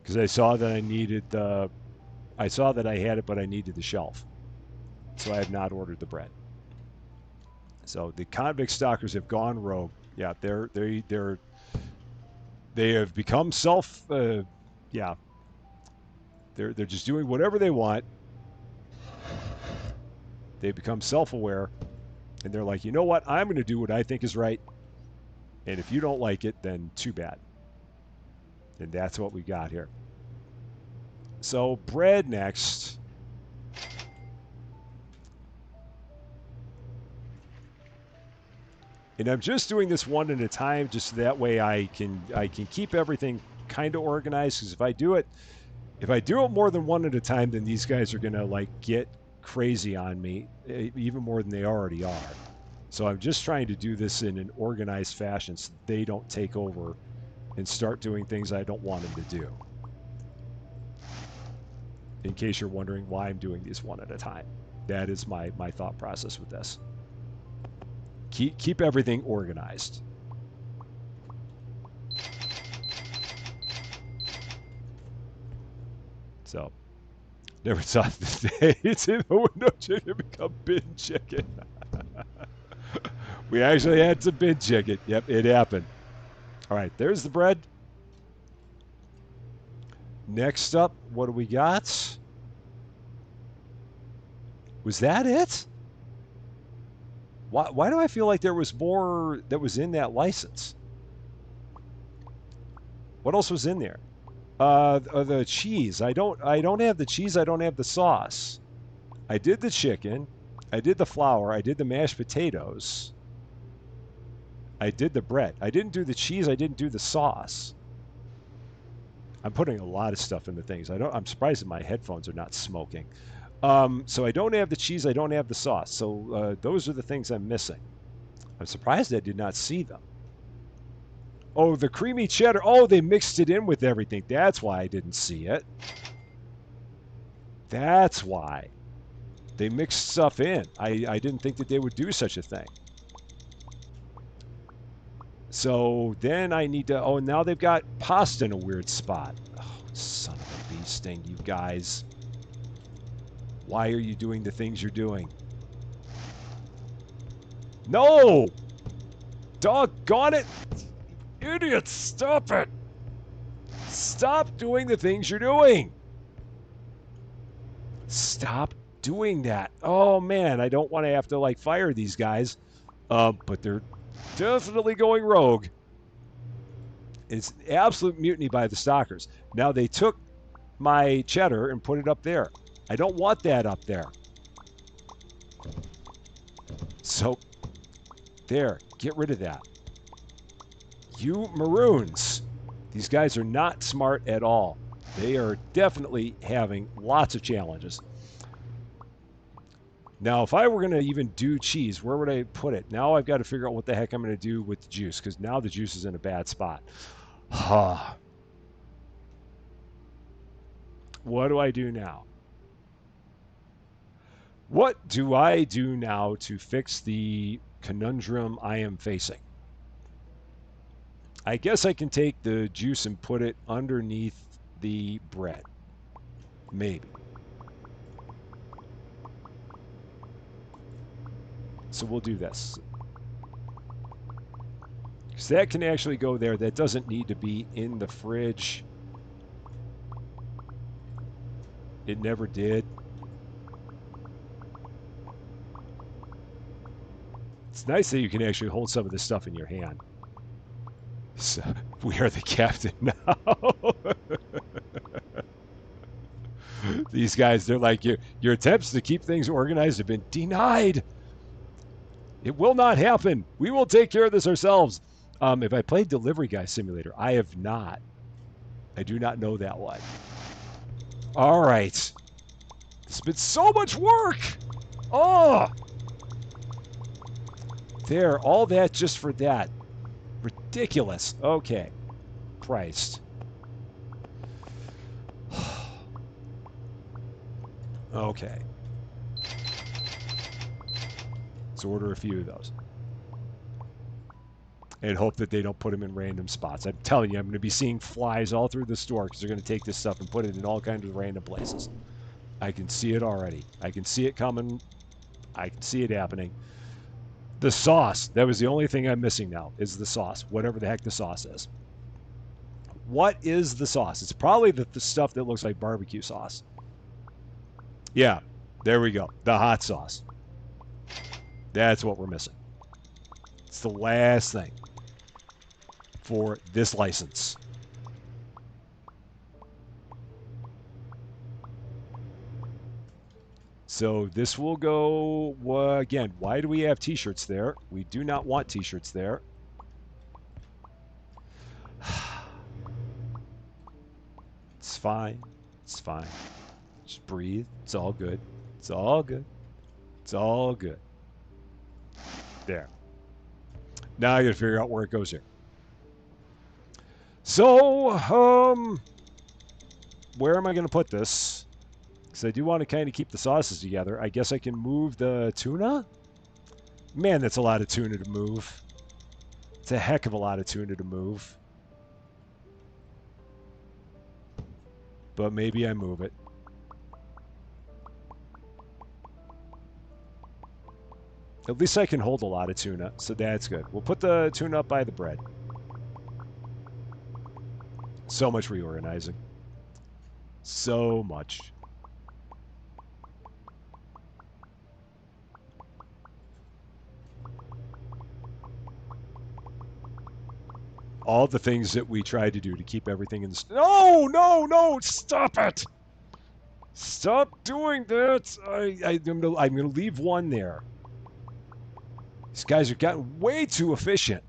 Because I saw that I saw that I had it, but I needed the shelf. So I have not ordered the bread. So the convict stalkers have gone rogue. Yeah, they have become yeah. They're just doing whatever they want. They've become self-aware, and they're like, you know what? I'm going to do what I think is right, and if you don't like it, then too bad. And that's what we got here. So bread next. And I'm just doing this one at a time, just so that way I can keep everything kind of organized. Because if I do it more than one at a time, then these guys are gonna like get crazy on me, even more than they already are. So I'm just trying to do this in an organized fashion, so they don't take over and start doing things I don't want them to do. In case you're wondering why I'm doing these one at a time, that is my thought process with this. Keep everything organized. So, never thought the days in the window chicken become bin chicken. We actually had some bin chicken. Yep, it happened. All right, there's the bread. Next up, what do we got? Was that it? Why do I feel like there was more that was in that license? What else was in there? The cheese. I don't have the cheese. I don't have the sauce. I did the chicken. I did the flour. I did the mashed potatoes. I did the bread. I didn't do the cheese. I didn't do the sauce. I'm putting a lot of stuff in the things. I'm surprised that my headphones are not smoking. So I don't have the cheese. I don't have the sauce. So those are the things I'm missing. I'm surprised I did not see them. Oh, the creamy cheddar. Oh, they mixed it in with everything. That's why I didn't see it. That's why. They mixed stuff in. I didn't think that they would do such a thing. So then I need to... Oh, now they've got pasta in a weird spot. Oh, son of a bee sting, you guys. Why are you doing the things you're doing? No! Doggone it! Idiots, stop it! Stop doing the things you're doing! Stop doing that. Oh man, I don't want to have to like fire these guys. But they're definitely going rogue. It's an absolute mutiny by the stalkers. Now they took my cheddar and put it up there. I don't want that up there. So, there, get rid of that. You maroons. These guys are not smart at all. They are definitely having lots of challenges. Now, if I were going to even do cheese, where would I put it? Now I've got to figure out what the heck I'm going to do with the juice, because now the juice is in a bad spot. What do I do now? What do I do now to fix the conundrum I am facing? I guess I can take the juice and put it underneath the bread. Maybe. So we'll do this. Because that can actually go there. That doesn't need to be in the fridge. It never did. It's nice that you can actually hold some of this stuff in your hand. So, we are the captain now. These guys, they're like, your attempts to keep things organized have been denied. It will not happen. We will take care of this ourselves. If I played Delivery Guy Simulator, I have not. I do not know that one. All right. It's been so much work. Oh. There, all that just for that. Ridiculous. Okay. Christ. Okay. Let's order a few of those. And hope that they don't put them in random spots. I'm telling you, I'm going to be seeing flies all through the store because they're going to take this stuff and put it in all kinds of random places. I can see it already. I can see it coming. I can see it happening. The sauce. That was the only thing I'm missing now is the sauce. Whatever the heck the sauce is. What is the sauce? It's probably the stuff that looks like barbecue sauce. Yeah, there we go. The hot sauce. That's what we're missing. It's the last thing for this license. So this will go, again, why do we have t-shirts there? We do not want t-shirts there. It's fine. It's fine. Just breathe. It's all good. It's all good. It's all good. There. Now I gotta figure out where it goes here. So, where am I gonna put this? Because I do want to kind of keep the sauces together. I guess I can move the tuna? Man, that's a lot of tuna to move. It's a heck of a lot of tuna to move. But maybe I move it. At least I can hold a lot of tuna, so that's good. We'll put the tuna up by the bread. So much reorganizing. So much. All the things that we tried to do to keep everything in the... No, no, no, stop it! Stop doing that! I'm gonna leave one there. These guys have gotten way too efficient.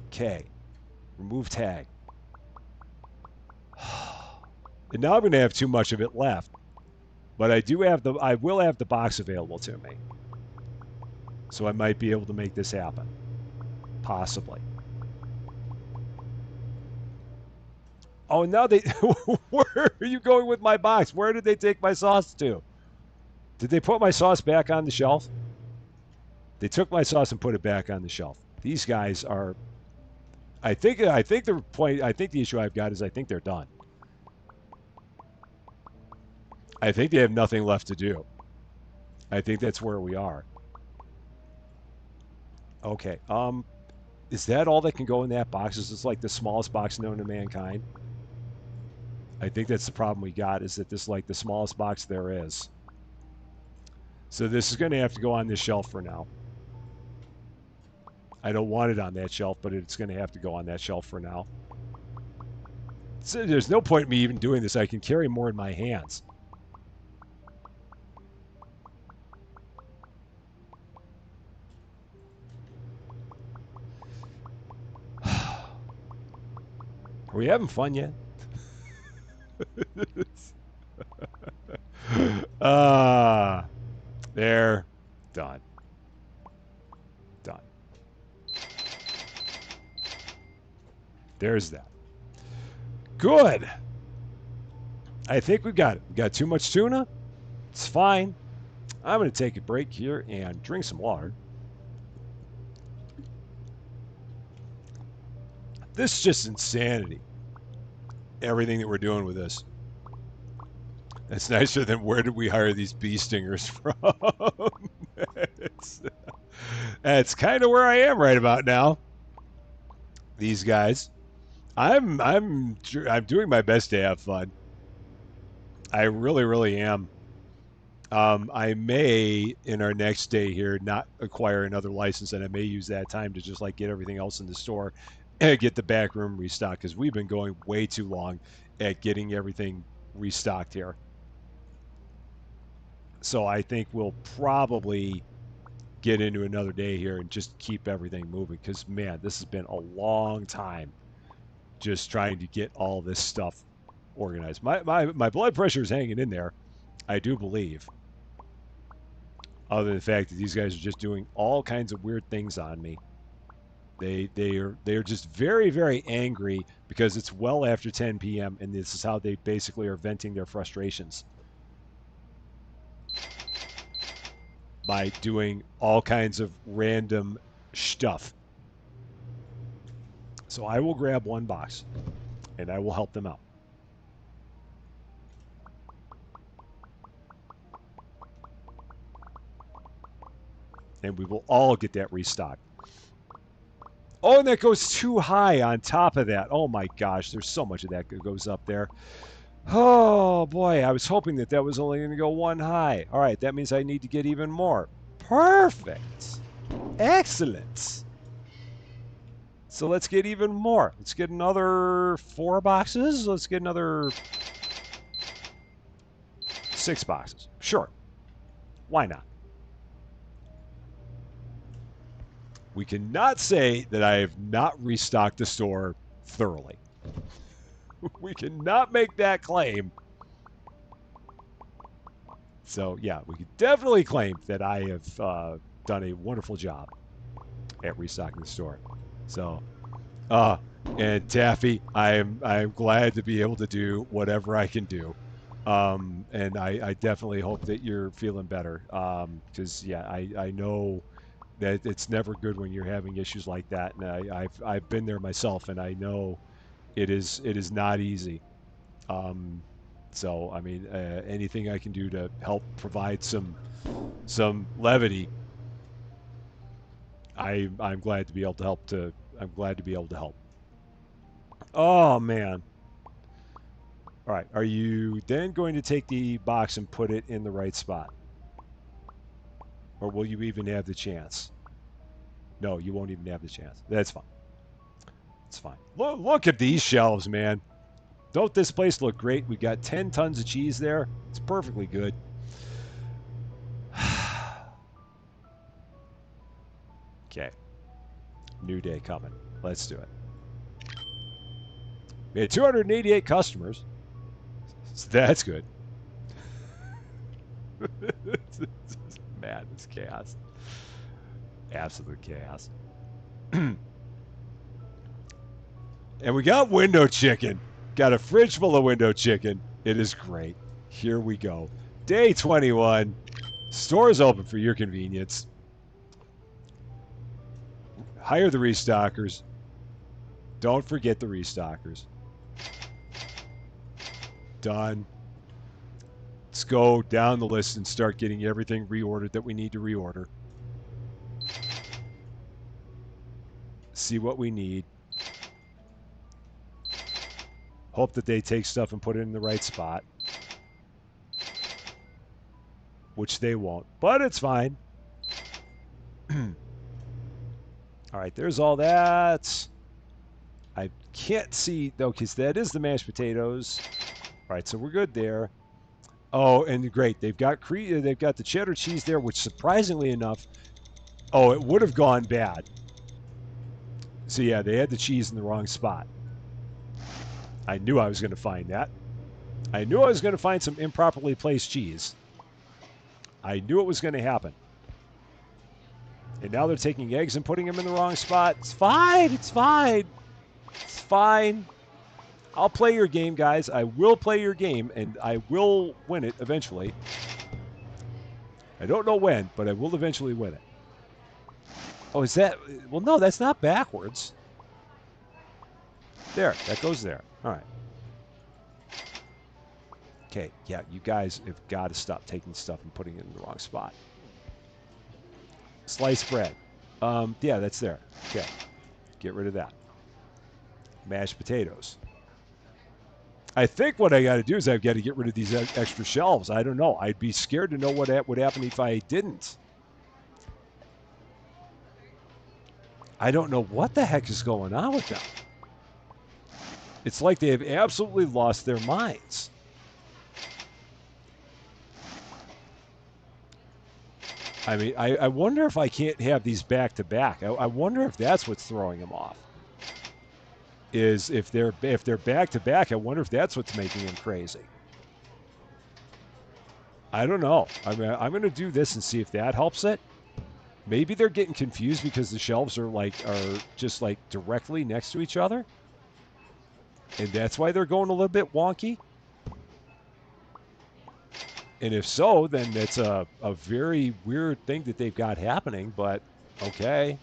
Okay. Remove tag. And now I'm going to have too much of it left. But I will have the box available to me. So I might be able to make this happen. Possibly. Oh, now they... Where are you going with my box? Where did they take my sauce to? Did they put my sauce back on the shelf? They took my sauce and put it back on the shelf. These guys are... I think the issue I've got is I think they're done. I think they have nothing left to do. I think that's where we are. Okay. Is that all that can go in that box? Is this like the smallest box known to mankind? I think that's the problem we got, is that this is like the smallest box there is. So this is going to have to go on this shelf for now. I don't want it on that shelf, but it's going to have to go on that shelf for now. So there's no point in me even doing this. I can carry more in my hands. Are we having fun yet? There. Done. Done. There's that. Good. I think we got it. We got too much tuna. It's fine. I'm going to take a break here and drink some water. This is just insanity. Everything that we're doing with this. It's nicer than where did we hire these bee stingers from? That's kind of where I am right about now. These guys. I'm doing my best to have fun. I really, really am. I may, in our next day here, not acquire another license, and I may use that time to just like get everything else in the store and get the back room restocked, because we've been going way too long at getting everything restocked here. So I think we'll probably get into another day here and just keep everything moving, because man, this has been a long time just trying to get all this stuff organized. My blood pressure is hanging in there, I do believe. Other than the fact that these guys are just doing all kinds of weird things on me. They are just very, very angry because it's well after 10 p.m. and this is how they basically are venting their frustrations by doing all kinds of random stuff. So I will grab one box and I will help them out. And we will all get that restocked. Oh, and that goes too high on top of that. Oh my gosh, there's so much of that that goes up there. Oh boy, I was hoping that that was only going to go one high. All right, that means I need to get even more. Perfect. Excellent. So let's get even more. Let's get another 4 boxes. Let's get another 6 boxes. Sure. Why not? We cannot say that I have not restocked the store thoroughly. We cannot make that claim. So, yeah, we can definitely claim that I have done a wonderful job at restocking the store. So, and Taffy, I'm glad to be able to do whatever I can do. And I definitely hope that you're feeling better. Because yeah, I know that it's never good when you're having issues like that, and I've been there myself, and I know it is not easy. Um, so I mean, anything I can do to help provide some levity, I'm glad to be able to help. I'm glad to be able to help. Oh man. All right. Are you then going to take the box and put it in the right spot? Or will you even have the chance? No, you won't even have the chance. That's fine. It's fine. Look at these shelves, man. Don't this place look great? We got 10 tons of cheese there. It's perfectly good. Okay. New day coming. Let's do it. We had 288 customers. So that's good. Man, it's chaos. Absolute chaos. And we got window chicken. Got a fridge full of window chicken. It is great. Here we go. Day 21. Stores open for your convenience. Hire the restockers. Don't forget the restockers. Done. Let's go down the list and start getting everything reordered that we need to reorder. see what we need. Hope that they take stuff and put it in the right spot. Which they won't, but it's fine. All right, there's all that. I can't see, though, because that is the mashed potatoes. All right, so we're good there. Oh, and great. They've got the cheddar cheese there, which surprisingly enough, oh, it would have gone bad. So yeah, they had the cheese in the wrong spot. I knew I was going to find that. I knew I was going to find some improperly placed cheese. I knew it was going to happen. And now they're taking eggs and putting them in the wrong spot. It's fine. It's fine. It's fine. I'll play your game, guys. I will play your game, and I will win it eventually. I don't know when, but I will eventually win it. Oh, is that... Well, no, that's not backwards. There. That goes there. All right. Okay, yeah, you guys have got to stop taking stuff and putting it in the wrong spot. Sliced bread. Yeah, that's there. Okay, get rid of that. Mashed potatoes. I think what I got to do is I've got to get rid of these extra shelves. I don't know. I'd be scared to know what would happen if I didn't. I don't know what the heck is going on with them. It's like they have absolutely lost their minds. I mean, I wonder if I can't have these back to back. I wonder if that's what's throwing them off. Is if they're back to back, I wonder if that's what's making them crazy. I don't know. I mean, I'm going to do this and see if that helps it. Maybe they're getting confused because the shelves are just directly next to each other, and that's why they're going a little bit wonky. And if so, then that's a very weird thing that they've got happening, but okay.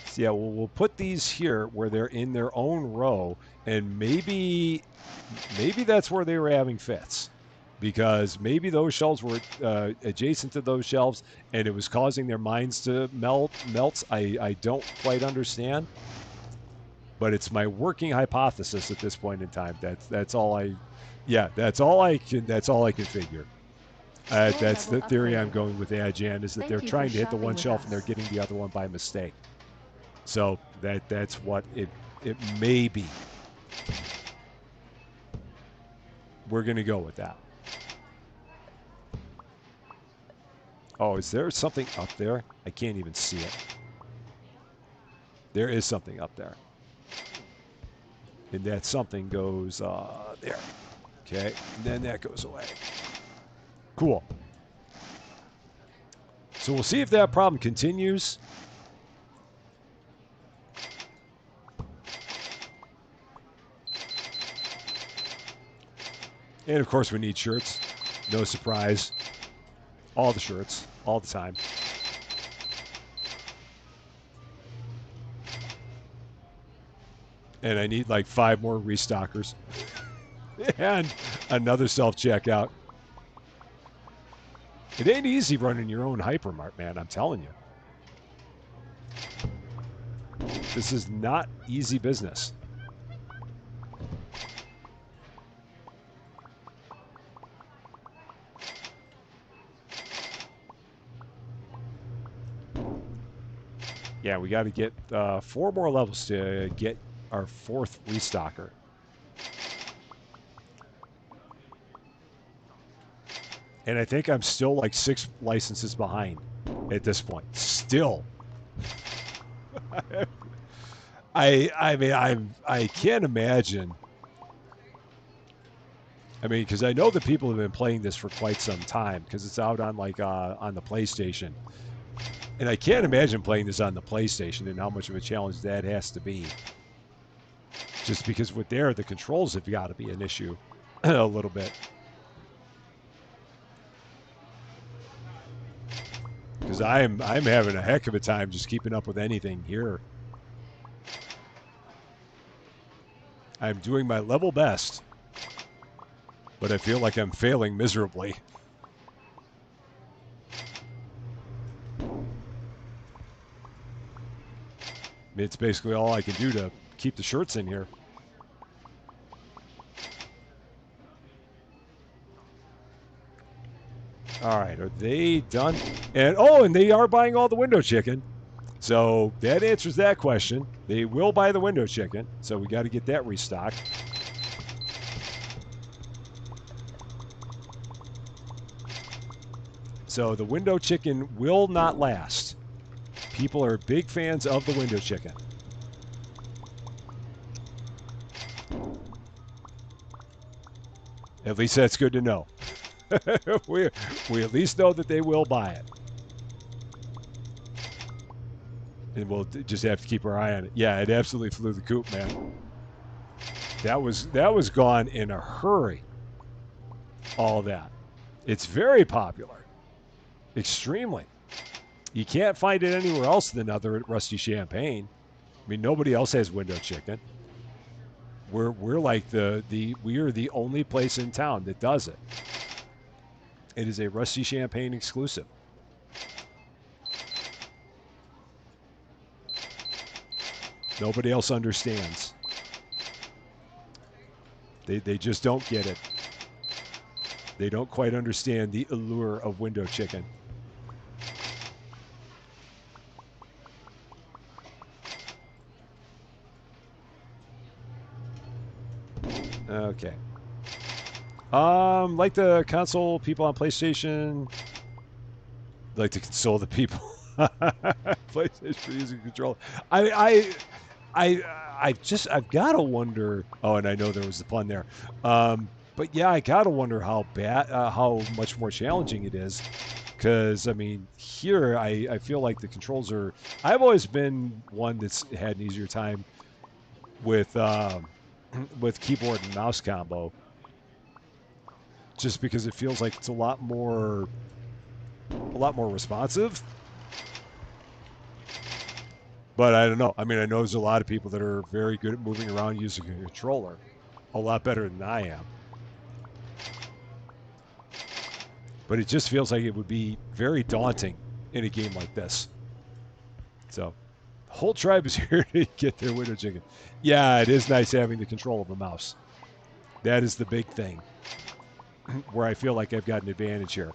So yeah, we'll put these here where they're in their own row, and maybe that's where they were having fits. Because maybe those shelves were adjacent to those shelves, and it was causing their minds to melt. I don't quite understand, but it's my working hypothesis at this point in time. That's all I can figure. That's the theory I'm going with Adjan, is that they're trying to hit the one shelf and they're getting the other one by mistake. So that's what it may be. We're gonna go with that. Oh, is there something up there? I can't even see it. There is something up there. And that something goes there. Okay, and then that goes away. Cool. So we'll see if that problem continues. And of course we need shirts. No surprise. All the shirts, all the time. And I need like 5 more restockers. And another self-checkout. It ain't easy running your own Hypermart, man, I'm telling you. This is not easy business. Yeah, we got to get 4 more levels to get our 4th restocker. And I think I'm still like 6 licenses behind at this point. Still. I mean, I can't imagine. I mean, because I know that people have been playing this for quite some time, because it's out on on the PlayStation. And I can't imagine playing this on the PlayStation and how much of a challenge that has to be. Just because with the controls have got to be an issue a little bit. Because I'm having a heck of a time just keeping up with anything here. I'm doing my level best. but I feel like I'm failing miserably. It's basically all I can do to keep the shirts in here. All right, are they done? And they are buying all the window chicken. So that answers that question. They will buy the window chicken, so we got to get that restocked. So the window chicken will not last. People are big fans of the window chicken. At least that's good to know. we at least know that they will buy it. And we'll just have to keep our eye on it. Yeah, it absolutely flew the coop, man. That was gone in a hurry. All that. It's very popular. Extremely. You can't find it anywhere else than other at Rusty Champaign. I mean, nobody else has window chicken. We're like we are the only place in town that does it. It is a Rusty Champaign exclusive. Nobody else understands. They just don't get it. They don't quite understand the allure of window chicken. Okay. Like the console people on PlayStation. Like to console the people. PlayStation for using controller. I've gotta wonder. Oh, and I know there was the pun there. But yeah, I gotta wonder how much more challenging it is. Because I mean, here I feel like the controls are. I've always been one that's had an easier time with keyboard and mouse combo. Just because it feels like it's a lot more responsive. But I don't know. I mean, I know there's a lot of people that are very good at moving around using a controller. A lot better than I am. But it just feels like it would be very daunting in a game like this. So, the whole tribe is here to get their window chicken. Yeah, it is nice having the control of a mouse. That is the big thing. Where I feel like I've got an advantage here.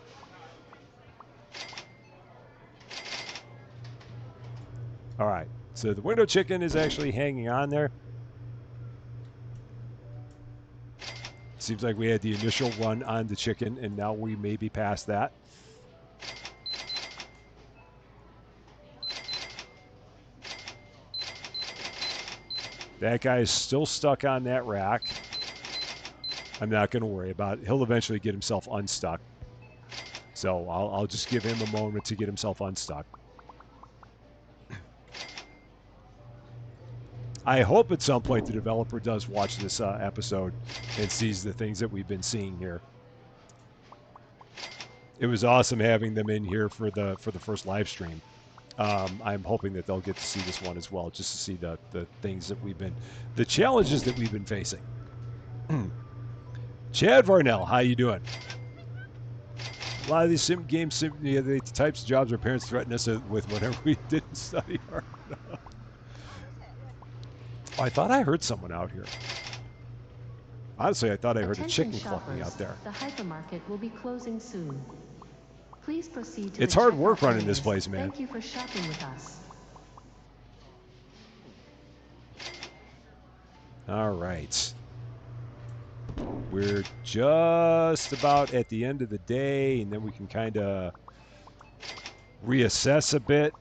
All right. So the window chicken is actually hanging on there. Seems like we had the initial run on the chicken, and now we may be past that. That guy is still stuck on that rack. I'm not going to worry about it. He'll eventually get himself unstuck. So I'll just give him a moment to get himself unstuck. I hope at some point the developer does watch this episode and sees the things that we've been seeing here. It was awesome having them in here for the first live stream. I'm hoping that they'll get to see this one as well, just to see the things that the challenges that we've been facing. Chad Varnell, how you doing? A lot of these the types of jobs our parents threatened us with whenever we didn't study hard enough. Oh, I thought I heard someone out here. Honestly, I thought I heard a chicken clucking out there. The hypermarket will be closing soon. Please proceed to It's the hard work checkout running this areas. place, man. Thank you for shopping with us. All right. We're just about at the end of the day, and then we can kind of reassess a bit,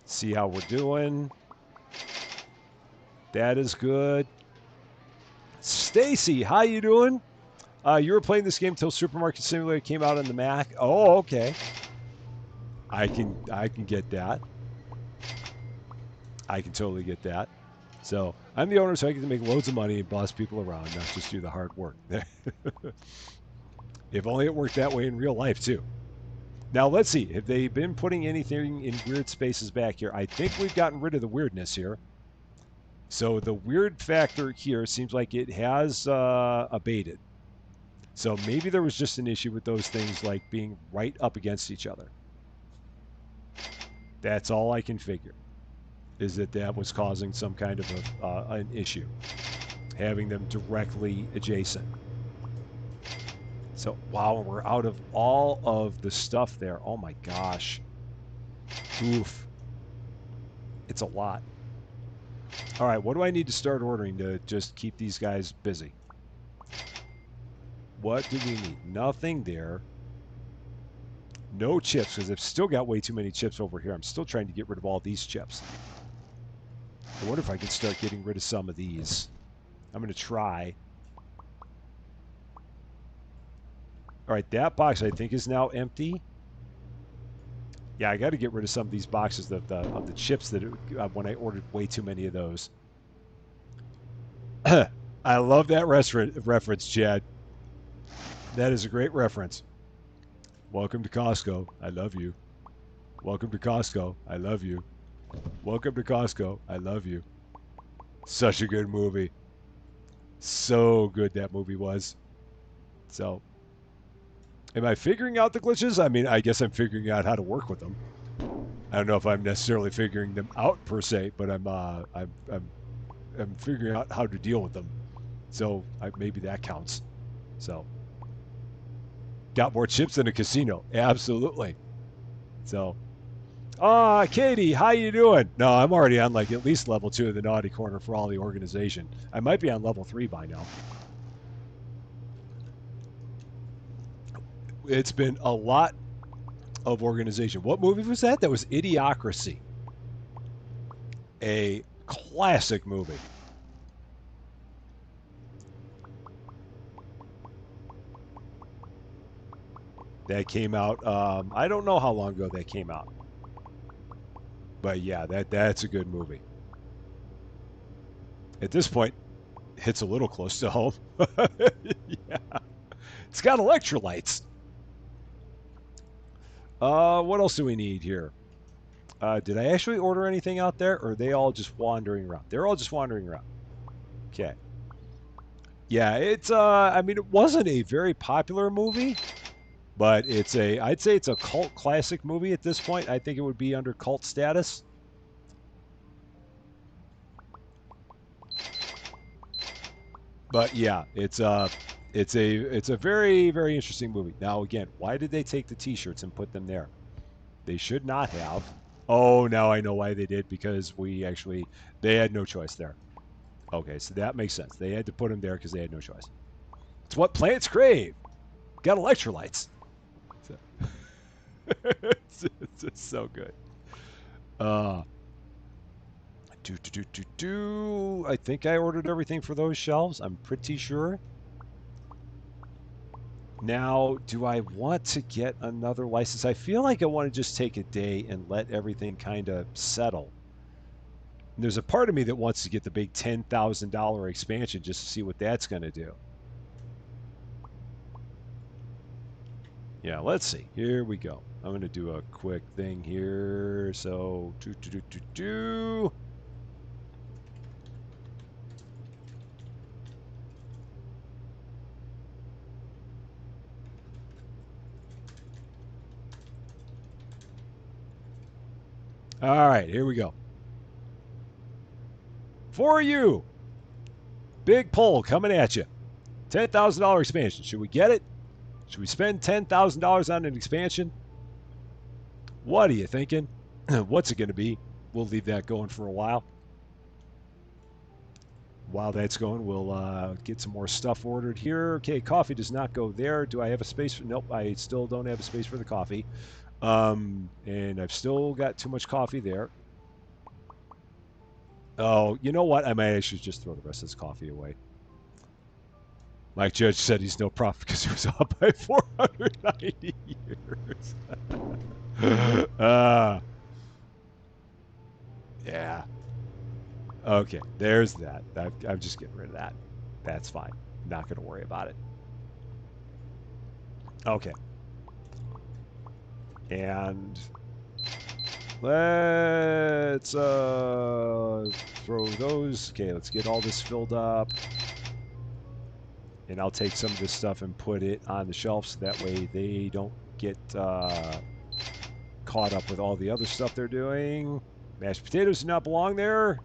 see how we're doing. That is good. Stacy, how you doing? You were playing this game until Supermarket Simulator came out on the Mac. Oh, okay. I can get that. I can totally get that. So I'm the owner, so I get to make loads of money and boss people around, not just do the hard work. If only it worked that way in real life too. Now let's see. Have they been putting anything in weird spaces back here? I think we've gotten rid of the weirdness here. So the weird factor here seems like it has abated. So maybe there was just an issue with those things like being right up against each other. That's all I can figure, is that that was causing some kind of an issue, having them directly adjacent. So, wow, we're out of all of the stuff there. Oh my gosh. Oof. It's a lot. All right, what do I need to start ordering to just keep these guys busy? What do we need? Nothing there. No chips, because I've still got way too many chips over here. I'm still trying to get rid of all these chips. I wonder if I can start getting rid of some of these. I'm going to try. All right, that box I think is now empty. Yeah, I got to get rid of some of these boxes of the chips that when I ordered way too many of those. I love that reference, Chad. That is a great reference. Welcome to Costco. I love you. Welcome to Costco. I love you. Welcome to Costco. I love you. Such a good movie. So good that movie was. So, am I figuring out the glitches? I mean, I guess I'm figuring out how to work with them. I don't know if I'm necessarily figuring them out per se, but I'm figuring out how to deal with them. So maybe that counts. So, got more chips than a casino. Absolutely. So, Katie, how you doing? No, I'm already on like at least level 2 of the naughty corner for all the organization. I might be on level 3 by now. It's been a lot of organization. What movie was that? That was Idiocracy. A classic movie. That came out, I don't know how long ago that came out. But yeah, that's a good movie. At this point, hits a little close to home. Yeah. It's got electrolytes. What else do we need here? Did I actually order anything out there, or are they all just wandering around? They're all just wandering around. Okay. Yeah, it's I mean it wasn't a very popular movie, but I'd say it's a cult classic movie at this point. I think it would be under cult status. But yeah, it's a very very interesting movie. Now again, why did they take the t-shirts and put them there? They should not have. Oh, now I know why they did, because they had no choice there. Okay, so that makes sense. They had to put them there because they had no choice. It's what plants crave. Got electrolytes. So, it's so good. Uh, I think I ordered everything for those shelves. I'm pretty sure. Now, do I want to get another license? I feel like I want to just take a day and let everything kind of settle. And there's a part of me that wants to get the big $10,000 expansion just to see what that's going to do. Yeah, let's see. Here we go. I'm going to do a quick thing here. So, All right, here we go. For you, big poll coming at you. $10,000 expansion. Should we get it? Should we spend $10,000 on an expansion? What are you thinking? What's it going to be? We'll leave that going for a while. While that's going, we'll get some more stuff ordered here. Okay, coffee does not go there. Do I have a space for? Nope, I still don't have a space for the coffee. And I've still got too much coffee there. Oh, you know what? I might actually just throw the rest of this coffee away. Mike Judge said he's no prophet because he was up by 490 years. Yeah. Okay, there's that. I'm just getting rid of that. That's fine. Not going to worry about it. Okay. And Let's throw those. Okay, let's get all this filled up. And I'll take some of this stuff and put it on the shelf so that way they don't get caught up with all the other stuff they're doing. Mashed potatoes do not belong there.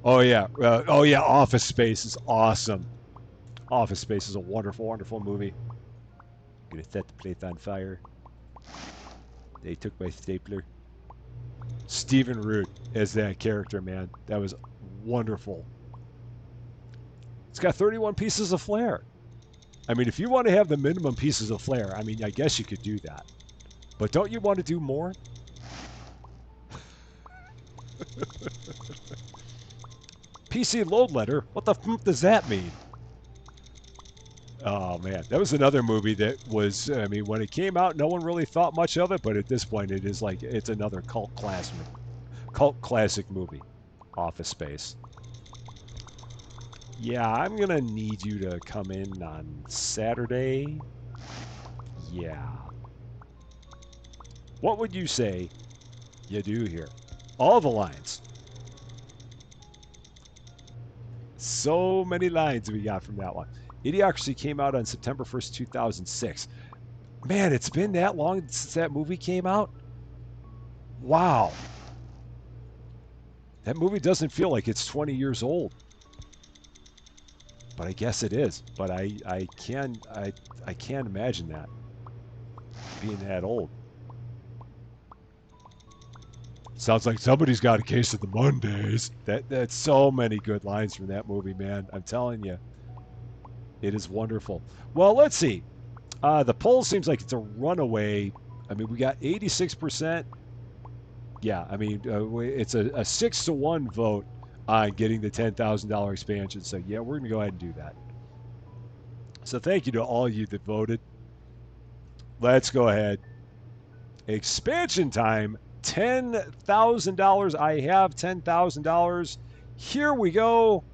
Oh yeah, Office Space is awesome. Office Space is a wonderful, wonderful movie. I'm gonna set the place on fire. They took my stapler. Stephen Root as that character, man. That was wonderful. It's got 31 pieces of flair. I mean, if you want to have the minimum pieces of flair, I mean, I guess you could do that. But don't you want to do more? PC load letter? What the f does that mean? Oh, man. That was another movie that was, I mean, when it came out, no one really thought much of it, but at this point, it is like, it's another cult classic movie. Office Space. Yeah, I'm going to need you to come in on Saturday. Yeah. What would you say you do here? All the lines. So many lines we got from that one. Idiocracy came out on September 1st, 2006. Man, it's been that long since that movie came out? Wow. That movie doesn't feel like it's 20 years old. But I guess it is. But I can't imagine that being that old. Sounds like somebody's got a case of the Mondays. That's so many good lines from that movie, man. I'm telling you. It is wonderful. Well, let's see. The poll seems like it's a runaway. I mean, we got 86%. Yeah, I mean, it's a 6-to-1 vote on getting the $10,000 expansion. So, yeah, we're going to go ahead and do that. So, thank you to all you that voted. Let's go ahead. Expansion time. $10,000. I have $10,000. Here we go.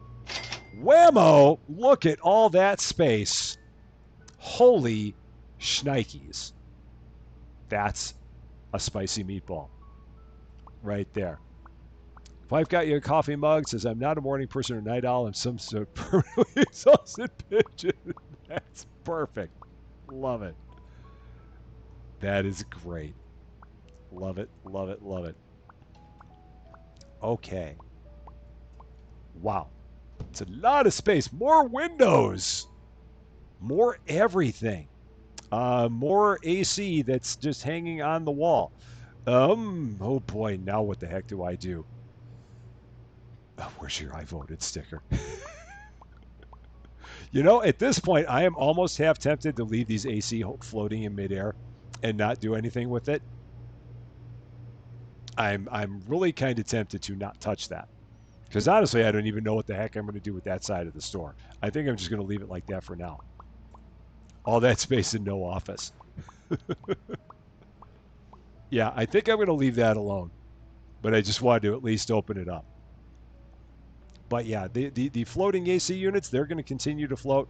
Whammo! Look at all that space. Holy shnikes. That's a spicy meatball. Right there. If I've got you a coffee mug, says I'm not a morning person or night owl, I'm some sort of permanently exhausted pigeon. That's perfect. Love it. That is great. Love it, love it, love it. Okay. Wow. It's a lot of space. More windows. More everything. More AC that's just hanging on the wall. Oh boy, now what the heck do I do? Oh, where's your I voted sticker? You know, at this point, I am almost half tempted to leave these AC floating in midair and not do anything with it. I'm really kind of tempted to not touch that. Because honestly, I don't even know what the heck I'm going to do with that side of the store. I think I'm just going to leave it like that for now. All that space and no office. Yeah, I think I'm going to leave that alone. But I just wanted to at least open it up. But yeah, the floating AC units, they're going to continue to float.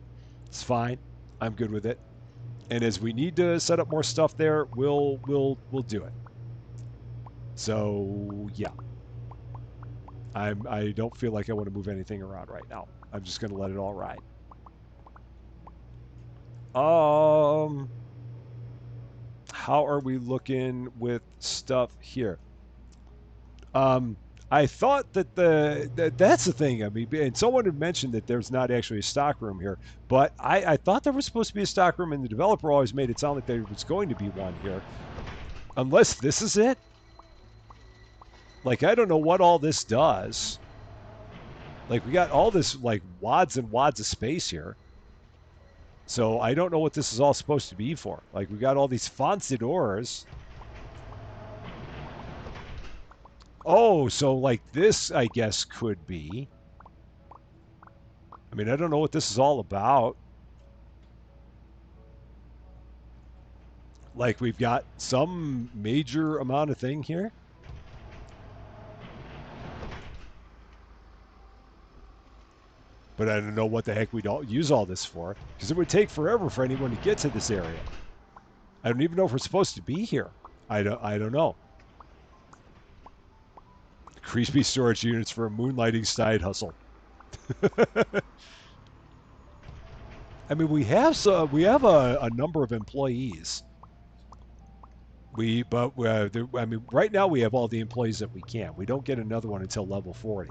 It's fine. I'm good with it. And as we need to set up more stuff there, we'll do it. So yeah. I don't feel like I want to move anything around right now. I'm just going to let it all ride. How are we looking with stuff here? I thought that that's the thing. I mean, and someone had mentioned that there's not actually a stock room here, but I thought there was supposed to be a stock room, and the developer always made it sound like there was going to be one here. Unless this is it. Like, I don't know what all this does. Like, we got all this, like, wads and wads of space here. So I don't know what this is all supposed to be for. Like, we got all these foncidors. Oh, so, like, this, I guess, could be. I mean, I don't know what this is all about. Like, we've got some major amount of thing here. But I don't know what the heck we'd all use all this for, because it would take forever for anyone to get to this area. I don't even know if we're supposed to be here. I don't know. Creepy storage units for a moonlighting side hustle. I mean, we have a number of employees. I mean, right now we have all the employees that we can. We don't get another one until level 40.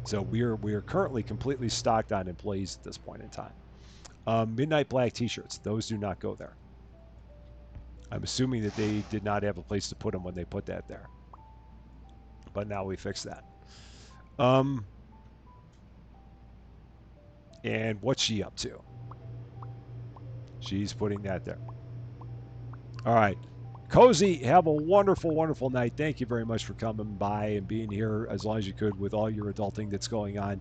So we are currently completely stocked on employees at this point in time. Midnight black T-shirts; those do not go there. I'm assuming that they did not have a place to put them when they put that there. But now we fix that. And what's she up to? She's putting that there. All right. Cozy, have a wonderful, wonderful night. Thank you very much for coming by and being here as long as you could with all your adulting that's going on.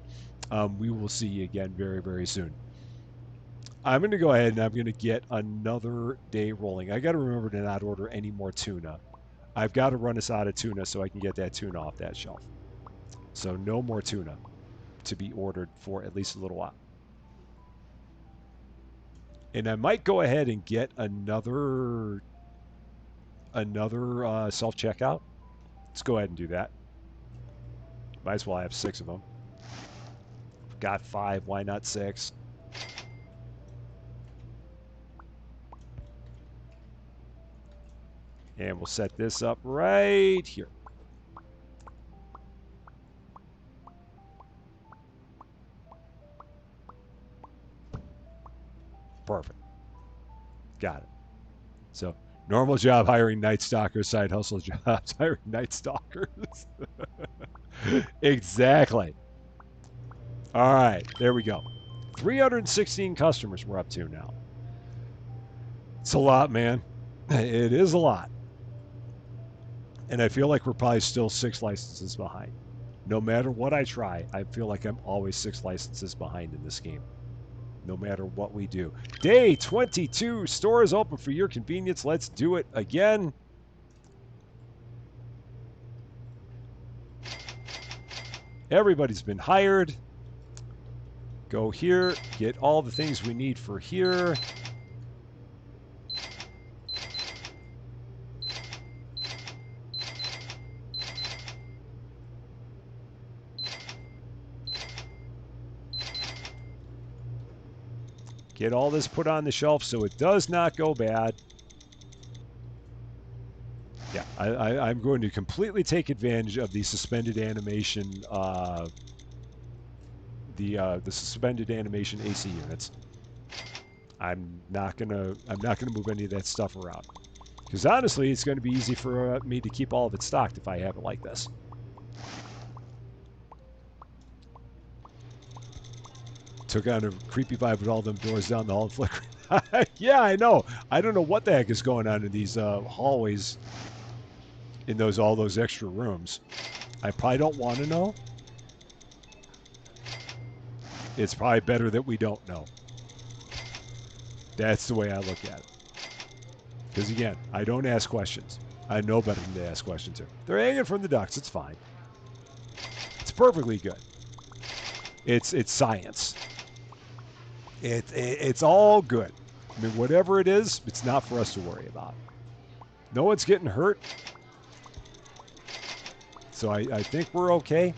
We will see you again very, very soon. I'm going to go ahead and I'm going to get another day rolling. I got to remember to not order any more tuna. I've got to run us out of tuna so I can get that tuna off that shelf. So no more tuna to be ordered for at least a little while. And I might go ahead and get another self-checkout. Let's go ahead and do that. Might as well have 6 of them. Got 5, why not 6? And we'll set this up right here. Perfect. Got it. So, normal job hiring night stalkers, side hustle jobs hiring night stalkers. Exactly. All right, there we go. 316 customers we're up to now. It's a lot, man. It is a lot. And I feel like we're probably still 6 licenses behind. No matter what I try, I feel like I'm always 6 licenses behind in this game. No matter what we do. Day 22, store is open for your convenience. Let's do it again. Everybody's been hired. Go here, get all the things we need for here. Get all this put on the shelf so it does not go bad. Yeah, I'm going to completely take advantage of the suspended animation, the suspended animation AC units. I'm not gonna move any of that stuff around because honestly, it's going to be easy for me to keep all of it stocked if I have it like this. Took on a creepy vibe with all them doors down the hall and flickering. Yeah, I know. I don't know what the heck is going on in these hallways, in all those extra rooms. I probably don't want to know. It's probably better that we don't know. That's the way I look at it. Because again, I don't ask questions. I know better than to ask questions here. They're hanging from the ducks. It's fine. It's perfectly good. It's science. It's all good. I mean, whatever it is, it's not for us to worry about. No one's getting hurt. So I think we're okay.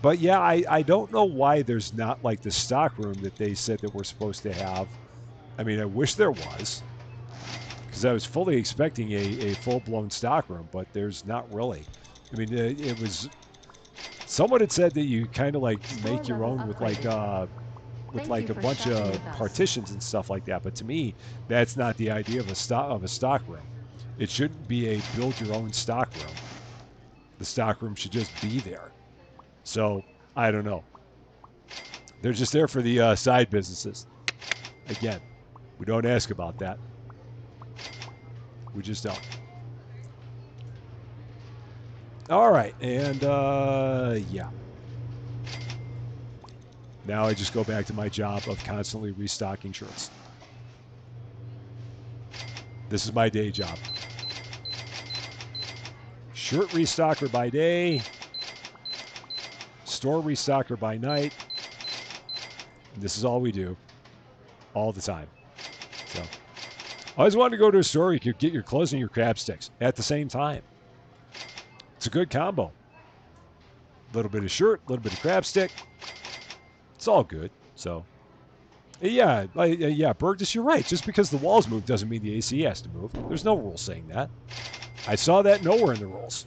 But yeah, I don't know why there's not like the stock room that they said that we're supposed to have. I mean, I wish there was. Because I was fully expecting a full-blown stock room, but there's not really. I mean, it was... Someone had said that you kind of like make your own with like a bunch of partitions and stuff like that. But to me, that's not the idea of a stock room. It shouldn't be a build your own stock room. The stock room should just be there. So I don't know. They're just there for the side businesses. Again, we don't ask about that. We just don't. All right, and yeah. Now I just go back to my job of constantly restocking shirts. This is my day job. Shirt restocker by day, store restocker by night. And this is all we do, all the time. So I always wanted to go to a store where you could get your clothes and your crab sticks at the same time. It's a good combo. A little bit of shirt, a little bit of crab stick. It's all good. So, yeah, Burgess, you're right. Just because the walls move doesn't mean the AC has to move. There's no rule saying that. I saw that nowhere in the rules.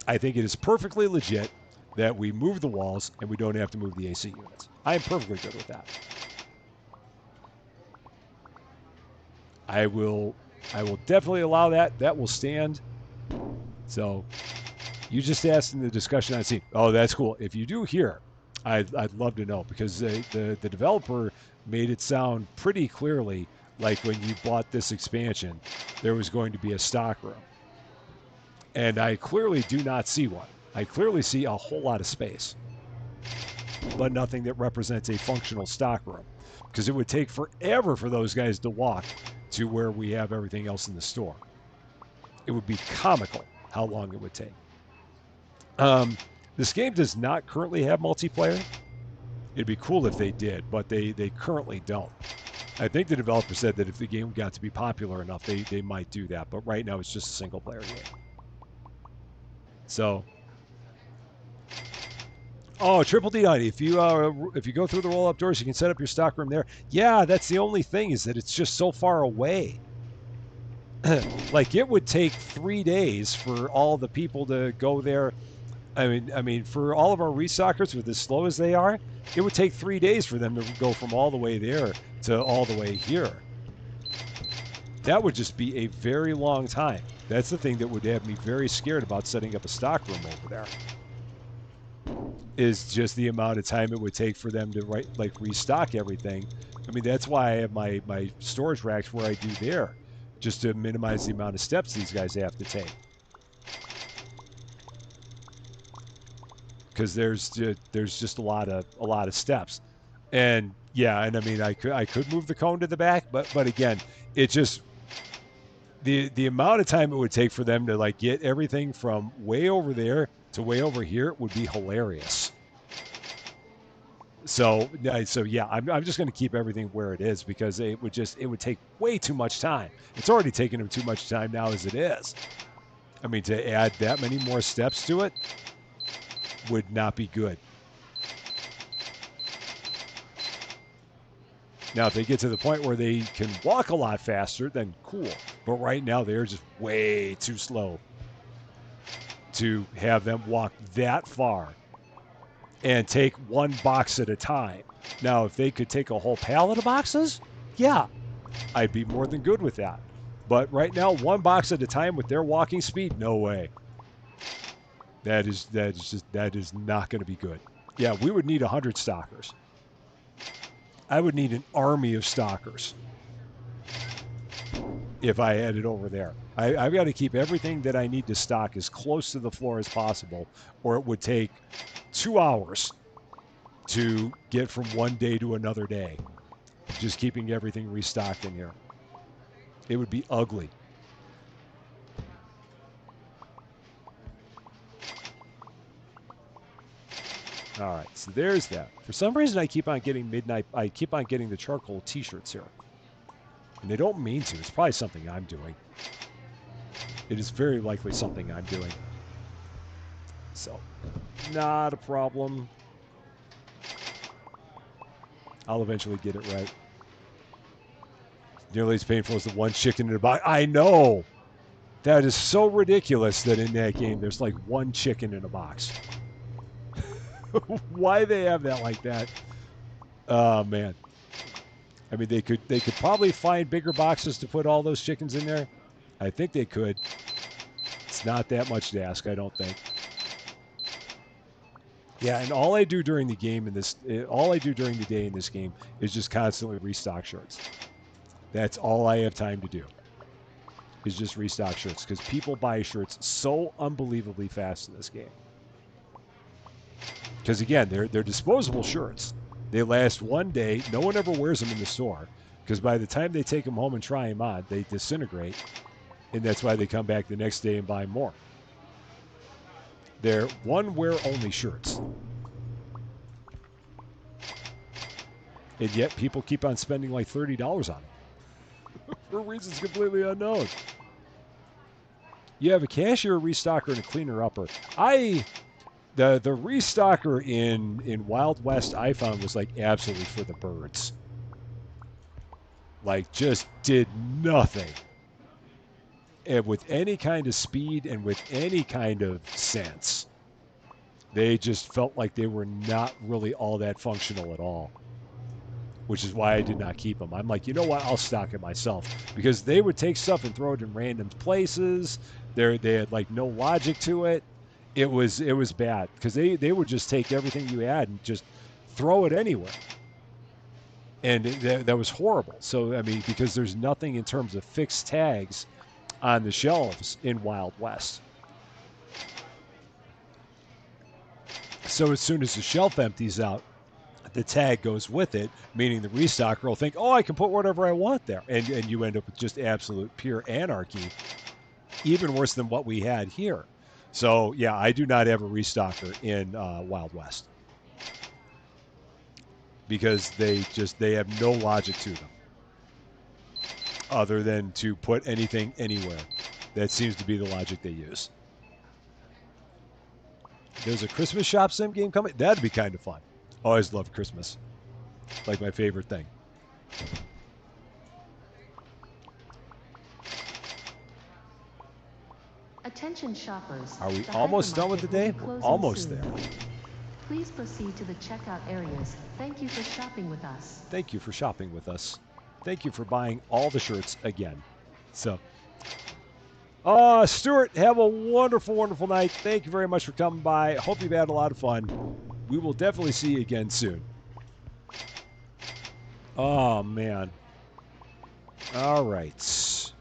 I think it is perfectly legit that we move the walls and we don't have to move the AC units. I am perfectly good with that. I will definitely allow that. That will stand. So you just asked in the discussion on scene. Oh, that's cool. If you do hear, I'd love to know, because the developer made it sound pretty clearly like when you bought this expansion, there was going to be a stock room. And I clearly do not see one. I clearly see a whole lot of space, but nothing that represents a functional stock room, because it would take forever for those guys to walk to where we have everything else in the store. It would be comical how long it would take. This game does not currently have multiplayer. It'd be cool if they did, but they currently don't. I think the developer said that if the game got to be popular enough, they might do that. But right now, it's just a single player game. So, Triple D, if you go through the roll up doors, you can set up your stock room there. Yeah, that's the only thing, is that it's just so far away. Like, it would take 3 days for all the people to go there. I mean, for all of our restockers, with as slow as they are, it would take 3 days for them to go from all the way there to all the way here. That would just be a very long time. That's the thing that would have me very scared about setting up a stock room over there, is just the amount of time it would take for them to restock everything. I mean, that's why I have my storage racks where I do there, just to minimize the amount of steps these guys have to take. Because there's just a lot of steps, and yeah, and I mean, I could move the cone to the back, but again, it just the amount of time it would take for them to get everything from way over there to way over here would be hilarious. So yeah, I'm just going to keep everything where it is, because it would take way too much time. It's already taken them too much time now as it is. I mean, to add that many more steps to it would not be good. Now, if they get to the point where they can walk a lot faster, then cool. But right now, they're just way too slow to have them walk that far and take one box at a time. Now, if they could take a whole pallet of boxes, yeah, I'd be more than good with that. But right now, one box at a time with their walking speed, no way. That is not going to be good. Yeah, we would need 100 stockers. I would need an army of stockers if I had it over there. I've got to keep everything that I need to stock as close to the floor as possible, or it would take 2 hours to get from one day to another day, just keeping everything restocked in here. It would be ugly. All right, so there's that. For some reason, I keep on getting the charcoal T-shirts here, and they don't mean to. It's probably something I'm doing. It is very likely something I'm doing. So, not a problem. I'll eventually get it right. Nearly as painful as the one chicken in a box. I know. That is so ridiculous that in that game there's like one chicken in a box. Why they have that like that? Oh man. I mean, they could probably find bigger boxes to put all those chickens in there. I think they could. It's not that much to ask, I don't think. Yeah, and all I do during the day in this game is just constantly restock shirts. That's all I have time to do, is just restock shirts, because people buy shirts so unbelievably fast in this game. Because again, they're disposable shirts. They last one day. No one ever wears them in the store, because by the time they take them home and try them on, they disintegrate, and that's why they come back the next day and buy more. They're one-wear only shirts. And yet people keep on spending like $30 on it for reasons completely unknown. You have a cashier, a restocker, and a cleaner upper. The restocker in Wild West I found was like absolutely for the birds. Like just did nothing. And with any kind of speed and with any kind of sense. They just felt like they were not really all that functional at all, which is why I did not keep them. I'm like, you know what? I'll stock it myself because they would take stuff and throw it in random places. They had like no logic to it. It was bad because they would just take everything you had and just throw it anywhere, and that was horrible. So I mean, because there's nothing in terms of fixed tags on the shelves in Wild West. So as soon as the shelf empties out, the tag goes with it, meaning the restocker will think, oh, I can put whatever I want there. And you end up with just absolute pure anarchy, even worse than what we had here. So, yeah, I do not have a restocker in Wild West because they have no logic to them other than to put anything anywhere. That seems to be the logic they use. There's a Christmas shop sim game coming. That'd be kind of fun. Always loved Christmas. Like my favorite thing. Attention shoppers. Are we The almost done with the hypermarket day? will be We're closing almost soon. there. Please proceed to the checkout areas. Thank you for shopping with us. Thank you for shopping with us. Thank you for buying all the shirts again. So, Stuart, have a wonderful, wonderful night. Thank you very much for coming by. Hope you've had a lot of fun. We will definitely see you again soon. Oh, man. All right.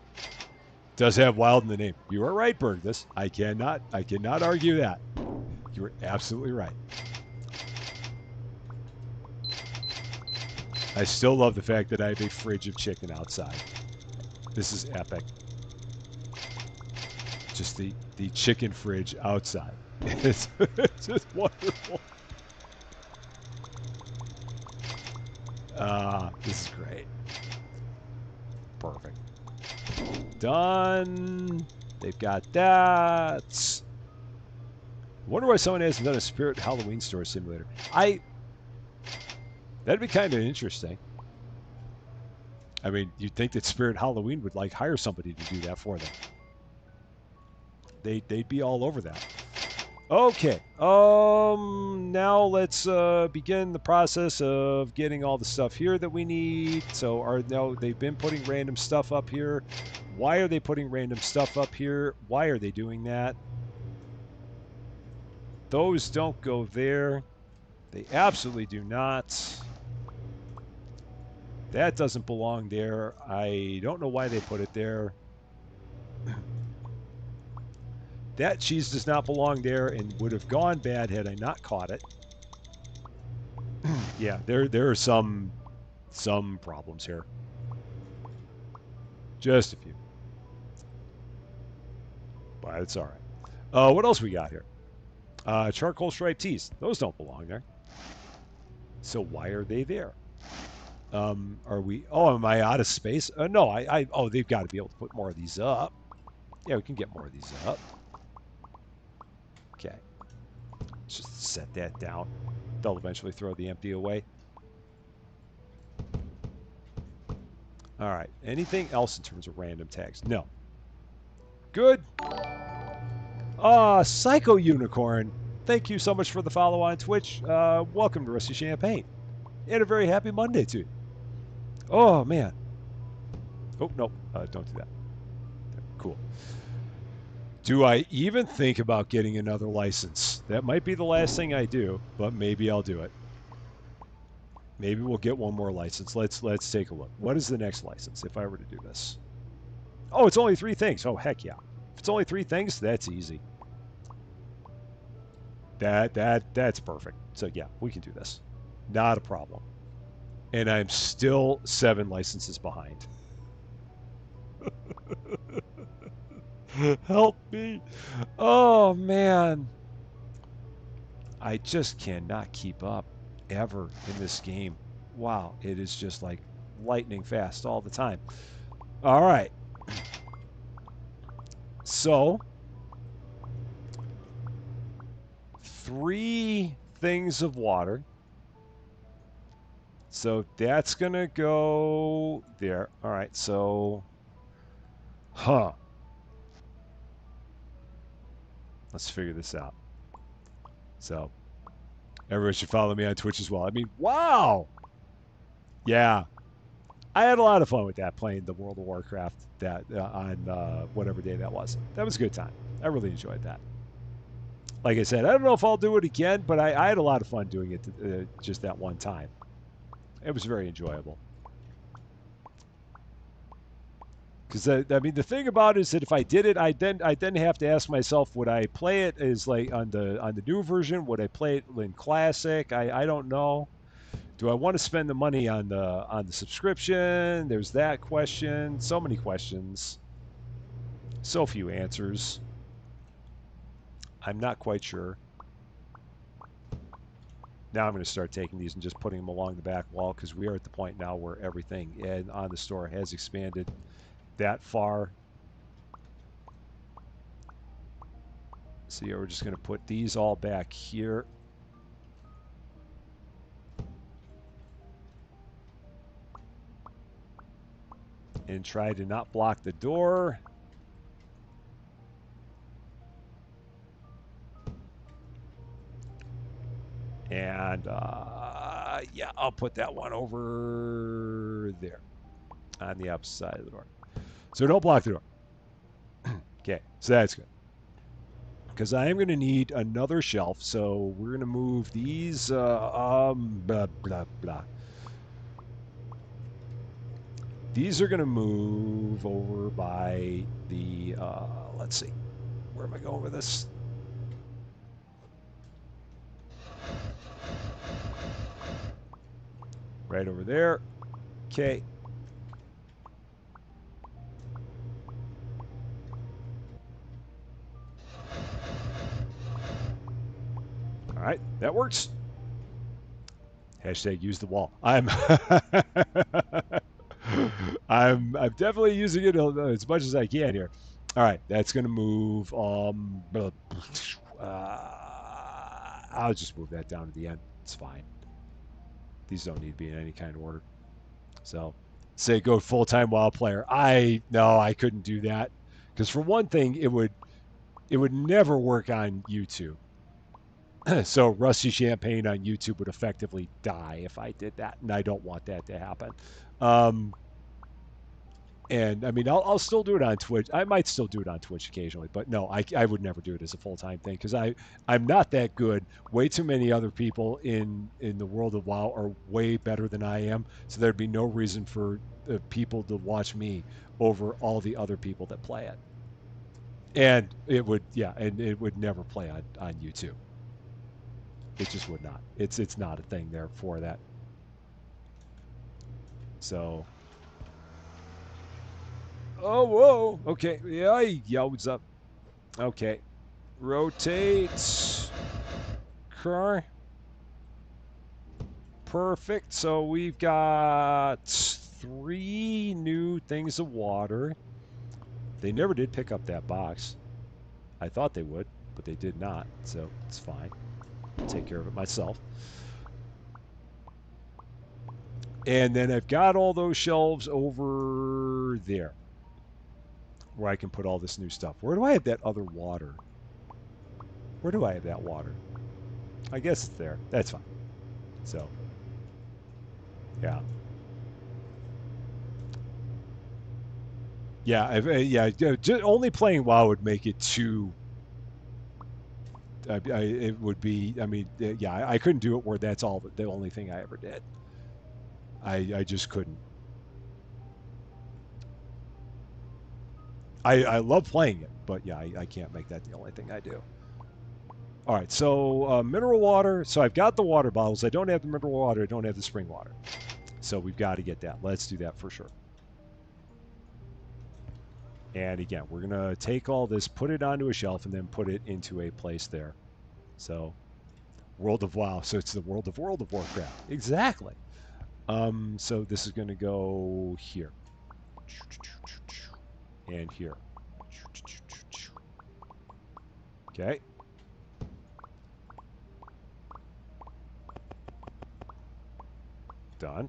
Does have wild in the name. You are right, Bergthus. I cannot argue that. You are absolutely right. I still love the fact that I have a fridge of chicken outside. This is epic. Just the chicken fridge outside. It's just wonderful. This is great. Perfect. Done. They've got that. Wonder why someone hasn't done a Spirit Halloween store simulator. That'd be kind of interesting. I mean, you'd think that Spirit Halloween would like hire somebody to do that for them. They'd be all over that. Okay. Now let's begin the process of getting all the stuff here that we need. So now they've been putting random stuff up here. Why are they putting random stuff up here? Why are they doing that? Those don't go there. They absolutely do not. That doesn't belong there. I don't know why they put it there. That cheese does not belong there and would have gone bad had I not caught it. Yeah, there are some problems here. Just a few. But it's all right. What else we got here? Charcoal striped teas. Those don't belong there. So why are they there? Are we... Oh, am I out of space? No, oh, they've got to be able to put more of these up. Yeah, we can get more of these up. Okay. Let's just set that down. They'll eventually throw the empty away. All right. Anything else in terms of random tags? No. Good. Psycho Unicorn. Thank you so much for the follow on Twitch. Welcome to Rusty Champagne. And a very happy Monday to you. Oh, man. Oh, no. Don't do that. Cool. Do I even think about getting another license? That might be the last thing I do, but maybe I'll do it. Maybe we'll get one more license. Let's take a look. What is the next license if I were to do this? Oh, it's only 3 things. Oh, heck yeah. If it's only 3 things, that's easy. That's perfect. So yeah, we can do this. Not a problem. And I'm still 7 licenses behind. Help me. Oh, man. I just cannot keep up ever in this game Wow, it is just like lightning fast all the time. All right. So, 3 things of water. So that's going to go there. All right. So, let's figure this out. So, everyone should follow me on Twitch as well. I mean, wow. Yeah. I had a lot of fun with that, playing the World of Warcraft that on whatever day that was. That was a good time. I really enjoyed that. Like I said, I don't know if I'll do it again, but I had a lot of fun doing it just that one time. It was very enjoyable. Because I mean, the thing about it is that if I did it, I then have to ask myself, would I play it as like on the new version? Would I play it in classic? I don't know. Do I want to spend the money on the subscription? There's that question. So many questions. So few answers. I'm not quite sure. Now I'm going to start taking these and just putting them along the back wall because we are at the point now where everything on the store has expanded that far. So yeah, we're just going to put these all back here. And try to not block the door. And yeah, I'll put that one over there on the opposite side of the door. So don't block the door. Okay, so that's good. Because I am going to need another shelf, so we're going to move these, blah, blah, blah. These are going to move over by the, let's see, where am I going with this? Right over there. Okay. All right, that works. Hashtag use the wall. I'm definitely using it as much as I can here. All right, that's gonna move. I'll just move that down to the end. It's fine. These don't need to be in any kind of order. So, say go full time WoW player. No, I couldn't do that because for one thing, it would never work on YouTube. So Rusty Champaign on YouTube would effectively die if I did that, and I don't want that to happen. Um, and I mean, I'll still do it on Twitch. I might still do it on Twitch occasionally, but no, I would never do it as a full time thing because I'm not that good. Way too many other people in the world of WoW are way better than I am, so there'd be no reason for people to watch me over all the other people that play it. And it would never play on YouTube. It just would not. It's not a thing there for that. So, oh whoa, okay, yeah, what's up? Okay, rotate car. Perfect. So we've got 3 new things of water. They never did pick up that box. I thought they would, but they did not. So it's fine. I'll take care of it myself. And then I've got all those shelves over there where I can put all this new stuff. Where do I have that other water? Where do I have that water? I guess it's there. That's fine. So, yeah. Yeah, only playing WoW would make it too. It would be. I mean, yeah, I couldn't do it where that's all the only thing I ever did. I just couldn't. I love playing it, but yeah, I can't make that the only thing I do. All right, so mineral water. So I've got the water bottles. I don't have the mineral water. I don't have the spring water. So we've got to get that. Let's do that for sure. And again, we're going to take all this, put it onto a shelf, and then put it into a place there. So, World of WoW. So it's the World of Warcraft. Exactly. So this is going to go here. And here. Okay. Done.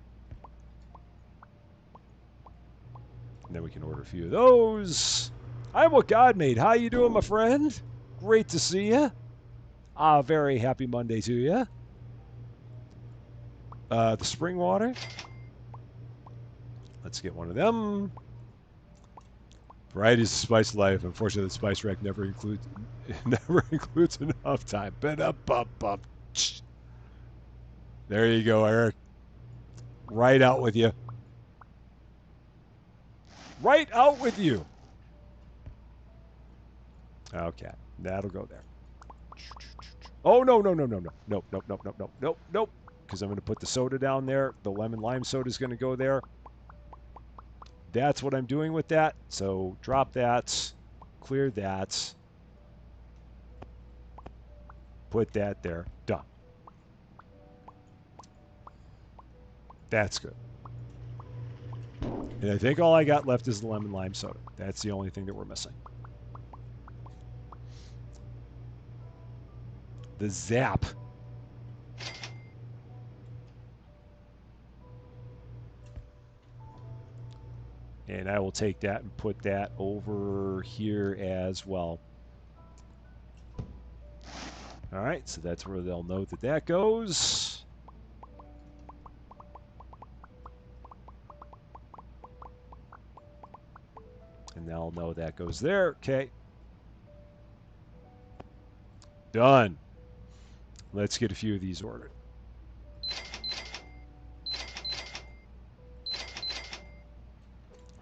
And then we can order a few of those. I'm what God made. How you doing, my friend? Great to see you. Very happy Monday to you. The spring water. Let's get one of them. Variety is the spice of life. Unfortunately, the spice rack never includes enough time. There you go, Eric. Right out with you. Right out with you. Okay, that'll go there. Oh, no. Nope. Because I'm going to put the soda down there. The lemon lime soda is going to go there. That's what I'm doing with that. So drop that. Clear that. Put that there. Done. That's good. And I think all I got left is the lemon lime soda. That's the only thing that we're missing. The Zap. And I will take that and put that over here as well. All right, so that's where they'll know that that goes. And they'll know that goes there. Okay. Done. Let's get a few of these ordered.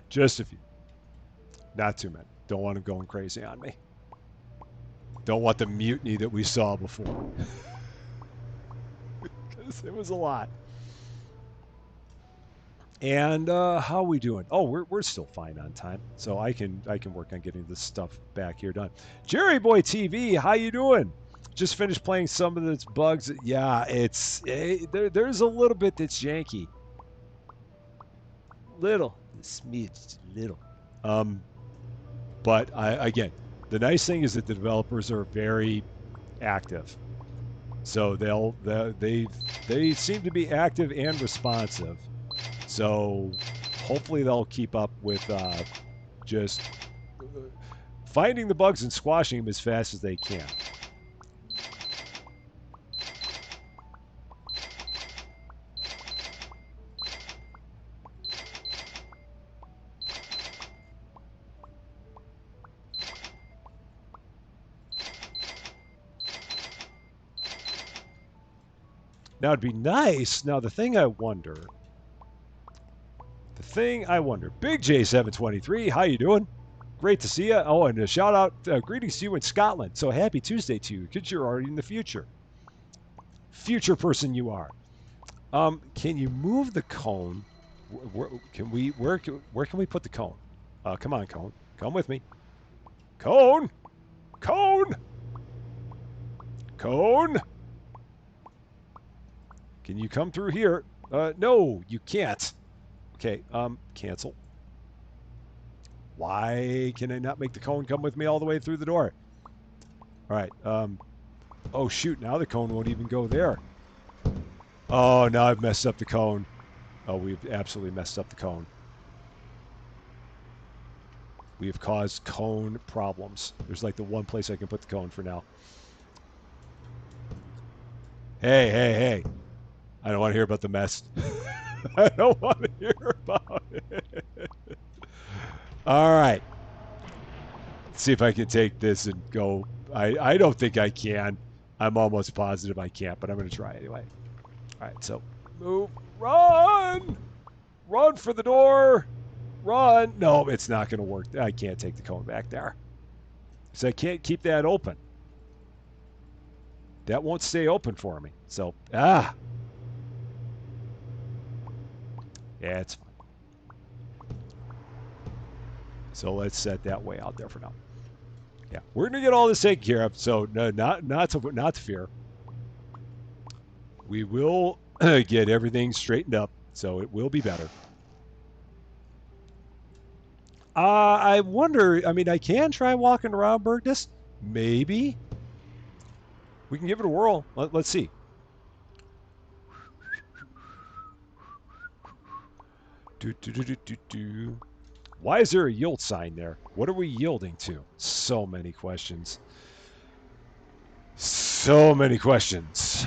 Just a few. Not too many. Don't want them going crazy on me. Don't want the mutiny that we saw before. Because it was a lot. And how are we doing? Oh, we're still fine on time. So I can work on getting this stuff back here done. Jerry Boy TV, how you doing? Just finished playing some of the bugs. Yeah, there's a little bit that's janky. Little, smidge, little. But again, the nice thing is that the developers are very active. So they seem to be active and responsive. So hopefully they'll keep up with just finding the bugs and squashing them as fast as they can. Now it'd be nice. Now the thing I wonder, Big J723, how you doing? Great to see you. Oh, and a shout out, greetings to you in Scotland. So happy Tuesday to you, because you're already in the future. Future person you are. Can you move the cone? Where can we put the cone? Come on, cone. Come with me. Cone! Cone! Cone! Can you come through here? No, you can't. Okay, cancel. Why can I not make the cone come with me all the way through the door? All right. Oh, shoot. Now the cone won't even go there. Oh, now I've messed up the cone. Oh, we've absolutely messed up the cone. We have caused cone problems. There's like the one place I can put the cone for now. Hey. I don't want to hear about the mess. I don't want to hear about it. All right. Let's see if I can take this and go. I don't think I can. I'm almost positive I can't, but I'm going to try anyway. All right, so move. Run! Run for the door. Run. No, it's not going to work. I can't take the cone back there. So I can't keep that open. That won't stay open for me. So, Yeah, it's fine. So let's set that way out there for now. Yeah, we're gonna get all this taken care of. So no, not to fear. We will get everything straightened up So it will be better. I wonder, I mean, I can try walking around Bergdus. Maybe. We can give it a whirl. Let's see. Do, do, do, do, do, do. Why is there a yield sign there? What are we yielding to? So many questions. So many questions.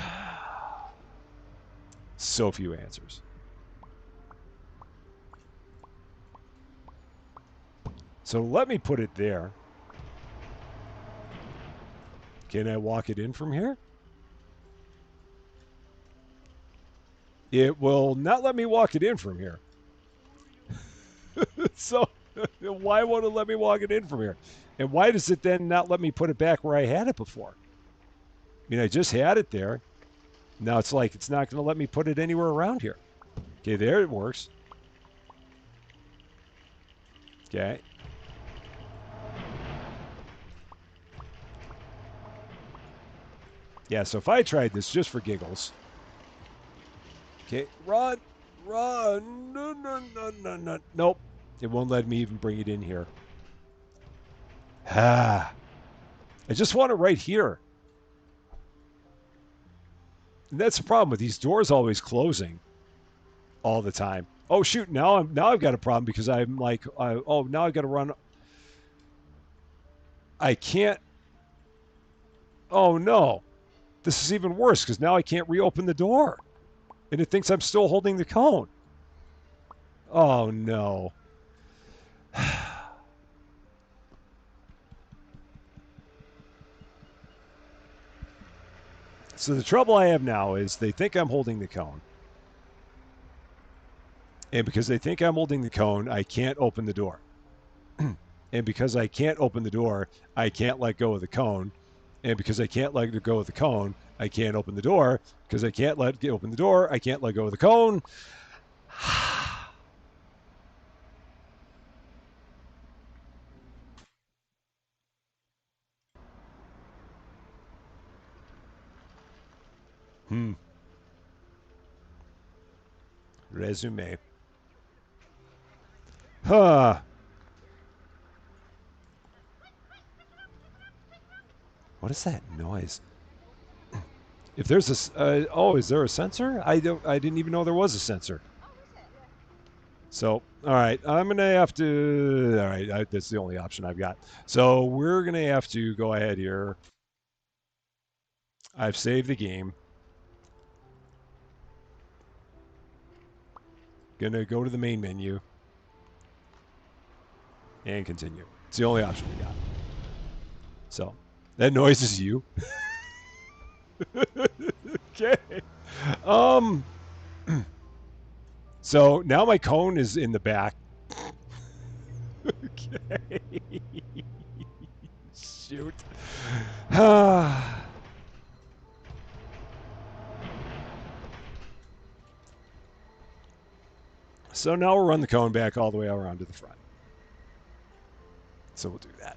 So few answers. So let me put it there. Can I walk it in from here? It will not let me walk it in from here. So why won't it let me walk it in from here? And why does it then not let me put it back where I had it before? I mean, I just had it there. Now it's like it's not going to let me put it anywhere around here. Okay, there it works. Okay. Yeah, so if I tried this just for giggles. Okay, run, run. No, no, no, no, no. Nope. It won't let me even bring it in here. Ah. I just want it right here. And that's the problem with these doors always closing all the time. Oh shoot! Now I've got a problem because I'm like, oh, now I've got to run. I can't. Oh no! This is even worse because now I can't reopen the door, and it thinks I'm still holding the cone. Oh no! So the trouble I have now is they think I'm holding the cone, and because they think I'm holding the cone, I can't open the door. And because I can't open the door, I can't let go of the cone. And because I can't let go of the cone, I can't open the door. Because I can't open the door, I can't let go of the cone. Resume. Huh. What is that noise? If there's a, oh, is there a sensor? I didn't even know there was a sensor. So, all right, I'm gonna have to. All right, that's the only option I've got. So we're gonna have to go ahead here. I've saved the game. Gonna go to the main menu and continue. It's the only option we got. So that noise is you. Okay. Um. So now my cone is in the back. Okay. Shoot. So now we'll run the cone back all the way around to the front. So we'll do that.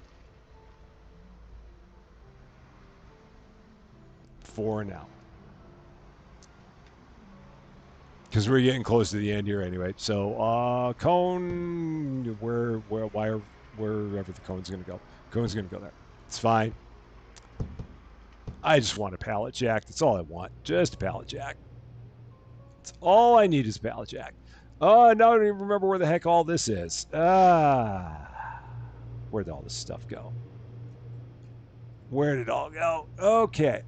For now. Because we're getting close to the end here anyway. So cone, wherever the cone's going to go. Cone's going to go there. It's fine. I just want a pallet jack. That's all I want. Just a pallet jack. That's all I need is a pallet jack. Oh, now I don't even remember where the heck all this is. Where'd all this stuff go? Where did it all go? Okay.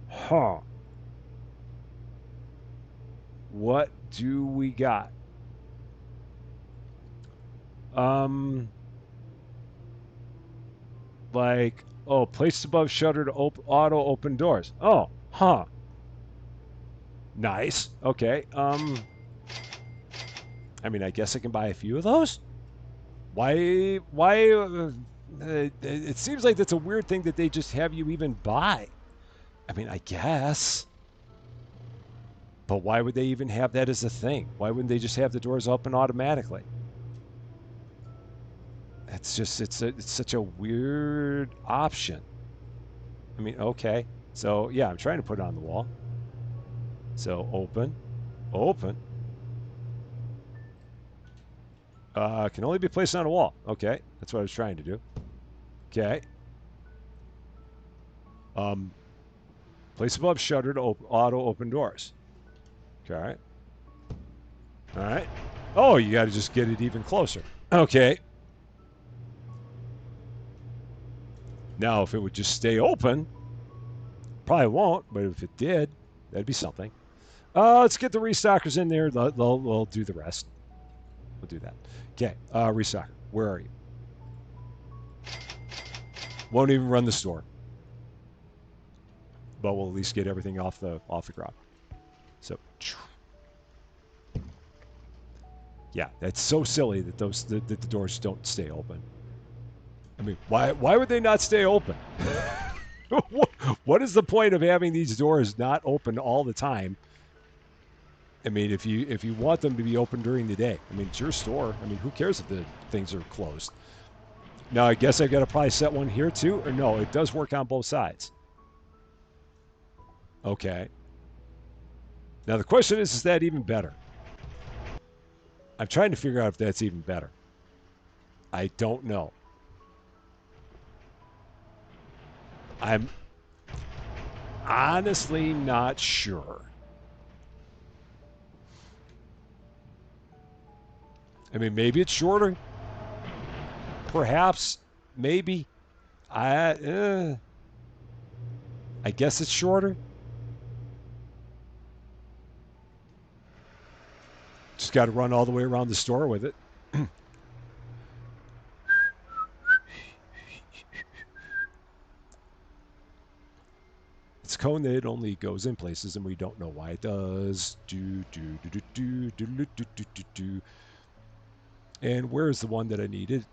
Huh. What do we got? Like, oh, placed above shutter to auto open doors. Oh, huh. Nice. Okay. I mean, I guess I can buy a few of those. Why? It seems like that's a weird thing that they just have you even buy. I mean, I guess. But why would they even have that as a thing? Why wouldn't they just have the doors open automatically? It's such a weird option. I mean, okay. So, yeah, I'm trying to put it on the wall. So, open. Open. Can only be placed on a wall. Okay, that's what I was trying to do. Okay. Place above shutter to auto open doors. Okay. All right. Oh, you got to just get it even closer. Okay. Now, if it would just stay open, probably won't, but if it did, that'd be something. Let's get the restockers in there. They'll do the rest. We'll do that. Okay. Restocker, where are you? Won't even run the store, but we'll at least get everything off the ground. So, yeah, that's so silly that that the doors don't stay open. I mean, why would they not stay open? What is the point of having these doors not open all the time? I mean, if you want them to be open during the day, I mean, it's your store. I mean, who cares if the things are closed? Now, I guess I've got to probably set one here too, or no, it does work on both sides. Okay. Now, the question is that even better? I'm trying to figure out if that's even better. I don't know. I'm honestly not sure. I mean, maybe it's shorter. Perhaps. Maybe. I guess it's shorter. Just got to run all the way around the store with it. It's cone that only goes in places, and we don't know why it does. And where's the one that I needed?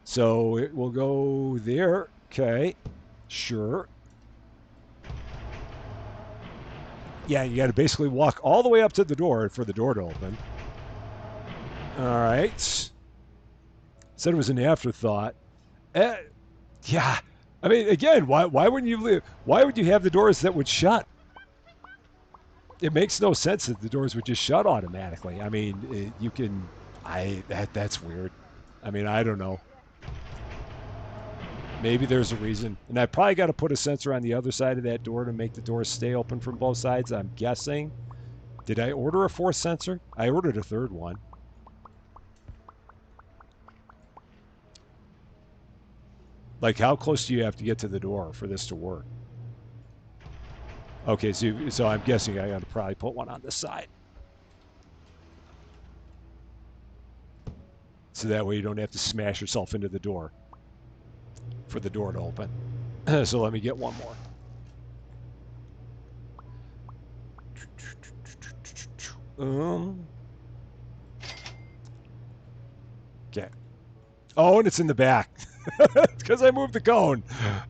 So it will go there. Okay. Sure. Yeah, you got to basically walk all the way up to the door for the door to open. All right. Said it was an afterthought. Yeah. I mean, again, why wouldn't you leave? Why would you have the doors that would shut? It makes no sense that the doors would just shut automatically. I mean, you can. That's weird. I mean, I don't know. Maybe there's a reason. And I probably got to put a sensor on the other side of that door to make the doors stay open from both sides, I'm guessing. Did I order a fourth sensor? I ordered a third one. Like, how close do you have to get to the door for this to work? Okay, so I'm guessing I got to probably put one on this side. So that way you don't have to smash yourself into the door for the door to open. So let me get one more. Okay. Oh, and it's in the back. It's because I moved the cone.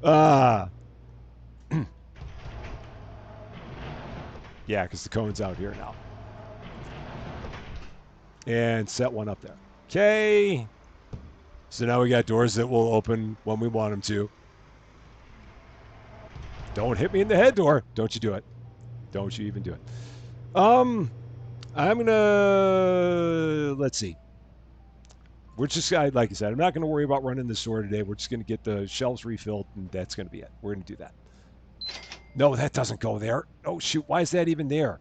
Yeah, because the cone's out here now. And set one up there. Okay. So now we got doors that will open when we want them to. Don't hit me in the head, door. Don't you do it. Don't you even do it. I'm gonna let's see. We're just like I said, I'm not gonna worry about running the store today. We're just gonna get the shelves refilled, and that's gonna be it. We're gonna do that. No, that doesn't go there. Oh shoot, why is that even there?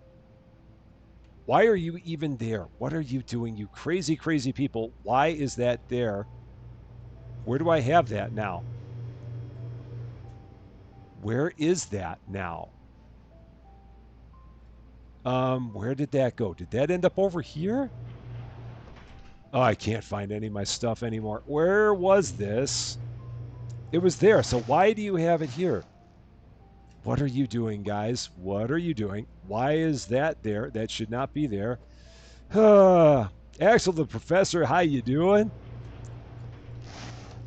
Why are you even there? What are you doing, you crazy, crazy people? Why is that there? Where do I have that now? Where is that now? Where did that go? Did that end up over here? Oh, I can't find any of my stuff anymore. Where was this? It was there, so why do you have it here? What are you doing, guys? What are you doing? Why is that there? That should not be there. Axel the Professor, how you doing?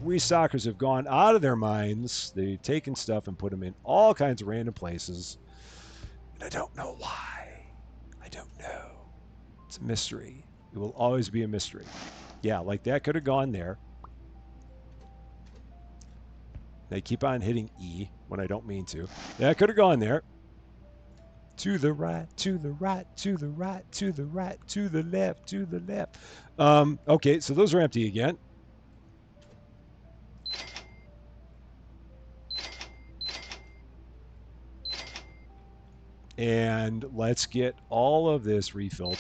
Restockers have gone out of their minds. They've taken stuff and put them in all kinds of random places. And I don't know why. I don't know. It's a mystery. It will always be a mystery. Yeah, like that could have gone there. They keep on hitting E when I don't mean to. That could have gone there. To the right, to the right, to the right, to the right, to the left, to the left. Okay, so those are empty again. And let's get all of this refilled.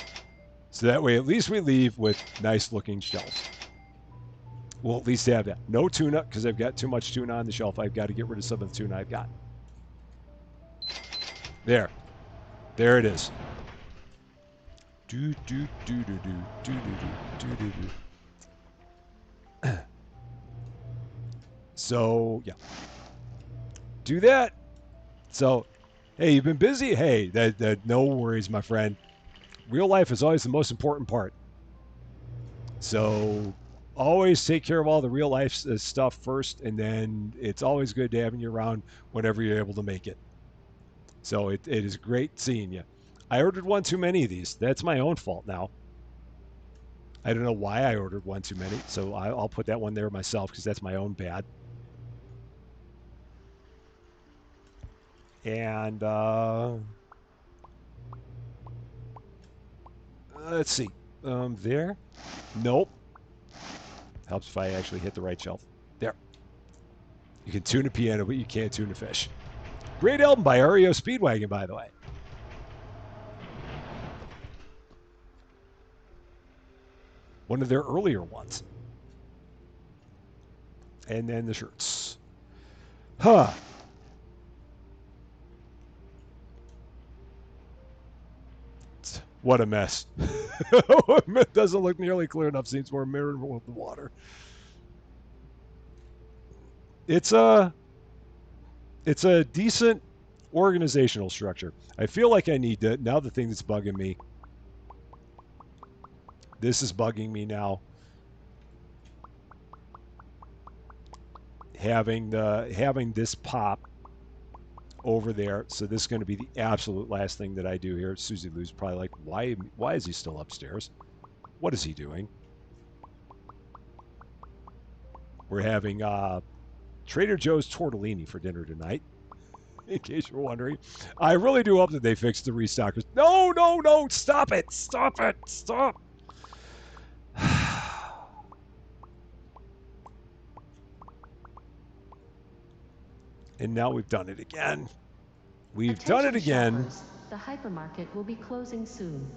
So that way, at least we leave with nice looking shelves. We'll at least have that. No tuna, because I've got too much tuna on the shelf. I've got to get rid of some of the tuna I've got. There. There it is. Do, do, do, do, do, do, do, do, do, do. So, yeah. Do that. So, hey, you've been busy? Hey, that no worries, my friend. Real life is always the most important part. So always take care of all the real life stuff first, and then it's always good to having you around whenever you're able to make it. So it is great seeing you. I ordered one too many of these. That's my own fault now. I don't know why I ordered one too many, so I'll put that one there myself because that's my own bad. And let's see. There. Nope. Helps if I actually hit the right shelf. There. You can tune a piano, but you can't tune a fish. Great album by REO Speedwagon, by the way. One of their earlier ones. And then the shirts. Huh. What a mess. It doesn't look nearly clear enough. Seems more mirrored with the water. It's a decent organizational structure. I feel like I need to now. The thing that's bugging me. This is bugging me now. Having this pop over there. So this is going to be the absolute last thing that I do here. Susie Lou's probably like, why is he still upstairs? What is he doing? We're having Trader Joe's tortellini for dinner tonight. In case you're wondering, I really do hope that they fix the restockers. No, no, no! Stop it! Stop it! Stop! And now we've done it again. We've done it again. Shoppers, the hypermarket will be closing soon.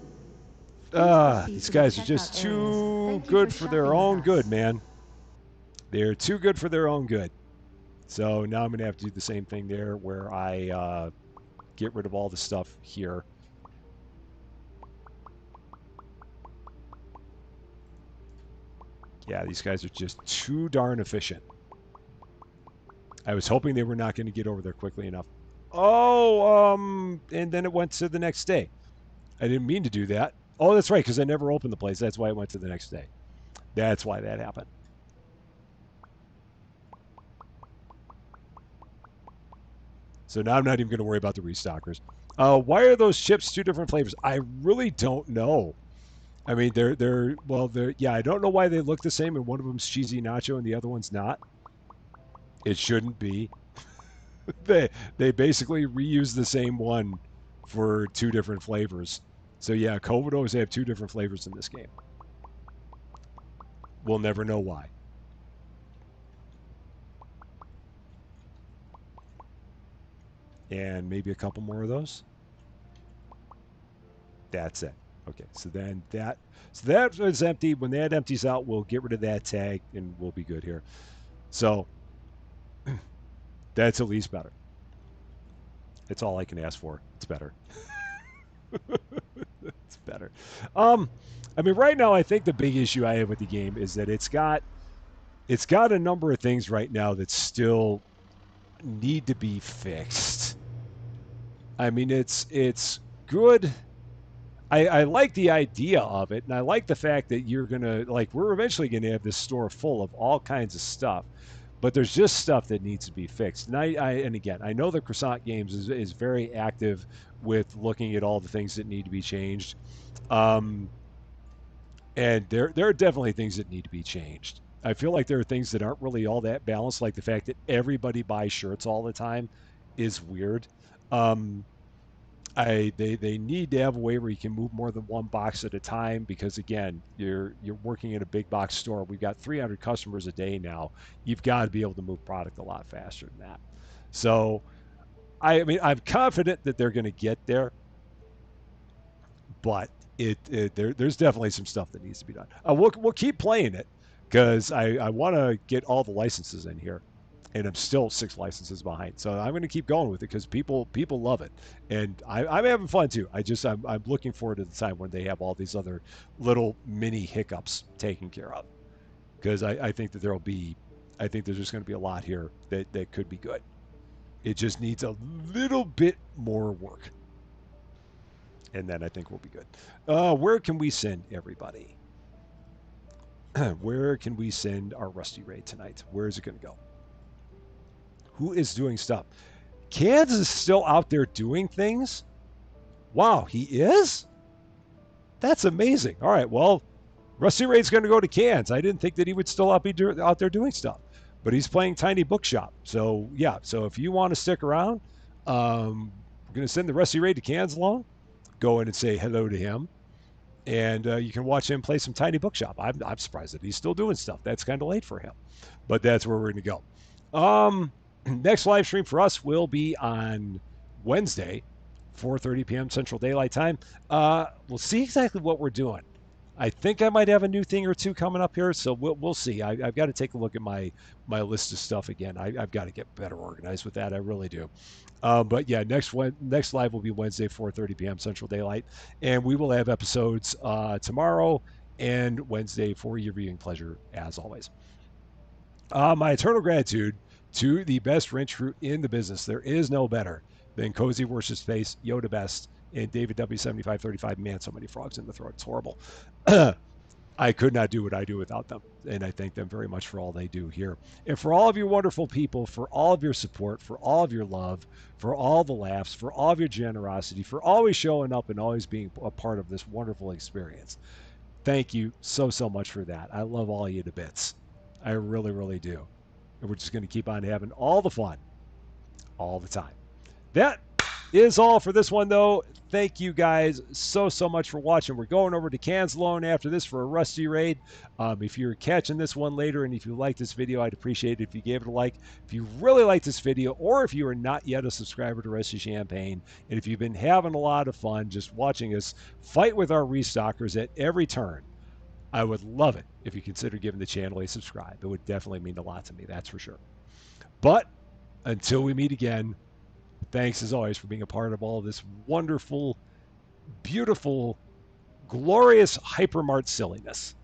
These guys are just too good for their own good, man. They're too good for their own good. So now I'm going to have to do the same thing there where I get rid of all the stuff here. Yeah, these guys are just too darn efficient. I was hoping they were not going to get over there quickly enough. Oh, and then it went to the next day. I didn't mean to do that. Oh, that's right, because I never opened the place. That's why it went to the next day. That's why that happened. So now I'm not even going to worry about the restockers. Why are those chips two different flavors? I really don't know. I mean, they're yeah. I don't know why they look the same, and one of them's cheesy nacho and the other one's not. It shouldn't be. they basically reuse the same one for two different flavors. So yeah, COVID always have two different flavors in this game. We'll never know why. And maybe a couple more of those. That's it. Okay, so then that is empty. When that empties out, we'll get rid of that tag and we'll be good here. So that's at least better. It's all I can ask for. It's better. It's better. I mean, right now, I think the big issue I have with the game is that it's got a number of things right now that still need to be fixed. I mean, it's good. I like the idea of it, and I like the fact that you're gonna we're eventually gonna have this store full of all kinds of stuff, but there's just stuff that needs to be fixed. And and again, I know that Croissant Games is very active with looking at all the things that need to be changed, and there are definitely things that need to be changed. I feel like there are things that aren't really all that balanced, like the fact that everybody buys shirts all the time is weird. Um, They need to have a way where you can move more than one box at a time because again, you're working in a big box store. We've got 300 customers a day now. You've got to be able to move product a lot faster than that. So I mean, I'm confident that they're going to get there, but there's definitely some stuff that needs to be done. We'll keep playing it because I want to get all the licenses in here, and I'm still 6 licenses behind. So I'm going to keep going with it because people love it, and I'm having fun too. I'm looking forward to the time when they have all these other little mini hiccups taken care of because I think that there'll be I think there's just going to be a lot here that could be good. It just needs a little bit more work, and then I think we'll be good. Where can we send everybody? Where can we send our Rusty Raid tonight? Where is it going to go? Who is doing stuff? Kansas is still out there doing things. Wow, he is? That's amazing. All right, well, Rusty Raid's going to go to Cans. I didn't think that he would still out there doing stuff, but he's playing Tiny Bookshop. So yeah, so if you want to stick around, we're going to send the Rusty Raid to Cans alone. Go in and say hello to him, and you can watch him play some Tiny Bookshop. I'm surprised that he's still doing stuff. That's kind of late for him, but that's where we're going to go. Next live stream for us will be on Wednesday, 4:30 p.m. Central Daylight Time. We'll see exactly what we're doing. I think I might have a new thing or two coming up here, so we'll see. I've got to take a look at my list of stuff again. I've got to get better organized with that. I really do. But yeah, next live will be Wednesday, 4:30 p.m. Central Daylight, and we will have episodes tomorrow and Wednesday for your viewing pleasure as always. My eternal gratitude to the best wrench crew in the business. There is no better than Cozy Worship Space, Yoda Best, and David W7535. Man, so many frogs in the throat. It's horrible. I could not do what I do without them. And I thank them very much for all they do here. And for all of you wonderful people, for all of your support, for all of your love, for all the laughs, for all of your generosity, for always showing up and always being a part of this wonderful experience. Thank you so much for that. I love all of you to bits. I really, really do. And we're just going to keep on having all the fun all the time. That is all for this one, though. Thank you guys so much for watching. We're going over to Cans Alone after this for a Rusty Raid. If you're catching this one later and if you like this video, I'd appreciate it if you gave it a like. If you really like this video, or if you are not yet a subscriber to Rusty Champagne, and if you've been having a lot of fun just watching us fight with our restockers at every turn, I would love it if you consider giving the channel a subscribe. It would definitely mean a lot to me, that's for sure. But until we meet again, thanks as always for being a part of all of this wonderful, beautiful, glorious Hypermart silliness.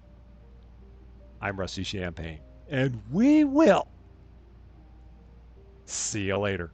I'm Rusty Champagne, and we will see you later.